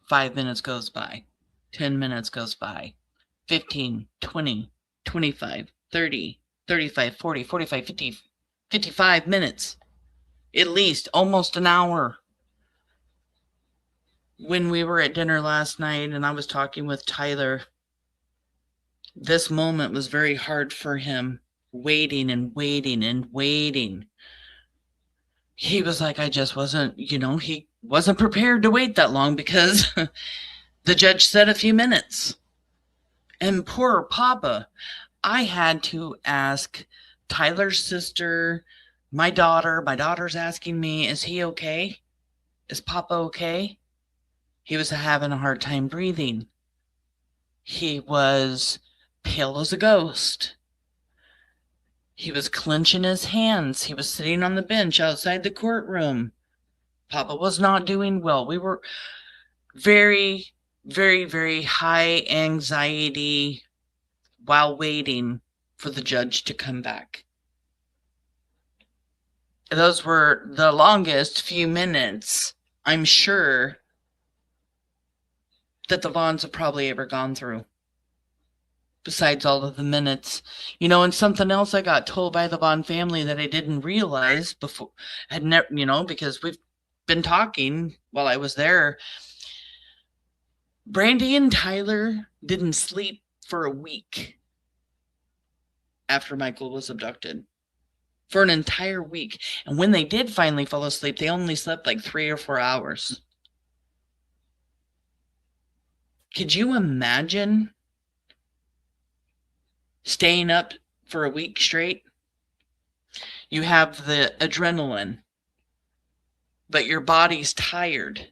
S10: 5 minutes goes by. 10 minutes goes by. 15, 20, 25, 30, 35, 40, 45, 50, 55 minutes. At least almost an hour. When we were at dinner last night and I was talking with Tyler, this moment was very hard for him. Waiting and waiting and waiting. He was like, I just wasn't, he wasn't prepared to wait that long because the judge said a few minutes. And poor Papa, I had to ask Tyler's sister, my daughter's asking me, is he okay? Is Papa okay? He was having a hard time breathing. He was pale as a ghost. He was clenching his hands. He was sitting on the bench outside the courtroom. Papa was not doing well. We were very, very, very high anxiety while waiting for the judge to come back. Those were the longest few minutes, I'm sure, that the Vaughns have probably ever gone through. Besides all of the minutes, and something else I got told by the Vaughn family that I didn't realize before, had never, because we've been talking while I was there. Brandy and Tyler didn't sleep for a week after Michael was abducted. For an entire week. And when they did finally fall asleep, they only slept like 3 or 4 hours. Could you imagine staying up for a week straight? You have the adrenaline, but your body's tired.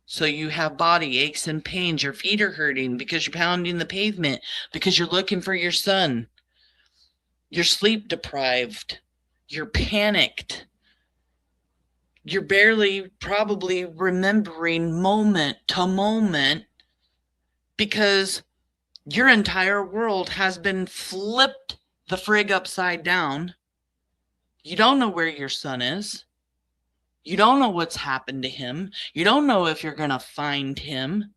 S10: So you have body aches and pains. Your feet are hurting because you're pounding the pavement, because you're looking for your son. You're sleep deprived. You're panicked. You're barely probably remembering moment to moment because your entire world has been flipped the frig upside down. You don't know where your son is. You don't know what's happened to him. You don't know if you're going to find him.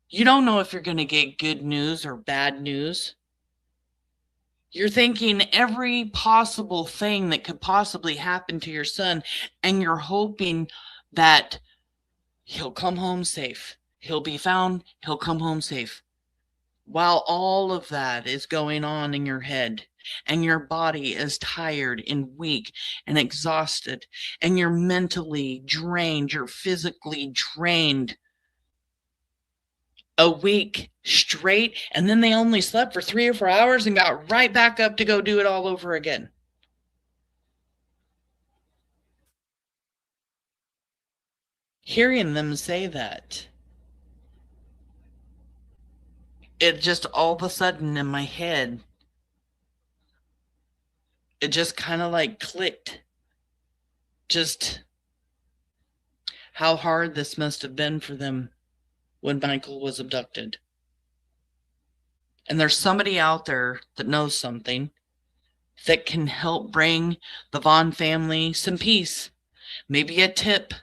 S10: You don't know if you're going to get good news or bad news. You're thinking every possible thing that could possibly happen to your son, and you're hoping that he'll come home safe. He'll be found. He'll come home safe. While all of that is going on in your head, and your body is tired and weak and exhausted, and you're mentally drained, you're physically drained, a week straight, and then they only slept for 3 or 4 hours and got right back up to go do it all over again. Hearing them say that, it just all of a sudden in my head, it just kind of like clicked. Just how hard this must have been for them when Michael was abducted. And there's somebody out there that knows something that can help bring the Vaughn family some peace. Maybe a tip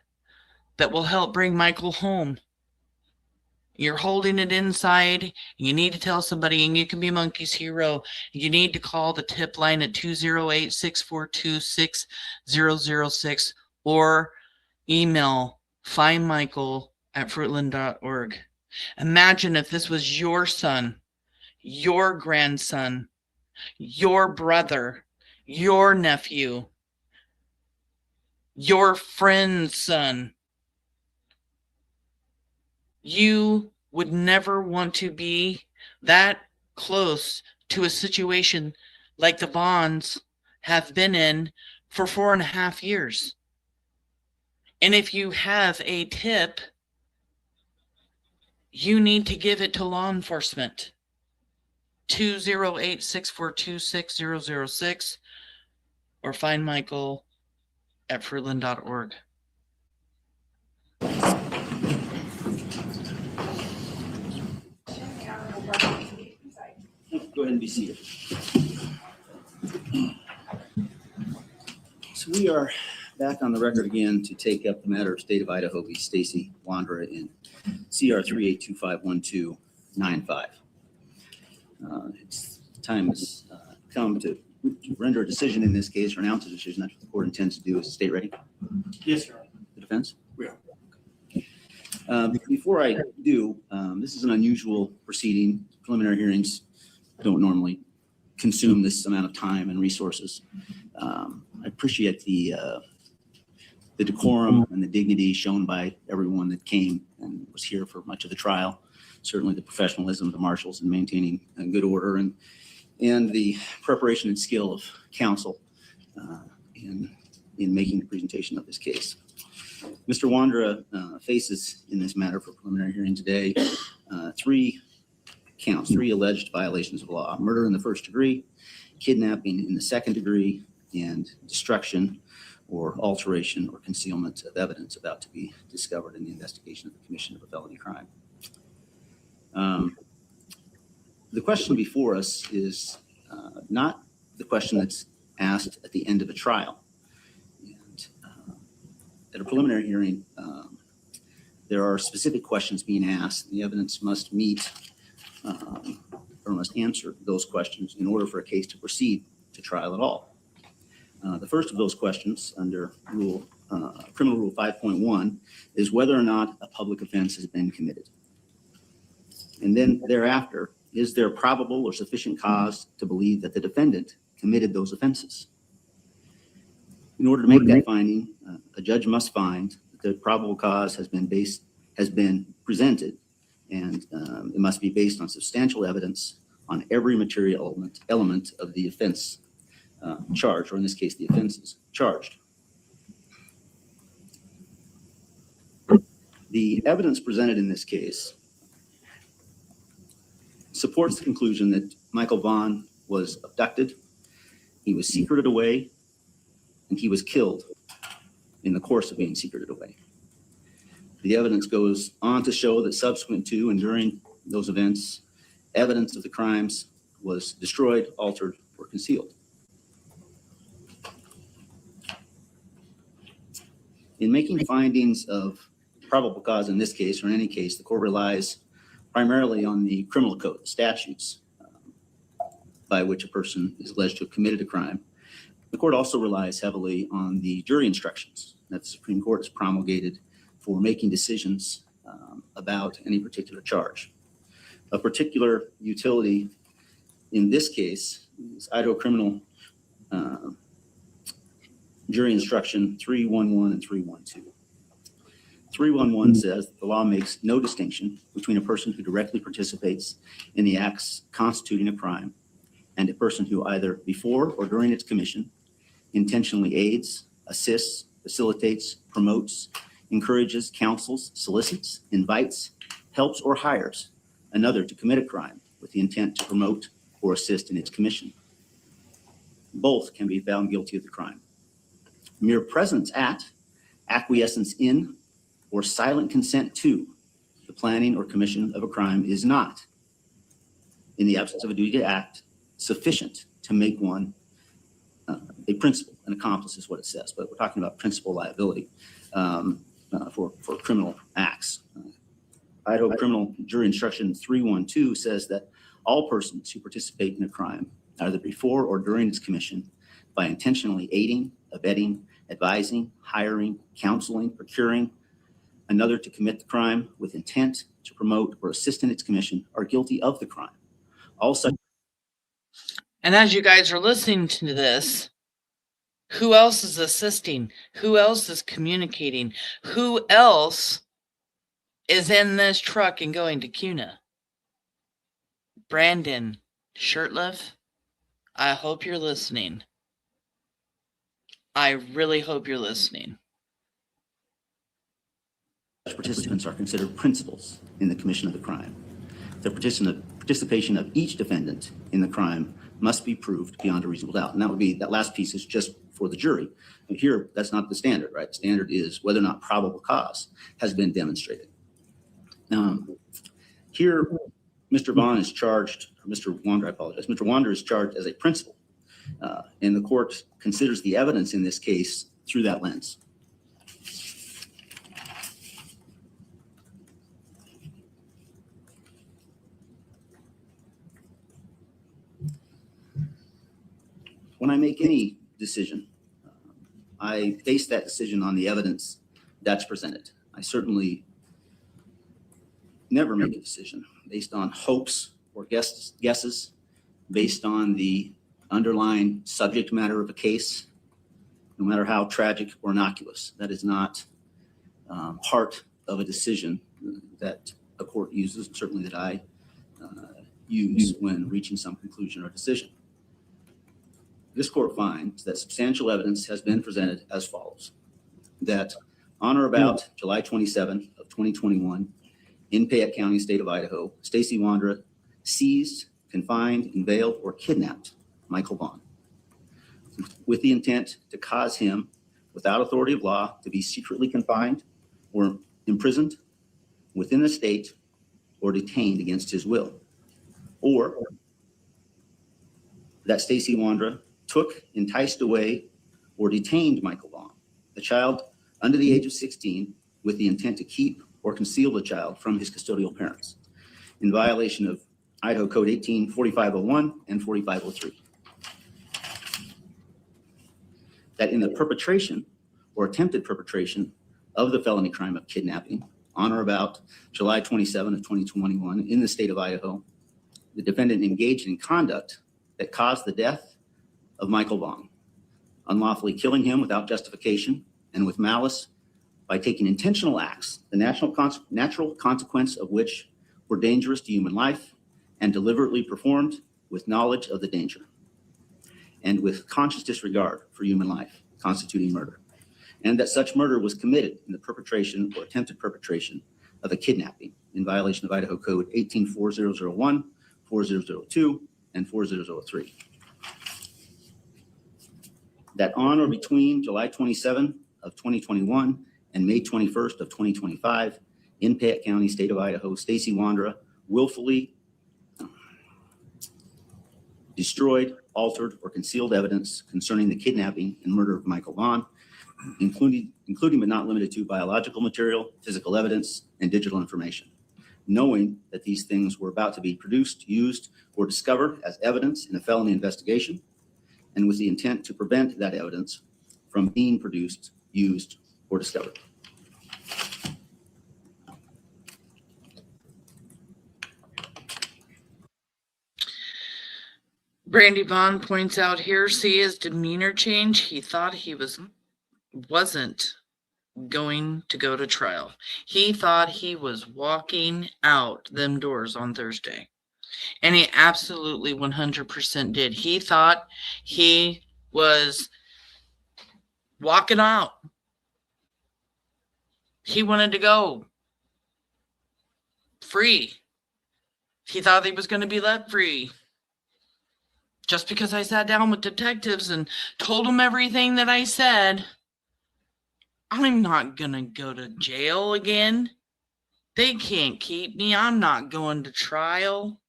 S10: that will help bring Michael home. You're holding it inside. You need to tell somebody, and you can be Monkey's hero. You need to call the tip line at 208-642-6006 or email findmichael@fruitland.org. Imagine if this was your son, your grandson, your brother, your nephew, your friend's son. You would never want to be that close to a situation like the Vaughns have been in for 4.5 years. And if you have a tip, you need to give it to law enforcement. 208-642-6006 or find Michael at fruitland.org.
S11: Go ahead and be seated. So we are back on the record again to take up the matter of State of Idaho v. Stacy Wandra in CR 3825125. Time has come to render a decision in this case, or announce a decision. That's what the court intends to do. Is the state ready?
S13: Yes, Your Honor.
S11: The defense?
S13: We are.
S11: Before I do, this is an unusual proceeding. Preliminary hearings don't normally consume this amount of time and resources. I appreciate the decorum and the dignity shown by everyone that came and was here for much of the trial. Certainly the professionalism of the marshals in maintaining a good order and the preparation and skill of counsel in making the presentation of this case. Mr. Wondra faces in this matter for preliminary hearing today 3 counts, 3 alleged violations of law: murder in the first degree, kidnapping in the second degree, and destruction or alteration or concealment of evidence about to be discovered in the investigation of the commission of a felony crime. The question before us is not the question that's asked at the end of a trial. And at a preliminary hearing, there are specific questions being asked. The evidence must meet or must answer those questions in order for a case to proceed to trial at all. The first of those questions under Criminal Rule 5.1 is whether or not a public offense has been committed. And then thereafter, is there probable or sufficient cause to believe that the defendant committed those offenses? In order to make that finding, a judge must find that the probable cause has been presented, and it must be based on substantial evidence on every material element of the offense charged, or in this case, the offenses charged. The evidence presented in this case supports the conclusion that Michael Vaughn was abducted, he was secreted away, and he was killed in the course of being secreted away. The evidence goes on to show that subsequent to and during those events, evidence of the crimes was destroyed, altered, or concealed. In making findings of probable cause in this case, or in any case, the court relies primarily on the criminal code, the statutes by which a person is alleged to have committed a crime. The court also relies heavily on the jury instructions that the Supreme Court has promulgated for making decisions about any particular charge. A particular utility in this case is Idaho Criminal Jury Instruction 311 and 312. 311 says the law makes no distinction between a person who directly participates in the acts constituting a crime and a person who either before or during its commission intentionally aids, assists, facilitates, promotes, encourages, counsels, solicits, invites, helps, or hires another to commit a crime with the intent to promote or assist in its commission. Both can be found guilty of the crime. Mere presence at, acquiescence in, or silent consent to the planning or commission of a crime is not, in the absence of a duty to act, sufficient to make one a principal. An accomplice is what it says, but we're talking about principal liability for criminal acts. Idaho Criminal Jury Instruction 312 says that all persons who participate in a crime, either before or during its commission, by intentionally aiding, abetting, advising, hiring, counseling, procuring another to commit the crime with intent to promote or assist in its commission, are guilty of the crime. All such.
S10: And as you guys are listening to this, who else is assisting? Who else is communicating? Who else is in this truck and going to CUNA? Brandon Sherliff, I hope you're listening. I really hope you're listening.
S11: Participants are considered principals in the commission of the crime. The participation of each defendant in the crime must be proved beyond a reasonable doubt. And that last piece is just for the jury. And here, that's not the standard, right? The standard is whether or not probable cause has been demonstrated. Here, Mr. Vaughn is charged, or Mr. Wandra, I apologize. Mr. Wandra is charged as a principal, and the court considers the evidence in this case through that lens. When I make any decision, I base that decision on the evidence that's presented. I certainly never make a decision based on hopes or guesses, based on the underlying subject matter of a case, no matter how tragic or innocuous. That is not part of a decision that a court uses, certainly that I use when reaching some conclusion or decision. This court finds that substantial evidence has been presented as follows: that on or about July 27 of 2021, in Fayette County, state of Idaho, Stacy Wandra seized, confined, unveiled, or kidnapped Michael Vaughn with the intent to cause him, without authority of law, to be secretly confined or imprisoned within the state or detained against his will. Or that Stacy Wandra took, enticed away, or detained Michael Vaughn, a child under the age of 16, with the intent to keep or conceal the child from his custodial parents in violation of Idaho Code 18-4501 and 4503. That in the perpetration or attempted perpetration of the felony crime of kidnapping on or about July 27 of 2021 in the state of Idaho, the defendant engaged in conduct that caused the death of Michael Vaughn, unlawfully killing him without justification and with malice by taking intentional acts, the natural consequence of which were dangerous to human life and deliberately performed with knowledge of the danger and with conscious disregard for human life, constituting murder. And that such murder was committed in the perpetration or attempted perpetration of a kidnapping in violation of Idaho Code 18-4001, 4002, and 4003. That on or between July 27 of 2021 and May 21st of 2025, in Fayette County, state of Idaho, Stacy Wandra willfully destroyed, altered, or concealed evidence concerning the kidnapping and murder of Michael Vaughn, including but not limited to biological material, physical evidence, and digital information, knowing that these things were about to be produced, used, or discovered as evidence in a felony investigation, and with the intent to prevent that evidence from being produced, used, or discovered.
S10: Brandy Vaughn points out here, see his demeanor change. He thought he wasn't going to go to trial. He thought he was walking out them doors on Thursday. And he absolutely 100% did. He thought he was walking out. He wanted to go free. He thought he was going to be let free. Just because I sat down with detectives and told them everything that I said, I'm not going to go to jail again. They can't keep me. I'm not going to trial.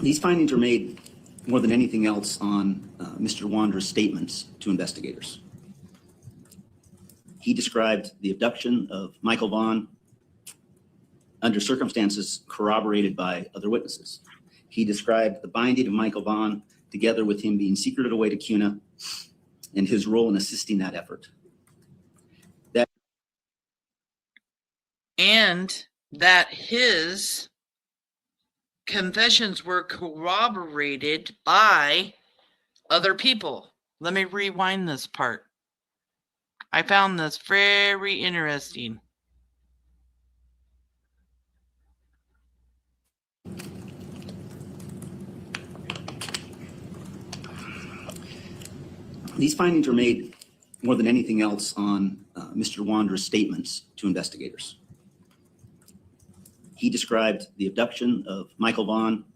S11: These findings are made more than anything else on Mr. Wandra's statements to investigators. He described the abduction of Michael Vaughn under circumstances corroborated by other witnesses. He described the binding of Michael Vaughn together with him being secreted away to CUNA and his role in assisting that effort.
S10: And that his confessions were corroborated by other people. Let me rewind this part. I found this very interesting.
S11: These findings are made more than anything else on Mr. Wandra's statements to investigators. He described the abduction of Michael Vaughn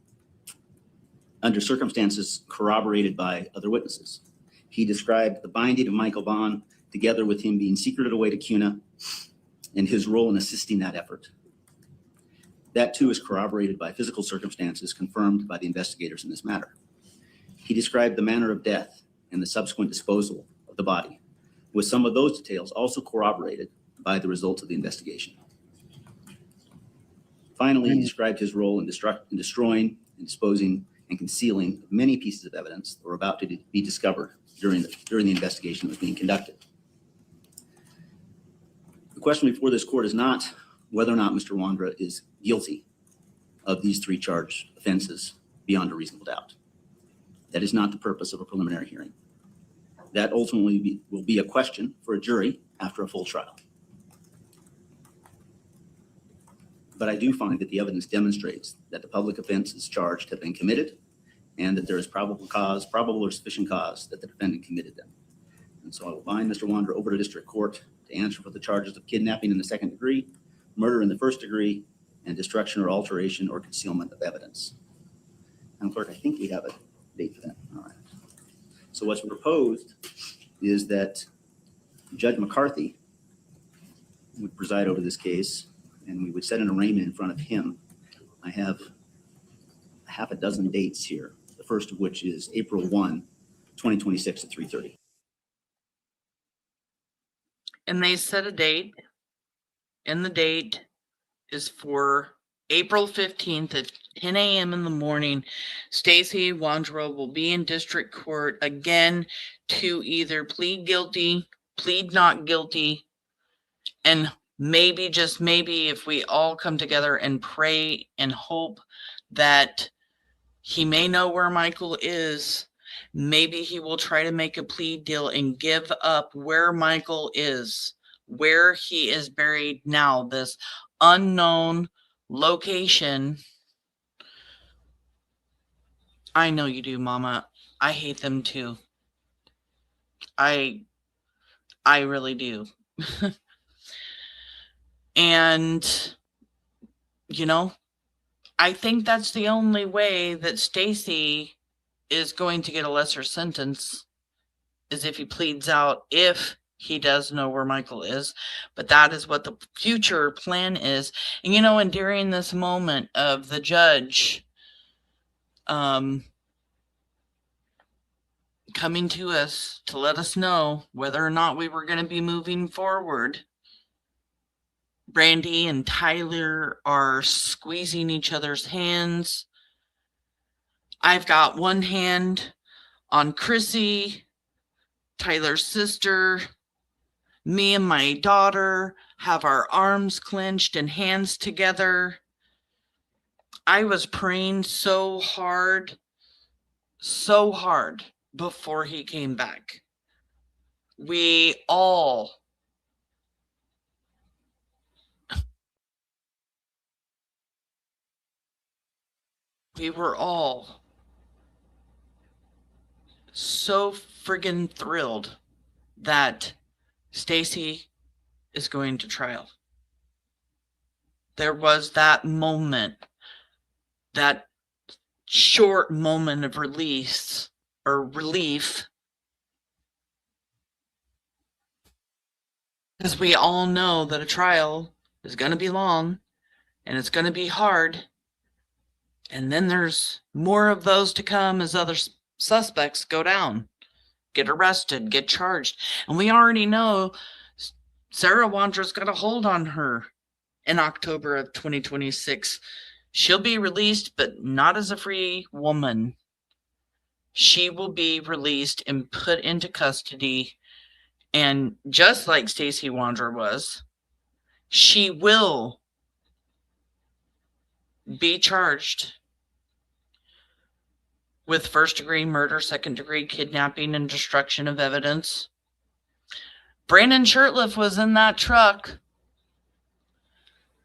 S11: under circumstances corroborated by other witnesses. He described the binding of Michael Vaughn together with him being secreted away to CUNA and his role in assisting that effort. That too is corroborated by physical circumstances confirmed by the investigators in this matter. He described the manner of death and the subsequent disposal of the body, with some of those details also corroborated by the results of the investigation. Finally, he described his role in destroying and disposing and concealing of many pieces of evidence that were about to be discovered during the investigation that was being conducted. The question before this court is not whether or not Mr. Wondra is guilty of these three charged offenses beyond a reasonable doubt. That is not the purpose of a preliminary hearing. That ultimately will be a question for a jury after a full trial. But I do find that the evidence demonstrates that the public offenses charged have been committed and that there is probable or sufficient cause that the defendant committed them. And so I will bind Mr. Wondra over to district court to answer for the charges of kidnapping in the second degree, murder in the first degree, and destruction or alteration or concealment of evidence. And clerk, I think we have a date for that. All right. So what's proposed is that Judge McCarthy would preside over this case, and we would set an arraignment in front of him. I have half a dozen dates here, the first of which is April 1, 2026 at 3:30.
S10: And they set a date, and the date is for April 15th at 10 a.m. in the morning. Stacy Wandra will be in district court again to either plead guilty, plead not guilty, and maybe, just maybe, if we all come together and pray and hope that he may know where Michael is, maybe he will try to make a plea deal and give up where Michael is, where he is buried now, this unknown location. I know you do, Mama. I hate them too. I really do. And, you know, I think that's the only way that Stacy is going to get a lesser sentence, is if he pleads out, if he does know where Michael is. But that is what the future plan is. And, you know, and during this moment of the judge coming to us to let us know whether or not we were going to be moving forward, Brandy and Tyler are squeezing each other's hands. I've got one hand on Chrissy, Tyler's sister. Me and my daughter have our arms clenched and hands together. I was praying so hard before he came back. We were all so friggin' thrilled that Stacy is going to trial. There was that moment, that short moment of release or relief, because we all know that a trial is going to be long and it's going to be hard. And then there's more of those to come as other suspects go down, get arrested, get charged. And we already know Sarah Wandra's got a hold on her in October of 2026. She'll be released, but not as a free woman. She will be released and put into custody. And just like Stacy Wandra was, she will be charged with first-degree murder, second-degree kidnapping, and destruction of evidence. Brandon Sherliff was in that truck.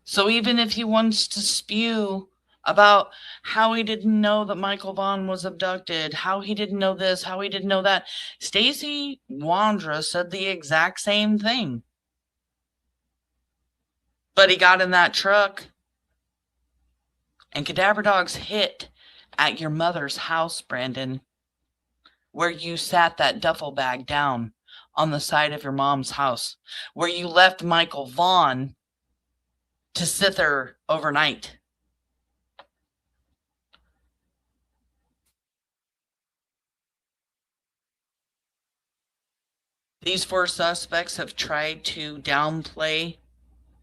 S10: So even if he wants to spew about how he didn't know that Michael Vaughn was abducted, how he didn't know this, how he didn't know that, Stacy Wandra said the exact same thing. But he got in that truck And cadaver dogs hit at your mother's house, Brandon, where you sat that duffel bag down on the side of your mom's house, where you left Michael Vaughn to sit there overnight. These 4 suspects have tried to downplay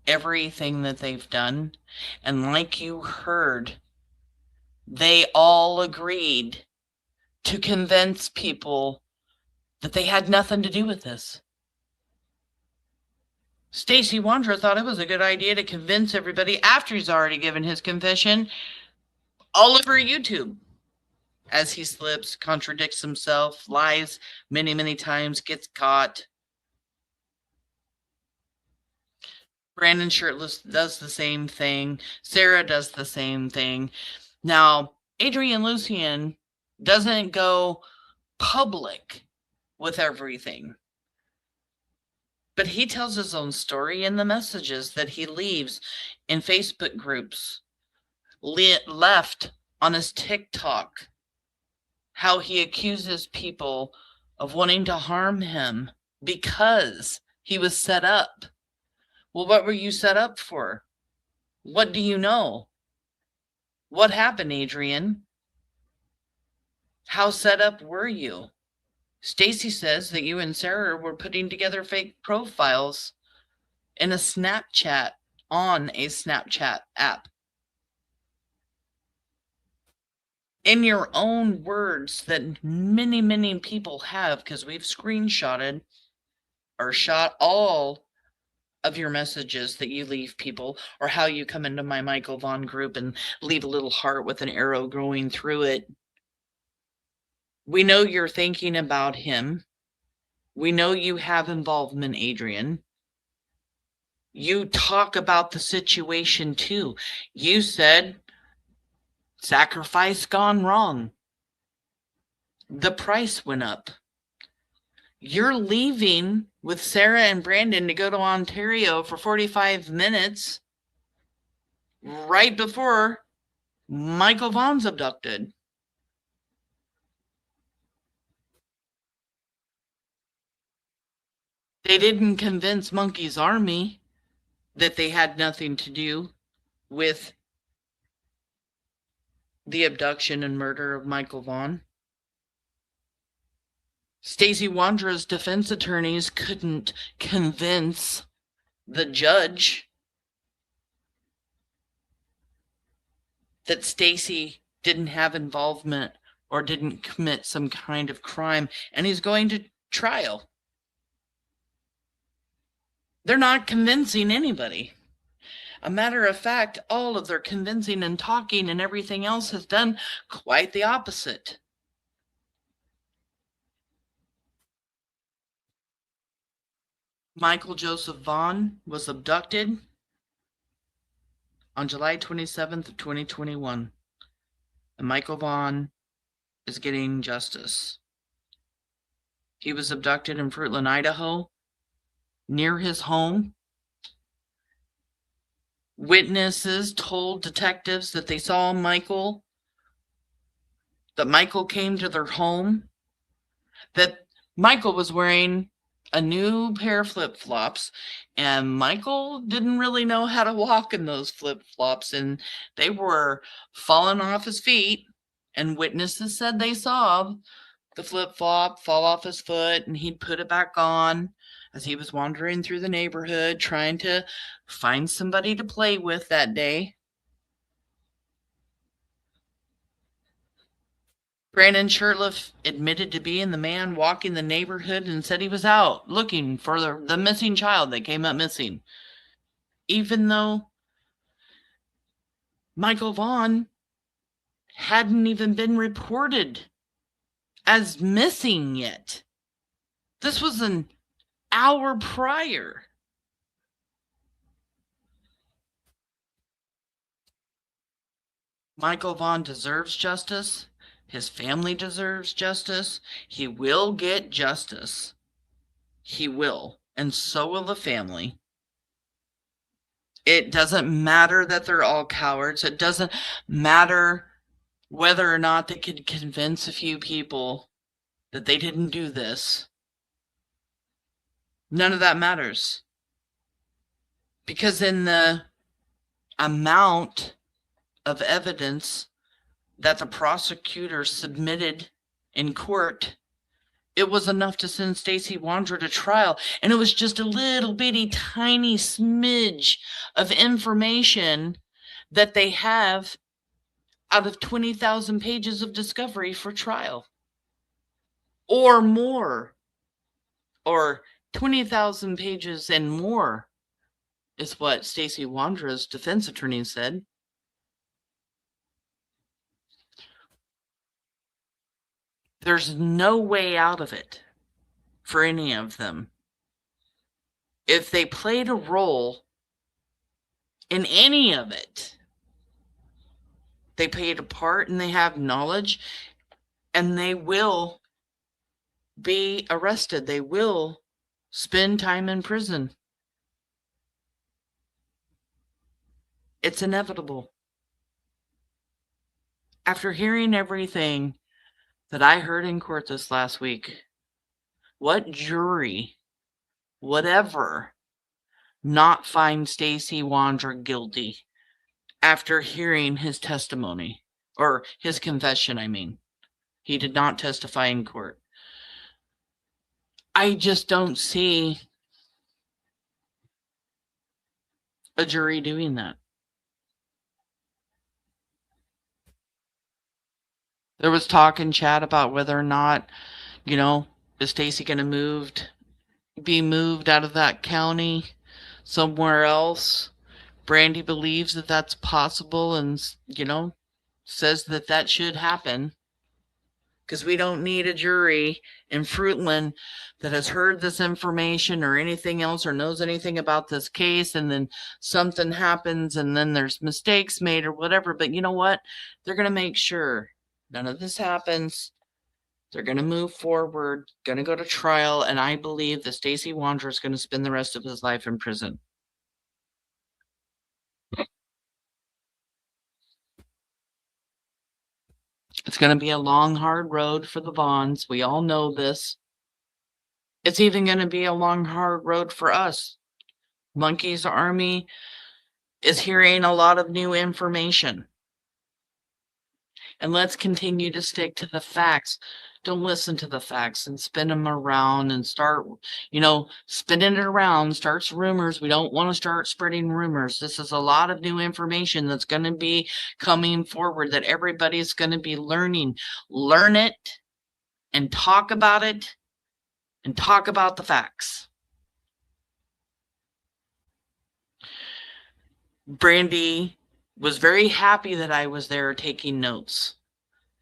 S10: everything that they've done. And like you heard, they all agreed to convince people that they had nothing to do with this. Stacy Wandra thought it was a good idea to convince everybody after he's already given his confession all over YouTube. As he slips, contradicts himself, lies many, many times, gets caught. Brandon Shirtless does the same thing. Sarah does the same thing. Now, Adrian Lucian doesn't go public with everything, but he tells his own story in the messages that he leaves in Facebook groups, left on his TikTok, how he accuses people of wanting to harm him because he was set up. Well, what were you set up for? What do you know? What happened, Adrian? How set up were you? Stacy says that you and Sarah were putting together fake profiles in a Snapchat, on a Snapchat app. In your own words that many, many people have, because we've screenshotted or shot all of your messages that you leave people, or how you come into my Michael Vaughn group and leave a little heart with an arrow going through it. We know you're thinking about him. We know you have involvement, Adrian. You talk about the situation too. You said, sacrifice gone wrong. The price went up. You're leaving with Sarah and Brandon to go to Ontario for 45 minutes right before Michael Vaughn's abducted. They didn't convince Monkey's Army that they had nothing to do with the abduction and murder of Michael Vaughn. Stacy Wandra's defense attorneys couldn't convince the judge that Stacy didn't have involvement or didn't commit some kind of crime, and he's going to trial. They're not convincing anybody. A matter of fact, all of their convincing and talking and everything else has done quite the opposite. Michael Joseph Vaughn was abducted on July 27th of 2021. And Michael Vaughn is getting justice. He was abducted in Fruitland, Idaho, near his home. Witnesses told detectives that they saw Michael, that Michael came to their home, that Michael was wearing a new pair of flip-flops, and Michael didn't really know how to walk in those flip-flops, and they were falling off his feet, and witnesses said they saw the flip-flop fall off his foot, and he'd put it back on as he was wandering through the neighborhood trying to find somebody to play with that day. Brandon Sherliff admitted to being the man walking the neighborhood and said he was out looking for the missing child that came up missing. Even though Michael Vaughn hadn't even been reported as missing yet. This was an hour prior. Michael Vaughn deserves justice. His family deserves justice. He will get justice. He will. And so will the family. It doesn't matter that they're all cowards. It doesn't matter whether or not they could convince a few people that they didn't do this. None of that matters. Because in the amount of evidence that the prosecutor submitted in court, it was enough to send Stacy Wandra to trial. And it was just a little bitty tiny smidge of information that they have out of 20,000 pages of discovery for trial. Or more. Or 20,000 pages and more is what Stacy Wandra's defense attorney said. There's no way out of it for any of them. If they played a role in any of it, they played a part and they have knowledge, and they will be arrested. They will spend time in prison. It's inevitable. After hearing everything that I heard in court this last week, what jury would ever not find Stacy Wandra guilty after hearing his testimony, or his confession, I mean? He did not testify in court. I just don't see a jury doing that. There was talk and chat about whether or not, is Stacy going to be moved out of that county somewhere else. Brandy believes that that's possible and, says that that should happen. Because we don't need a jury in Fruitland that has heard this information or anything else or knows anything about this case, and then something happens and then there's mistakes made or whatever. But you know what? They're going to make sure none of this happens. They're going to move forward, going to go to trial, and I believe that Stacy Wandra is going to spend the rest of his life in prison. It's going to be a long, hard road for the Vaughns. We all know this. It's even going to be a long, hard road for us. Monkey's Army is hearing a lot of new information. And let's continue to stick to the facts. Don't listen to the facts and spin them around and start, spinning it around, starts rumors. We don't want to start spreading rumors. This is a lot of new information that's going to be coming forward that everybody's going to be learning. Learn it and talk about it and talk about the facts. Brandy was very happy that I was there taking notes.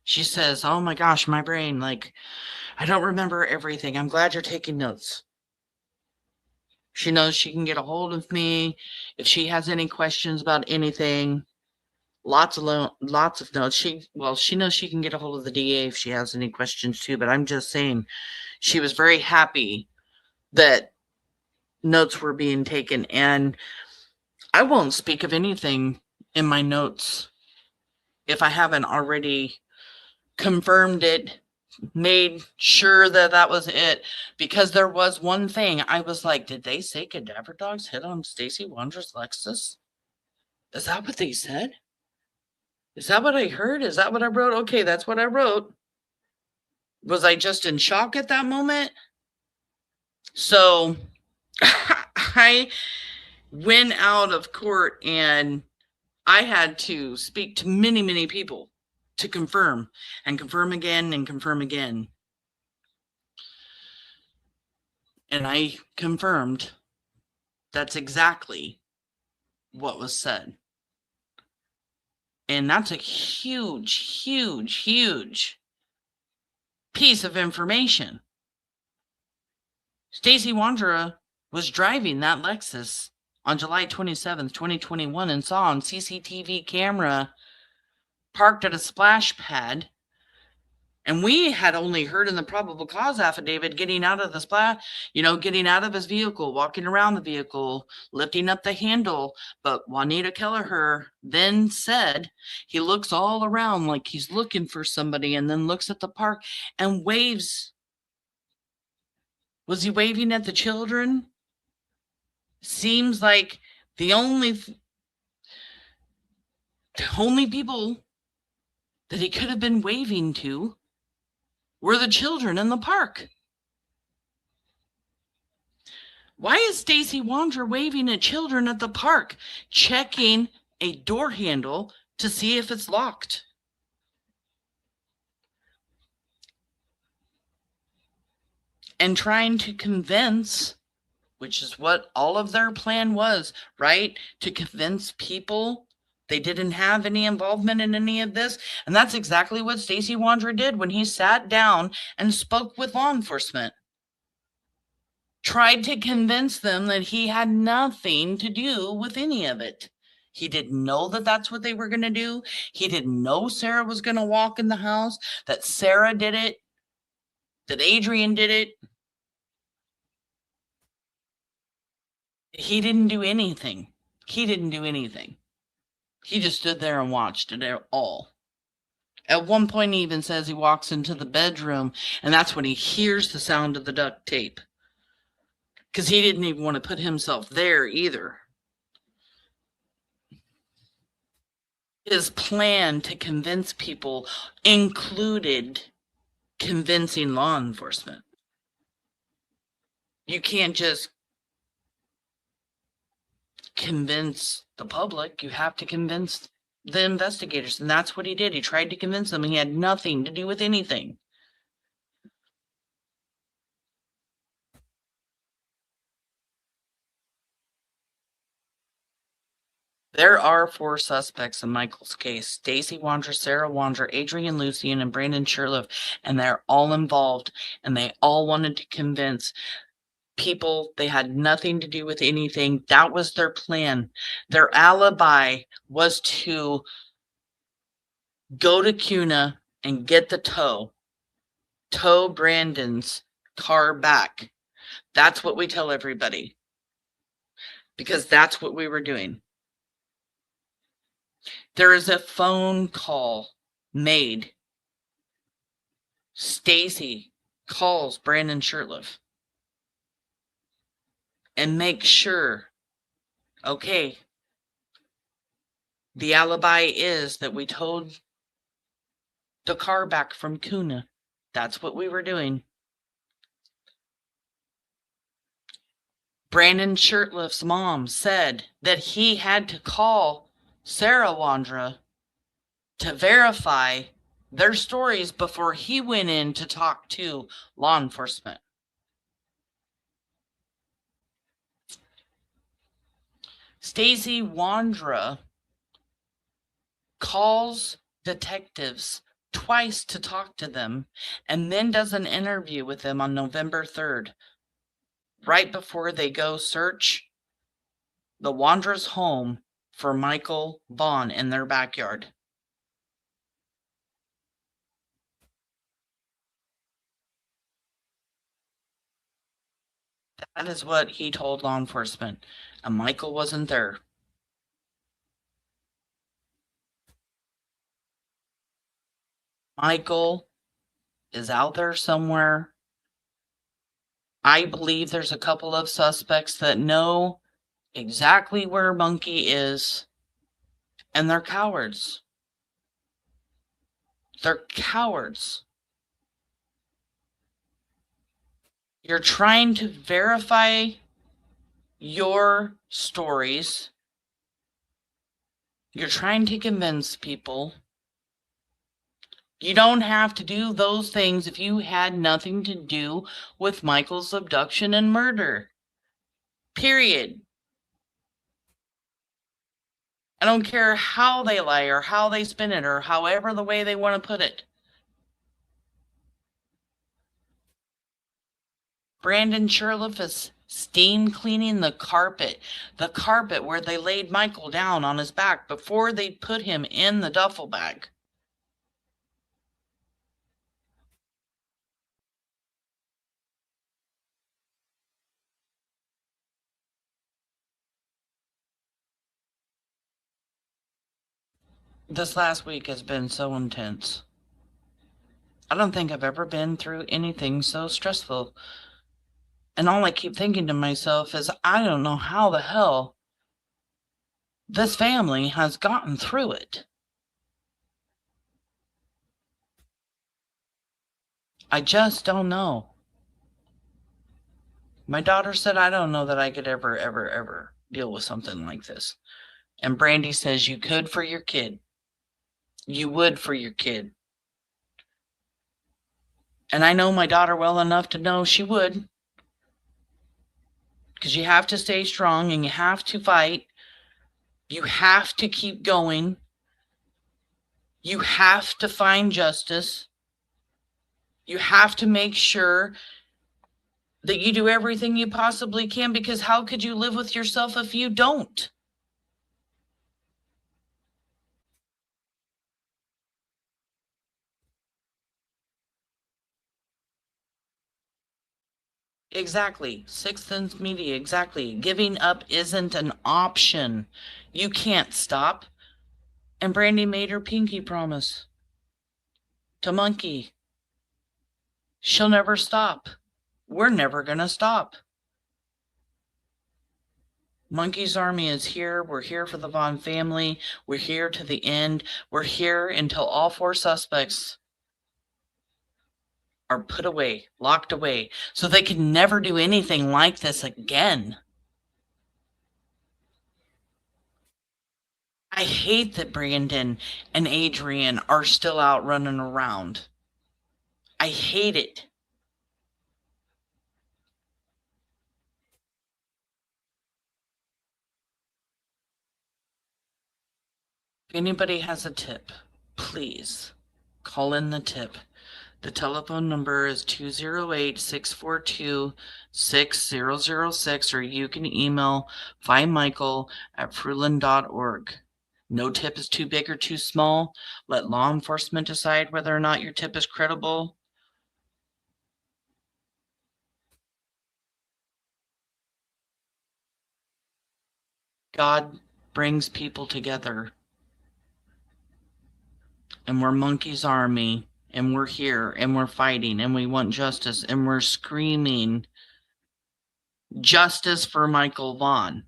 S10: She says, "Oh my gosh, my brain, I don't remember everything. I'm glad you're taking notes." She knows she can get a hold of me if she has any questions about anything. Lots of notes. She knows she can get a hold of the DA if she has any questions too, but I'm just saying she was very happy that notes were being taken, and I won't speak of anything in my notes if I haven't already confirmed it, made sure that that was it, because there was one thing I was like, did they say cadaver dogs hit on Stacy Wandra's Lexus? Is that what they said? Is that what I heard? Is that what I wrote? Okay, that's what I wrote. Was I just in shock at that moment? So I went out of court and I had to speak to many, many people to confirm and confirm again and confirm again. And I confirmed that's exactly what was said. And that's a huge, huge, huge piece of information. Stacy Wandra was driving that Lexus on July 27th, 2021, and saw on CCTV camera parked at a splash pad And we had only heard in the probable cause affidavit getting out of the getting out of his vehicle, walking around the vehicle, lifting up the handle. But Juanita Kelleher then said he looks all around like he's looking for somebody and then looks at the park and waves. Was he waving at the children? Seems like the only people that he could have been waving to were the children in the park. Why is Stacy Wandra waving at children at the park, checking a door handle to see if it's locked? And trying to convince, which is what all of their plan was, right? To convince people they didn't have any involvement in any of this. And that's exactly what Stacy Wandra did when he sat down and spoke with law enforcement. Tried to convince them that he had nothing to do with any of it. He didn't know that that's what they were going to do. He didn't know Sarah was going to walk in the house, that Sarah did it, that Adrian did it. He didn't do anything. He didn't do anything. He just stood there and watched it all. At one point, he even says he walks into the bedroom, and that's when he hears the sound of the duct tape. Because he didn't even want to put himself there either. His plan to convince people included convincing law enforcement. You can't just convince the public. You have to convince the investigators. And that's what he did. He tried to convince them. He had nothing to do with anything. There are 4 suspects in Michael's case: Stacy Wandra, Sarah Wandra, Adrian Lucian, and Brandon Sherliff, and they're all involved, and they all wanted to convince people they had nothing to do with anything. That was their plan. Their alibi was to go to Cuna and get the tow Brandon's car back. That's what we tell everybody, because that's what we were doing. There is a phone call made. Stacy calls Brandon Sherliff and makes sure, okay, the alibi is that we towed the car back from Cuna. That's what we were doing. Brandon Sherliff's mom said that he had to call Sarah Wandra to verify their stories before he went in to talk to law enforcement. Stacy Wandra calls detectives twice to talk to them and then does an interview with them on November 3rd, right before they go search the Wondra's home for Michael Vaughn in their backyard. That is what he told law enforcement, and Michael wasn't there. Michael is out there somewhere. I believe there's a couple of suspects that know exactly where Monkey is, and they're cowards. They're cowards. You're trying to verify your stories. You're trying to convince people. You don't have to do those things if you had nothing to do with Michael's abduction and murder. Period. I don't care how they lie or how they spin it or however the way they want to put it. Brandon Sherliff is steam cleaning the carpet where they laid Michael down on his back before they put him in the duffel bag. This last week has been so intense. I don't think I've ever been through anything so stressful. And all I keep thinking to myself is, I don't know how the hell this family has gotten through it. I just don't know. My daughter said, I don't know that I could ever deal with something like this. And Brandy says, you could for your kid. You would for your kid. And I know my daughter well enough to know she would. Because you have to stay strong and you have to fight. You have to keep going. You have to find justice. You have to make sure that you do everything you possibly can, because how could you live with yourself if you don't? Exactly. Sixth Sense Media, exactly. Giving up isn't an option. You can't stop. And Brandy made her pinky promise to Monkey. She'll never stop. We're never going to stop. Monkey's Army is here. We're here for the Vaughn family. We're here to the end. We're here until all 4 suspects are put away, locked away, so they can never do anything like this again. I hate that Brandon and Adrian are still out running around. I hate it. If anybody has a tip, please call in the tip. The telephone number is 208-642-6006, or you can email findmichael@fruitland.org. No tip is too big or too small. Let law enforcement decide whether or not your tip is credible. God brings people together. And we're Monkey's Army. And we're here, and we're fighting, and we want justice, and we're screaming justice for Michael Vaughn.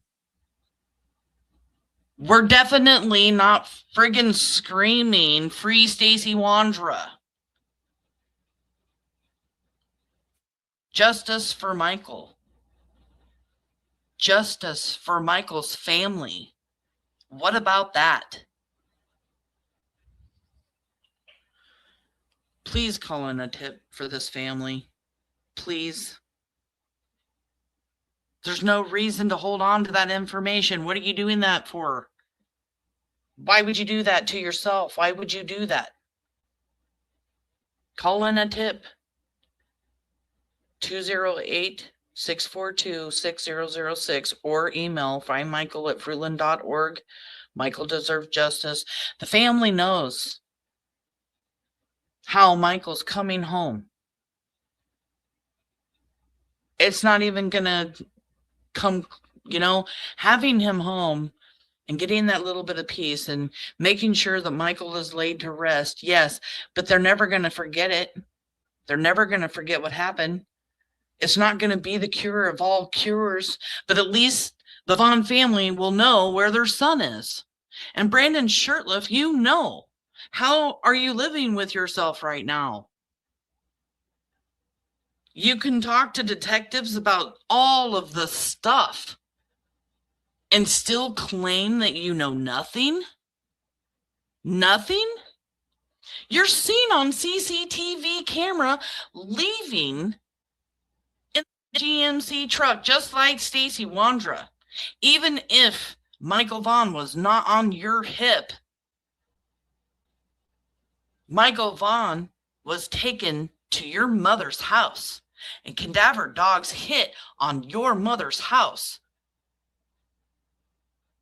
S10: We're definitely not friggin' screaming free Stacy Wandra. Justice for Michael. Justice for Michael's family. What about that? Please call in a tip for this family. Please. There's no reason to hold on to that information. What are you doing that for? Why would you do that to yourself? Why would you do that? Call in a tip. 208-642-6006, or email findmichael@fruitland.org. Michael deserves justice. The family knows how Michael's coming home. It's not even gonna come, having him home and getting that little bit of peace and making sure that Michael is laid to rest. Yes, but they're never gonna forget it. They're never gonna forget what happened. It's not gonna be the cure of all cures, but at least the Vaughn family will know where their son is. And Brandon Sherliff, how are you living with yourself right now? You can talk to detectives about all of the stuff and still claim that you know nothing? Nothing? You're seen on CCTV camera leaving in the GMC truck, just like Stacy Wandra. Even if Michael Vaughn was not on your hip, Michael Vaughn was taken to your mother's house, and cadaver dogs hit on your mother's house.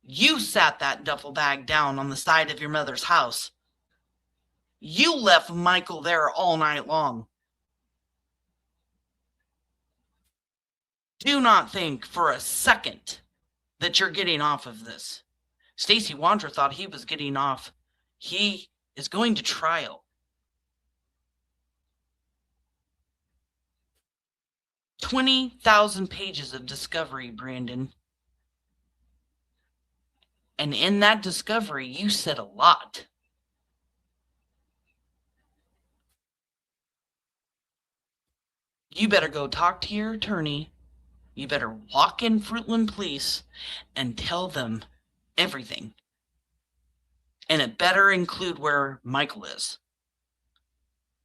S10: You sat that duffel bag down on the side of your mother's house. You left Michael there all night long. Do not think for a second that you're getting off of this. Stacy Wandra thought he was getting off. He is going to trial. 20,000 pages of discovery, Brandon. And in that discovery, you said a lot. You better go talk to your attorney. You better walk in Fruitland Police and tell them everything. And it better include where Michael is.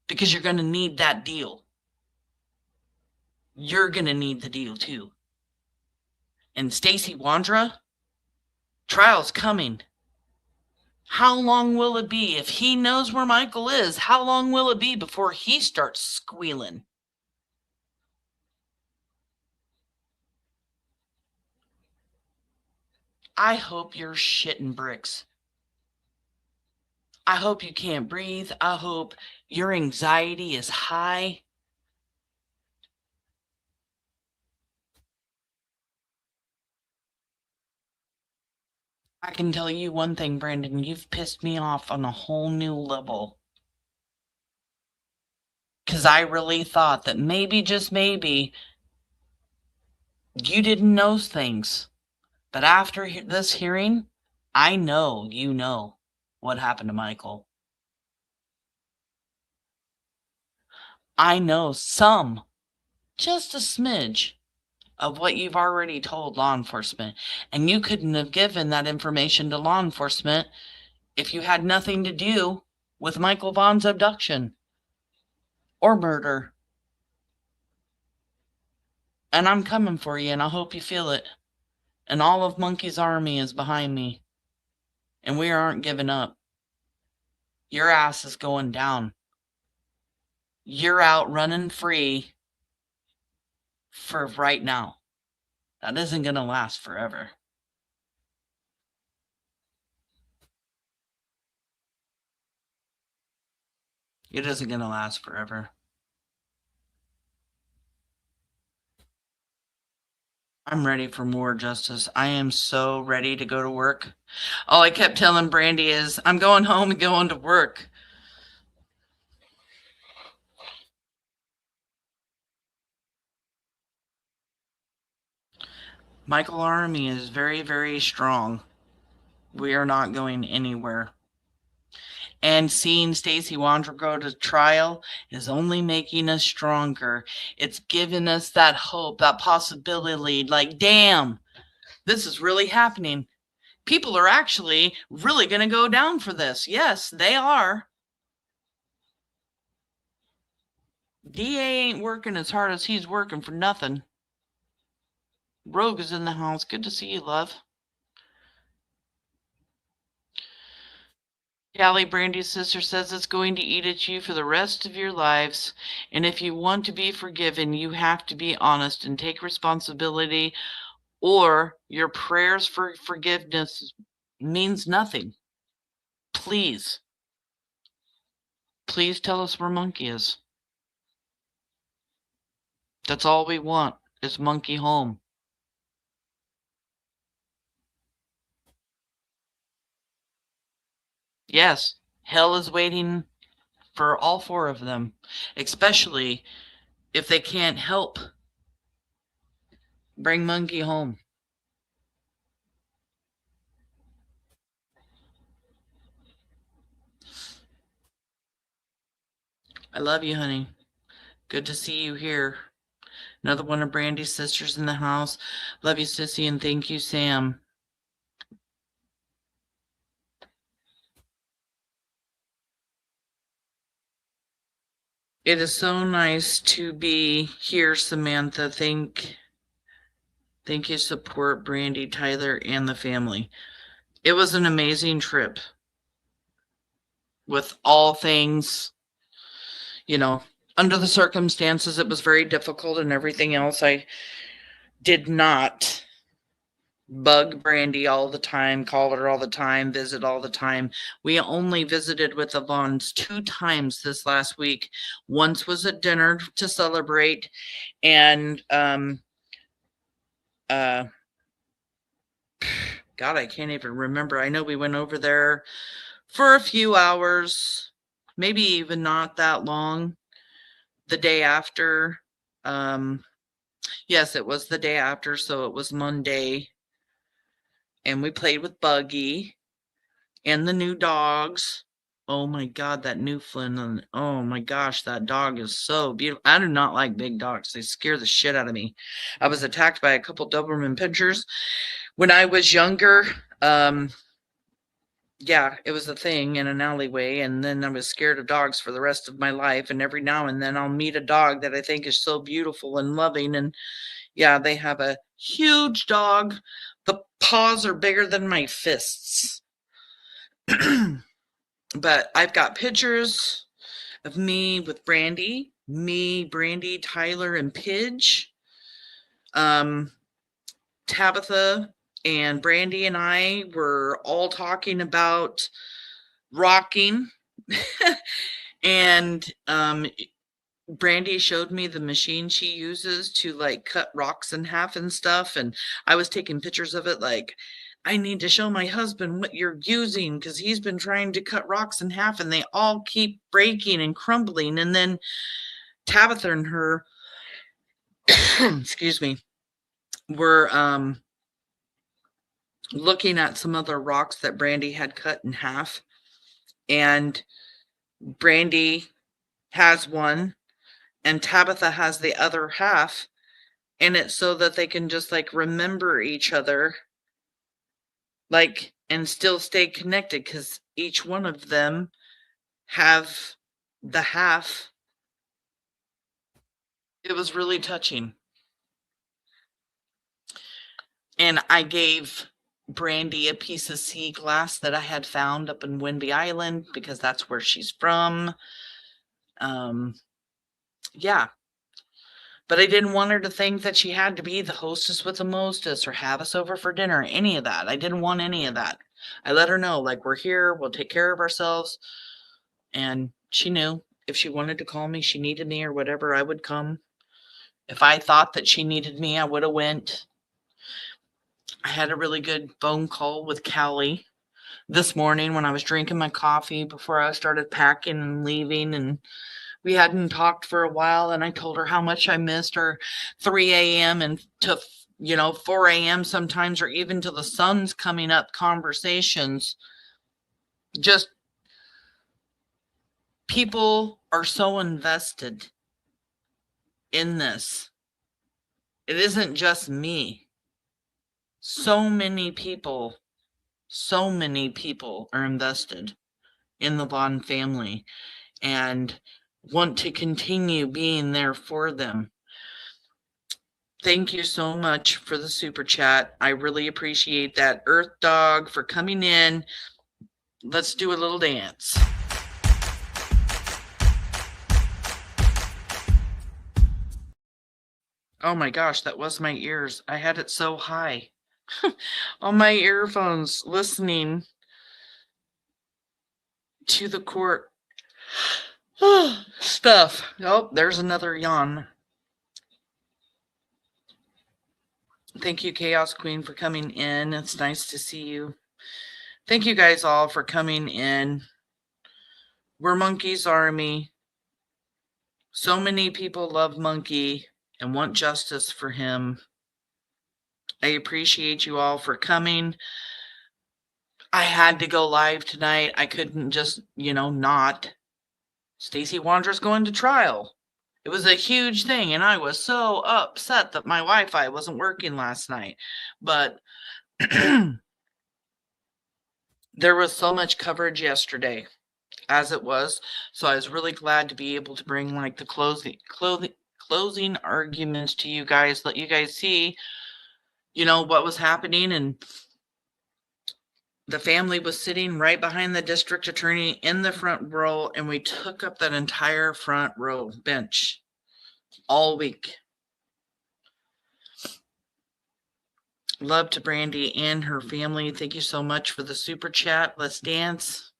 S10: Because you're going to need that deal. You're going to need the deal too. And Stacy Wandra, trial's coming. How long will it be? If he knows where Michael is, how long will it be before he starts squealing? I hope you're shitting bricks. I hope you can't breathe. I hope your anxiety is high. I can tell you one thing, Brandon, you've pissed me off on a whole new level. Because I really thought that maybe, just maybe, you didn't know things. But after this hearing, I know you know what happened to Michael. I know some, just a smidge, of what you've already told law enforcement. And you couldn't have given that information to law enforcement if you had nothing to do with Michael Vaughn's abduction or murder. And I'm coming for you, and I hope you feel it. And all of Monkey's army is behind me. And we aren't giving up. Your ass is going down. You're out running free for right now. That isn't going to last forever. It isn't going to last forever. I'm ready for more justice. I am so ready to go to work. All I kept telling Brandy is, I'm going home and going to work. Michael Army is very, very strong. We are not going anywhere. And seeing Stacy Wandra go to trial is only making us stronger. It's giving us that hope, that possibility, like, damn, this is really happening. People are actually really going to go down for this. Yes, they are. DA ain't working as hard as he's working for nothing. Rogue is in the house. Good to see you, love. Callie, Brandy's sister, says it's going to eat at you for the rest of your lives. And if you want to be forgiven, you have to be honest and take responsibility, or your prayers for forgiveness means nothing. Please. Please tell us where Monkey is. That's all we want, is Monkey home. Yes, hell is waiting for all four of them, especially if they can't help bring Monkey home. I love you, honey. Good to see you here. Another one of Brandy's sisters in the house. Love you, Sissy, and thank you, Sam. It is so nice to be here, Samantha. Thank you, support Brandy, Tyler, and the family. It was an amazing trip. With all things, under the circumstances, it was very difficult and everything else. I did not bug Brandy all the time, call her all the time, visit all the time. We only visited with the Vaughns 2 times this last week. Once was at dinner to celebrate, and God, I can't even remember. I know we went over there for a few hours, maybe even not that long. The day after, yes, it was the day after, so it was Monday. And we played with Buggy and the new dogs. Oh my God, that Newfoundland. Oh my gosh, that dog is so beautiful. I do not like big dogs. They scare the shit out of me. I was attacked by a couple Doberman pinschers when I was younger. Yeah, it was a thing in an alleyway, and then I was scared of dogs for the rest of my life. And every now and then I'll meet a dog that I think is so beautiful and loving. And yeah, they have a huge dog. The paws are bigger than my fists. But I've got pictures of me with Brandy, Brandy, Tyler, and Pidge. Tabitha and Brandy and I were all talking about rocking. And Brandy showed me the machine she uses to like cut rocks in half and stuff. And I was taking pictures of it like, I need to show my husband what you're using because he's been trying to cut rocks in half and they all keep breaking and crumbling. And then Tabitha and her, excuse me, were looking at some other rocks that Brandy had cut in half. And Brandy has one and Tabitha has the other half. And it's so that they can just like remember each other, like, and still stay connected because each one of them have the half. It was really touching. And I gave Brandy a piece of sea glass that I had found up in Whidbey Island because that's where she's from. Yeah. But I didn't want her to think that she had to be the hostess with the mostest or have us over for dinner, any of that. I didn't want any of that. I let her know, like, we're here, we'll take care of ourselves. And she knew if she wanted to call me, she needed me or whatever, I would come. If I thought that she needed me, I would have went. I had a really good phone call with Callie this morning when I was drinking my coffee before I started packing and leaving, and we hadn't talked for a while, and I told her how much I missed her 3 a.m. and to 4 a.m. sometimes, or even till the sun's coming up conversations. Just people are so invested in this. It isn't just me. So many people are invested in the Vaughn family and want to continue being there for them. Thank you so much for the super chat. I really appreciate that. Earth Dog for coming in. Let's do a little dance. Oh my gosh, that was my ears. I had it so high on my earphones listening to the court stuff. Oh, there's another yawn. Thank you, Chaos Queen, for coming in. It's nice to see you. Thank you guys all for coming in. We're Monkey's Army. So many people love Monkey and want justice for him. I appreciate you all for coming. I had to go live tonight. I couldn't just, not. Stacy Wandra's going to trial. It was a huge thing, and I was so upset that my Wi-Fi wasn't working last night. But there was so much coverage yesterday, as it was. So I was really glad to be able to bring like the closing arguments to you guys, let you guys see, what was happening. And the family was sitting right behind the district attorney in the front row, and we took up that entire front row bench all week. Love to Brandy and her family. Thank you so much for the super chat. Let's dance.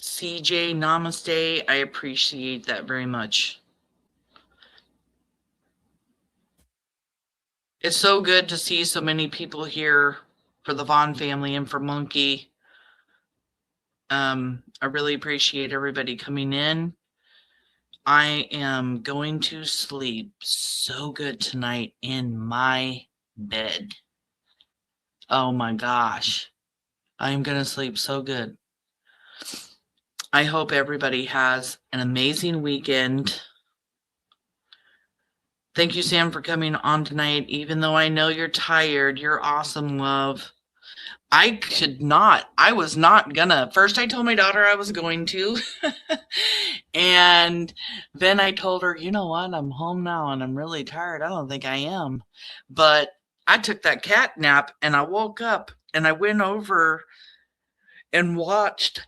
S10: CJ, namaste. I appreciate that very much. It's so good to see so many people here for the Vaughn family and for Monkey. I really appreciate everybody coming in. I am going to sleep so good tonight in my bed. Oh my gosh. I am going to sleep so good. I hope everybody has an amazing weekend. Thank you, Sam, for coming on tonight. Even though I know you're tired, you're awesome, love. I was not gonna. First, I told my daughter I was going to. And then I told her, you know what? I'm home now and I'm really tired. I don't think I am. But I took that cat nap and I woke up and I went over and watched.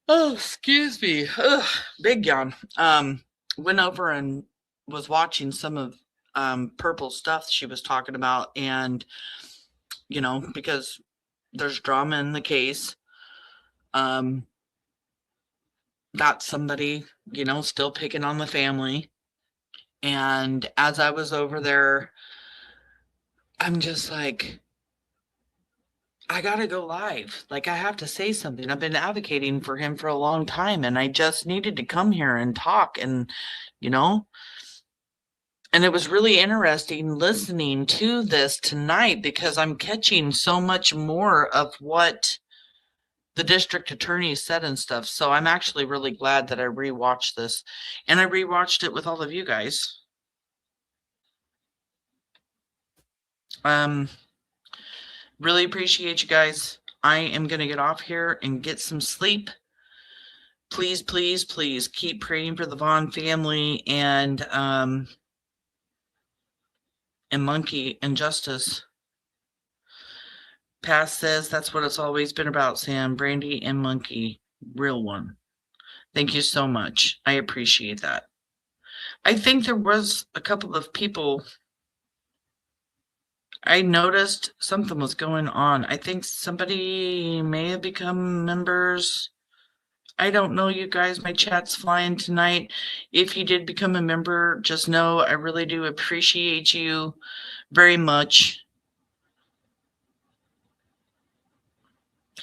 S10: Oh, excuse me. Ugh, big yawn. Went over and was watching some of Purple stuff she was talking about, and because there's drama in the case, that's somebody still picking on the family. And as I was over there, I'm just like, I gotta go live. Like, I have to say something. I've been advocating for him for a long time, and I just needed to come here and talk. And and it was really interesting listening to this tonight, because I'm catching so much more of what the district attorney said and stuff. So I'm actually really glad that I rewatched this, and I rewatched it with all of you guys. Really appreciate you guys. I am going to get off here and get some sleep. Please, please, please keep praying for the Vaughn family and Monkey and Justice. Past says that's what it's always been about, Sam. Brandy and Monkey. Real one. Thank you so much. I appreciate that. I think there was a couple of people. I noticed something was going on. I think somebody may have become members. I don't know, you guys. My chat's flying tonight. If you did become a member, just know I really do appreciate you very much.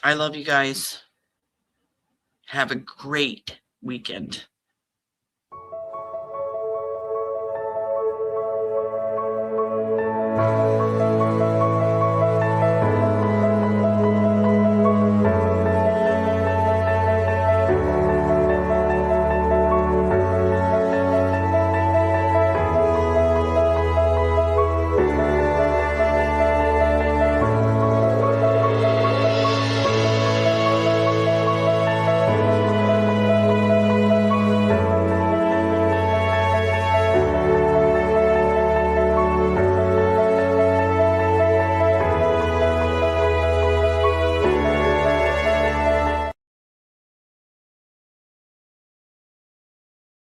S10: I love you guys. Have a great weekend.